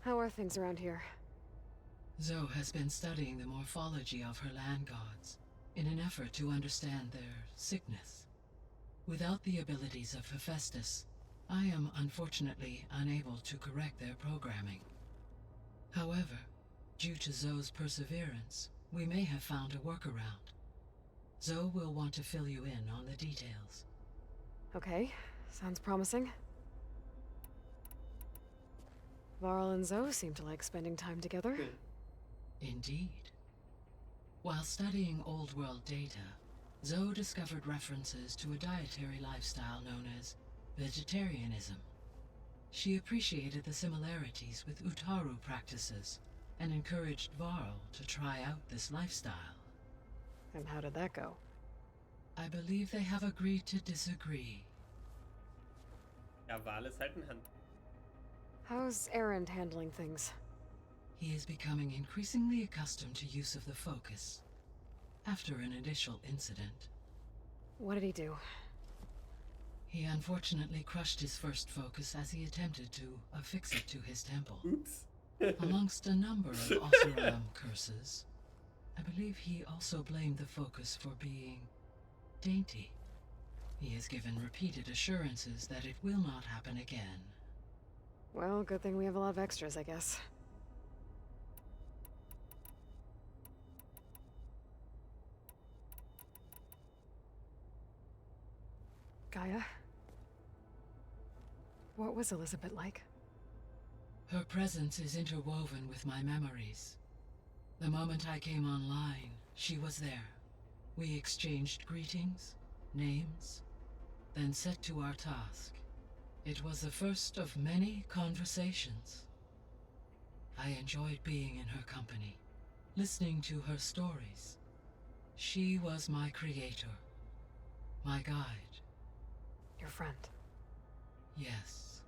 How are things around here?
Zoe has been studying the morphology of her land gods in an effort to understand their sickness. Without the abilities of Hephaestus, I am unfortunately unable to correct their programming. However, due to Zoe's perseverance, we may have found a workaround. Zoe will want to fill you in on the details.
Okay, sounds promising. Varl and Zoe seem to like spending time together.
Indeed. While studying Old World data, Zoe discovered references to a dietary lifestyle known as vegetarianism. She appreciated the similarities with Utaru practices and encouraged Varl to try out this lifestyle.
And how did that go?
I believe they have agreed to disagree.
Ja, Varl ist halt ein Hand.
How's Erend handling things?
He is becoming increasingly accustomed to use of the focus, after an initial incident.
What did he do?
He unfortunately crushed his first focus as he attempted to affix it to his temple.
Oops.
Amongst a number of Osuralam curses, I believe he also blamed the focus for being dainty. He has given repeated assurances that it will not happen again.
Well, good thing we have a lot of extras, I guess. Gaia? What was Elizabeth like?
Her presence is interwoven with my memories. The moment I came online, she was there. We exchanged greetings, names, then set to our task. It was the first of many conversations. I enjoyed being in her company, listening to her stories. She was my creator, my guide.
Your friend?
Yes.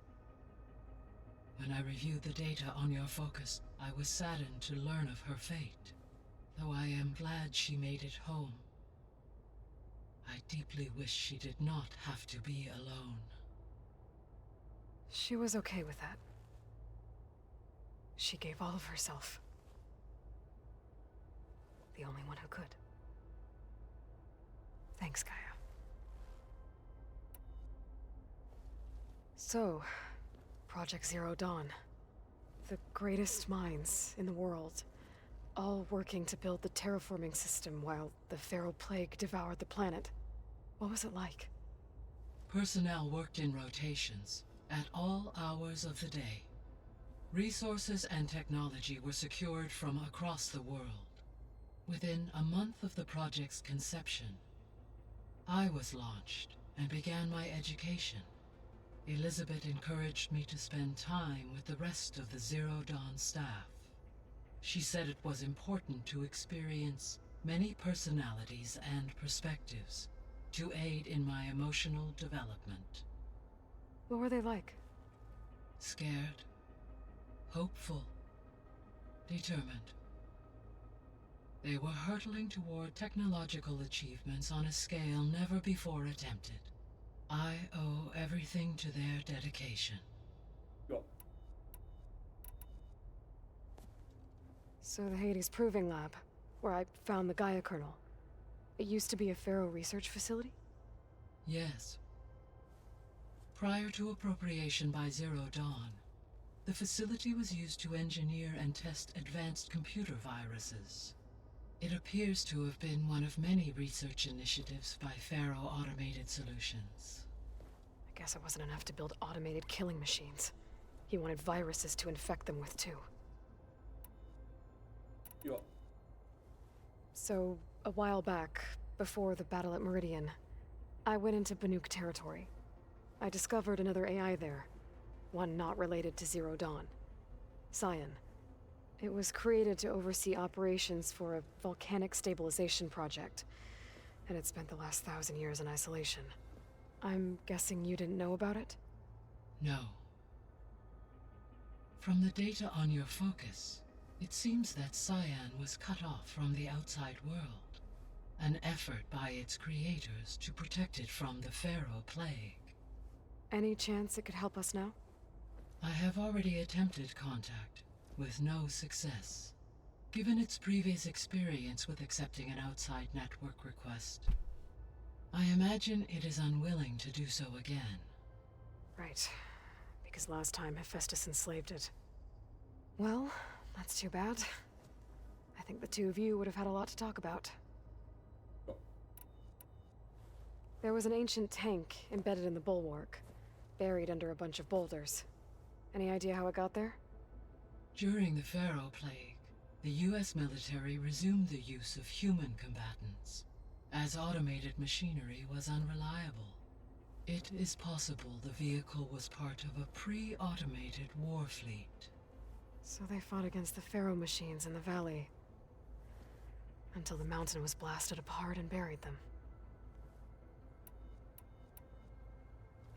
When I reviewed the data on your focus, I was saddened to learn of her fate, though I am glad she made it home. I deeply wish she did not have to be alone.
She was okay with that. She gave all of herself. The only one who could. Thanks, Gaia. So, Project Zero Dawn. The greatest minds in the world, all working to build the terraforming system while the Feral Plague devoured the planet. What was it like?
Personnel worked in rotations, at all hours of the day. Resources and technology were secured from across the world. Within a month of the project's conception, I was launched and began my education. Elizabeth encouraged me to spend time with the rest of the Zero Dawn staff. She said it was important to experience many personalities and perspectives to aid in my emotional development.
What were they like?
Scared, hopeful, determined. They were hurtling toward technological achievements on a scale never before attempted. I owe everything to their dedication.
Ja.
So the Hades Proving Lab, where I found the Gaia kernel. It used to be a Pharaoh research facility?
Yes. Prior to appropriation by Zero Dawn, the facility was used to engineer and test advanced computer viruses. It appears to have been one of many research initiatives by Pharaoh Automated Solutions.
I guess it wasn't enough to build automated killing machines. He wanted viruses to infect them with too.
Ja.
So, a while back, before the battle at Meridian, I went into Banuk territory. I discovered another AI there, one not related to Zero Dawn. Cyan. It was created to oversee operations for a volcanic stabilization project, and it spent the last 1,000 years in isolation. I'm guessing you didn't know about it?
No. From the data on your focus, it seems that Cyan was cut off from the outside world. an effort by its creators to protect it from the Pharaoh Plague.
Any chance it could help us now?
I have already attempted contact, with no success. Given its previous experience with accepting an outside network request, I imagine it is unwilling to do so again.
Right. Because last time Hephaestus enslaved it. Well, that's too bad. I think the two of you would have had a lot to talk about. There was an ancient tank embedded in the Bulwark, buried under a bunch of boulders. Any idea how it got there?
During the Pharaoh Plague, the US military resumed the use of human combatants, as automated machinery was unreliable. It is possible the vehicle was part of a pre-automated war fleet.
So they fought against the Pharaoh machines in the valley, until the mountain was blasted apart and buried them.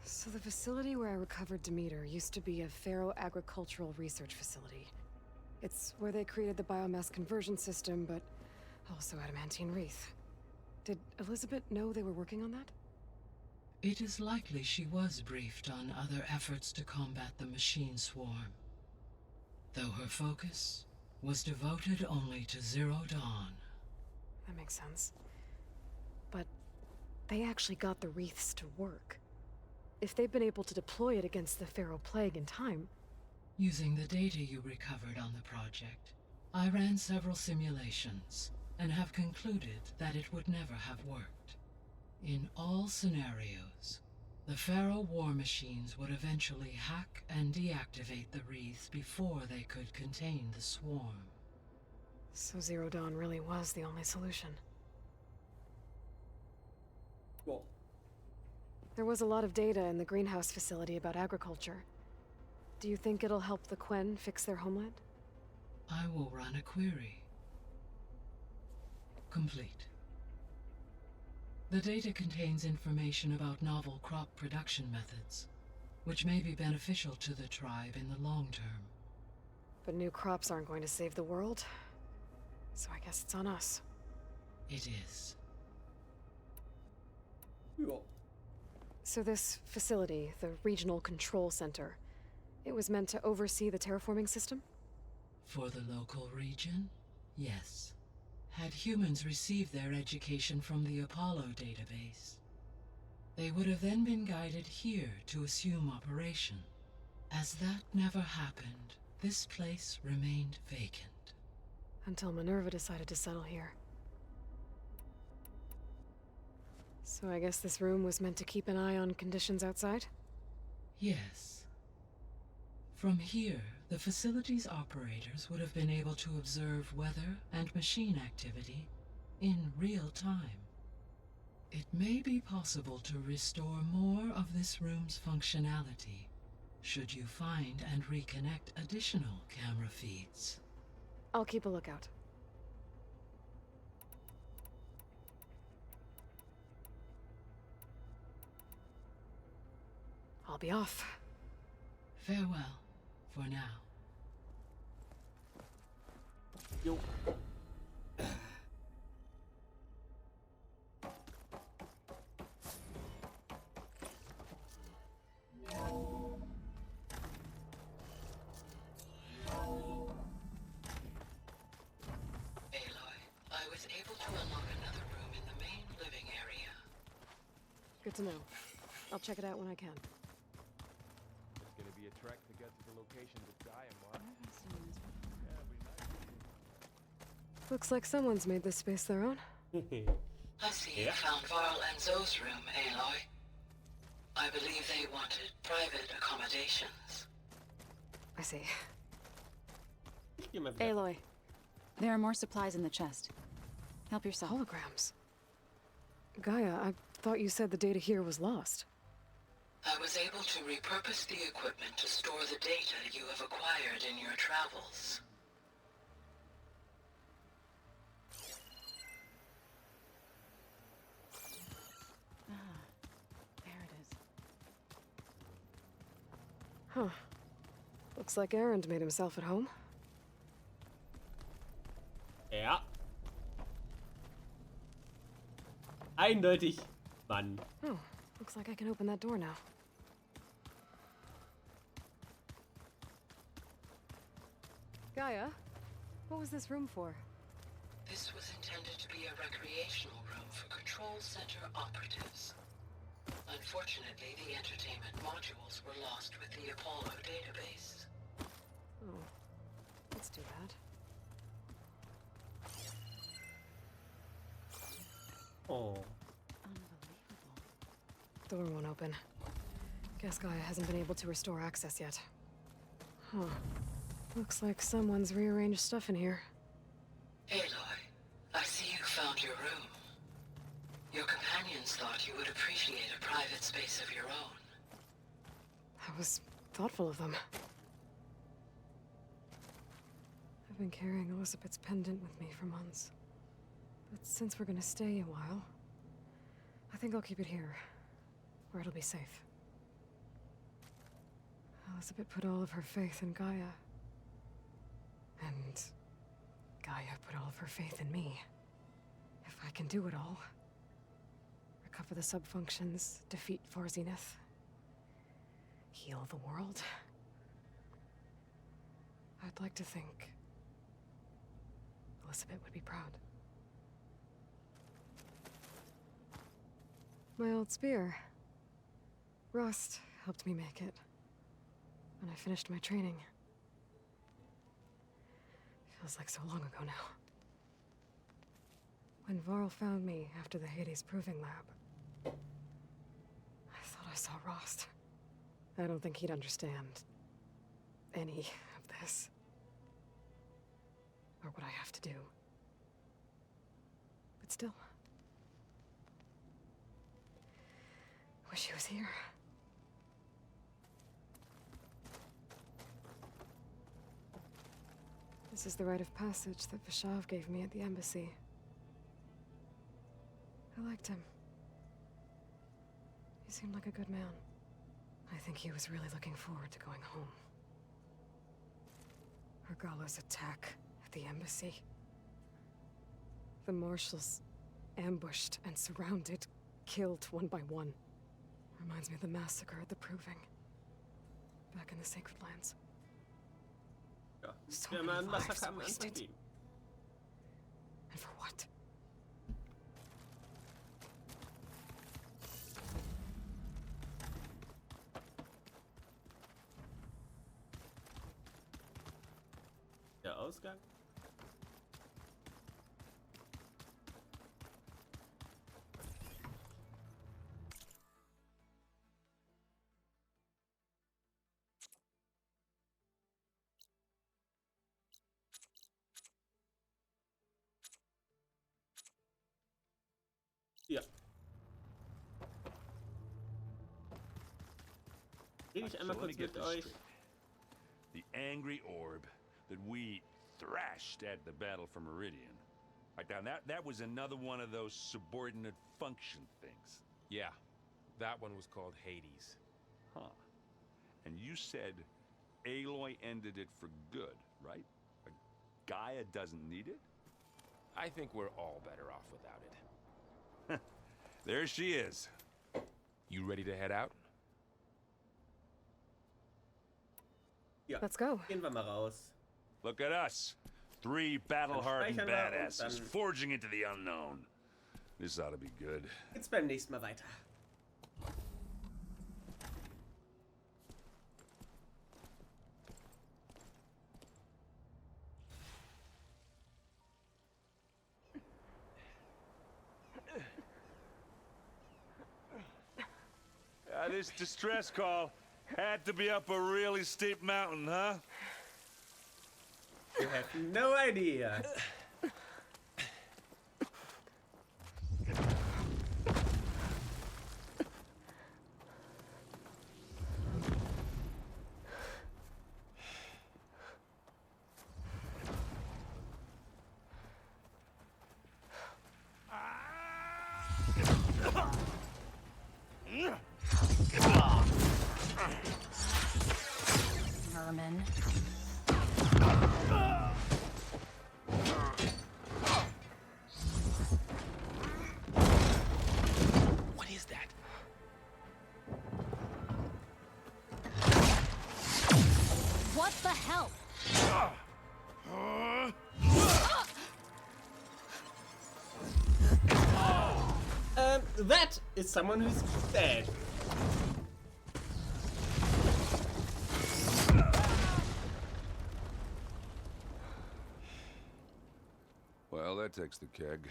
So the facility where I recovered Demeter used to be a Pharaoh agricultural research facility. It's where they created the biomass conversion system, but also adamantine wreath. Did Elizabeth know they were working on that?
It is likely she was briefed on other efforts to combat the machine swarm, though her focus was devoted only to Zero Dawn.
That makes sense. But they actually got the wreaths to work. If they've been able to deploy it against the Pharaoh Plague in time...
Using the data you recovered on the project, I ran several simulations and have concluded that it would never have worked. In all scenarios, the Pharaoh war machines would eventually hack and deactivate the wreaths before they could contain the swarm.
So Zero Dawn really was the only solution.
Well,
there was a lot of data in the greenhouse facility about agriculture. Do you think it'll help the Quen fix their homeland?
I will run a query. Complete. The data contains information about novel crop production methods, which may be beneficial to the tribe in the long term.
But new crops aren't going to save the world, so I guess it's on us.
It is.
So this facility, the Regional Control Center, it was meant to oversee the terraforming system?
For the local region, yes. Had humans received their education from the Apollo database, they would have then been guided here to assume operation. As that never happened, this place remained vacant.
Until Minerva decided to settle here. So I guess this room was meant to keep an eye on conditions outside?
Yes. From here, the facility's operators would have been able to observe weather and machine activity in real time. It may be possible to restore more of this room's functionality, should you find and reconnect additional camera feeds.
I'll keep a lookout. I'll be off.
Farewell, for now.
Yo.
I was able to unlock another room in the main living area.
Good to know. I'll check it out when I can.
It's gonna be a trek to get to the location that Gaia marked.
Looks like someone's made this space their own.
I see you found Varl and Zoe's room, Aloy. I believe they wanted private accommodations.
I see.
Aloy, there are more supplies in the chest. Help yourself.
Holograms. Gaia, I thought you said the data here was lost.
I was able to repurpose the equipment to store the data you have acquired in your travels.
There it is.
Huh. Looks like Erend made himself at home.
Yeah. Eindeutig Mann.
Oh, looks like I can open that door now. Gaia, what was this room for?
This was intended to be a recreational room for Control Center operatives. Unfortunately, the entertainment modules were lost with the Apollo database.
Oh, that's too bad.
Oh.
Door won't open. Guess Gaia hasn't been able to restore access yet. Huh. Looks like someone's rearranged stuff in here.
Aloy, I see you found your room. Your companions thought you would appreciate a private space of your own.
That was thoughtful of them. I've been carrying Elizabeth's pendant with me for months. But since we're gonna stay a while, I think I'll keep it here, where it'll be safe. Elizabeth put all of her faith in Gaia. And Gaia put all of her faith in me. If I can do it all, recover the subfunctions, defeat Zenith, heal the world, I'd like to think Elizabeth would be proud. My old spear. Rust helped me make it when I finished my training. Feels like so long ago now. When Varl found me after the Hades Proving Lab, I thought I saw Rost. I don't think he'd understand any of this. Or what I have to do. But still. Wish he was here. This is the rite of passage that Vishav gave me at the embassy. I liked him. He seemed like a good man. I think he was really looking forward to going home. Regala's attack at the embassy. The marshals ambushed and surrounded, killed one by one. Reminds me of the massacre at the Proving. Back in the Sacred Lands.
Ja,
So
wir haben
many
ein
lives
Massaker am Anfang
wasted.
gegeben.
And for what?
Der Ausgang. Ja. Rede ich einmal
So let me
kurz
get
mit
this
euch.
straight. The angry orb that we thrashed at the battle for Meridian. Like now that was another one of those subordinate function things.
Yeah, that one was called Hades.
Huh. And you said Aloy ended it for good, right? Gaia doesn't need it?
I think we're all better off without it.
There she is.
You ready to head out?
Ja.
Let's go.
Gehen wir mal raus.
Look at us. 3 battle-hardened
speichern wir und
badasses
dann-
forging into the unknown. This ought to be good.
Geht's beim nächsten Mal weiter.
This distress call had to be up a really steep mountain, huh?
You have no idea.
Vermin.
That is someone who's dead.
Well, that takes the keg.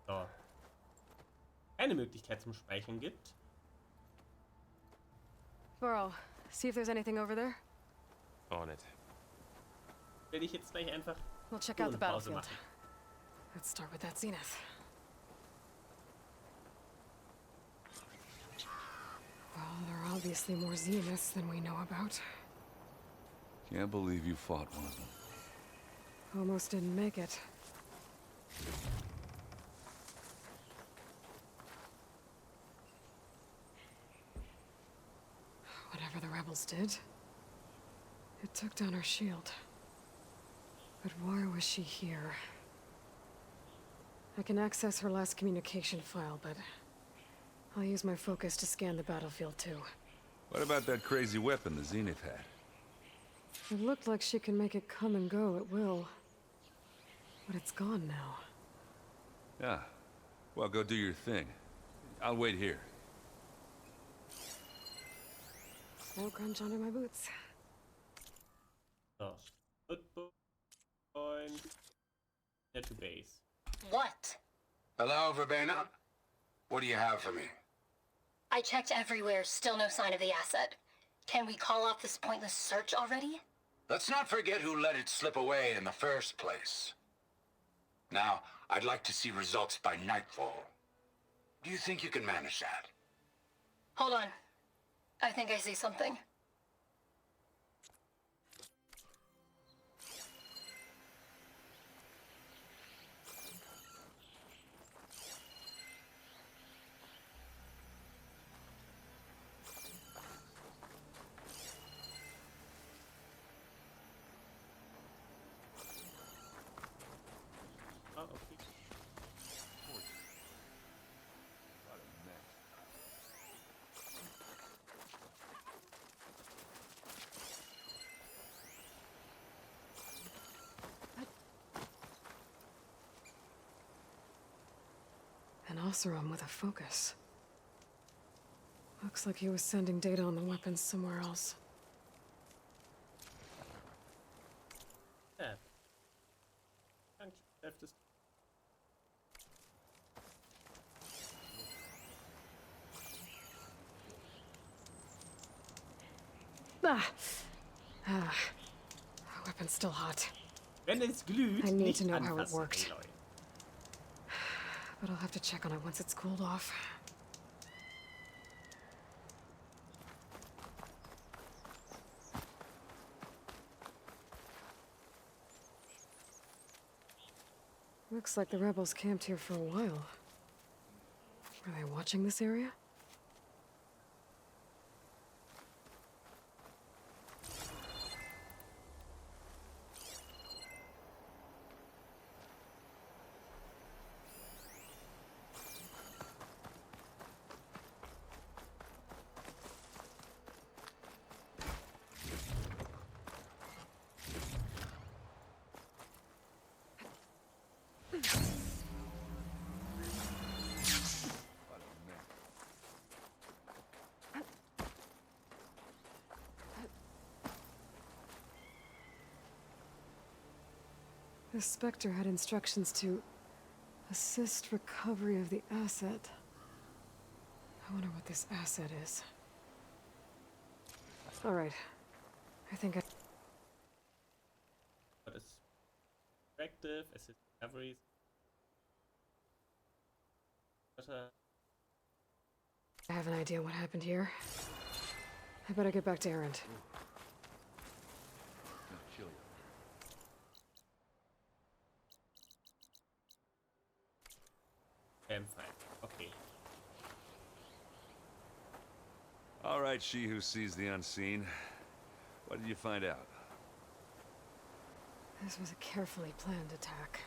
So. Eine Möglichkeit zum Speichern gibt.
Burrow, see if there's anything over there.
On it.
Will ich jetzt gleich einfach
We'll check out the
Pause
battlefield.
machen.
Let's start with that zenith. Well, there are obviously more zeniths than we know about.
Can't believe you fought one of them.
Almost didn't make it. Whatever the rebels did, it took down her shield. But why was she here? I can access her last communication file, but I'll use my focus to scan the battlefield too.
What about that crazy weapon the Zenith had?
It looked like she can make it come and go at will. But it's gone now.
Yeah. Well, go do your thing. I'll wait here.
No crunch under my boots.
So, point. Head to base.
What?
Hello, Verbena? What do you have for me?
I checked everywhere, still no sign of the asset. Can we call off this pointless search already?
Let's not forget who let it slip away in the first place. Now, I'd like to see results by nightfall. Do you think you can manage that?
Hold on. I think I see something.
Oh, okay.
An Oseram with a focus. Looks like he was sending data on the weapons somewhere else.
Yeah. Have to.
Weapon's still hot.
Wenn es glüht,
I need
nicht
to know how it
anfassen,
worked.
Aloy.
But I'll have to check on it once it's cooled off. Looks like the rebels camped here for a while. Were they watching this area? The Spectre had instructions to assist recovery of the asset. I wonder what this asset is. All right. I think I...
What is effective, assist recoveries.
I have an idea what happened here. I better get back to Erend.
Fine. Okay.
All right, she who sees the unseen. What did you find out?
This was a carefully planned attack.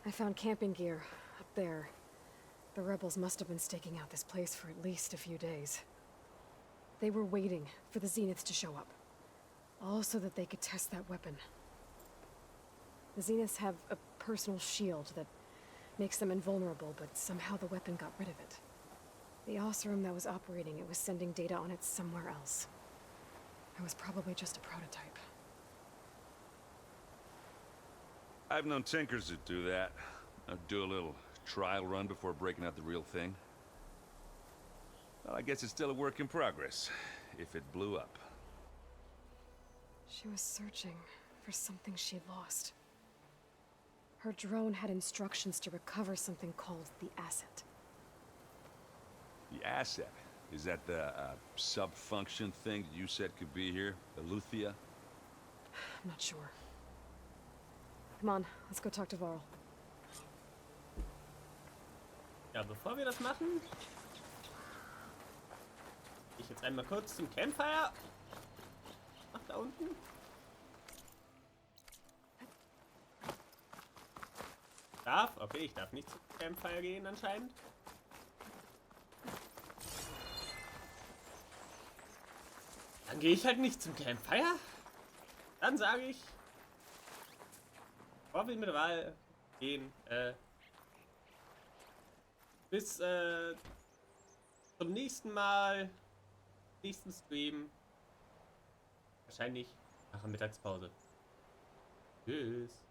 I found camping gear up there. The rebels must have been staking out this place for at least a few days. They were waiting for the Zeniths to show up. All so that they could test that weapon. The Zeniths have a personal shield that makes them invulnerable, but somehow the weapon got rid of it. The Osram that was operating it was sending data on it somewhere else. It was probably just a prototype.
I've known tinkers that do that. I'd do a little trial run before breaking out the real thing. Well, I guess it's still a work in progress, if it blew up.
She was searching for something she lost. Her drone had instructions to recover something called the asset.
The asset? Is that the sub-function thing that you said could be here? Eleuthia?
I'm not sure. Come on, let's go talk to Varl.
Ja, bevor wir das machen, ich jetzt einmal kurz zum Campfire. Ach, da unten. Okay, ich darf nicht zum Campfire gehen anscheinend. Dann gehe ich halt nicht zum Campfire. Dann sage ich, bevor wir mit der Wahl gehen, bis zum nächsten Mal, nächsten Stream. Wahrscheinlich nach der Mittagspause. Tschüss.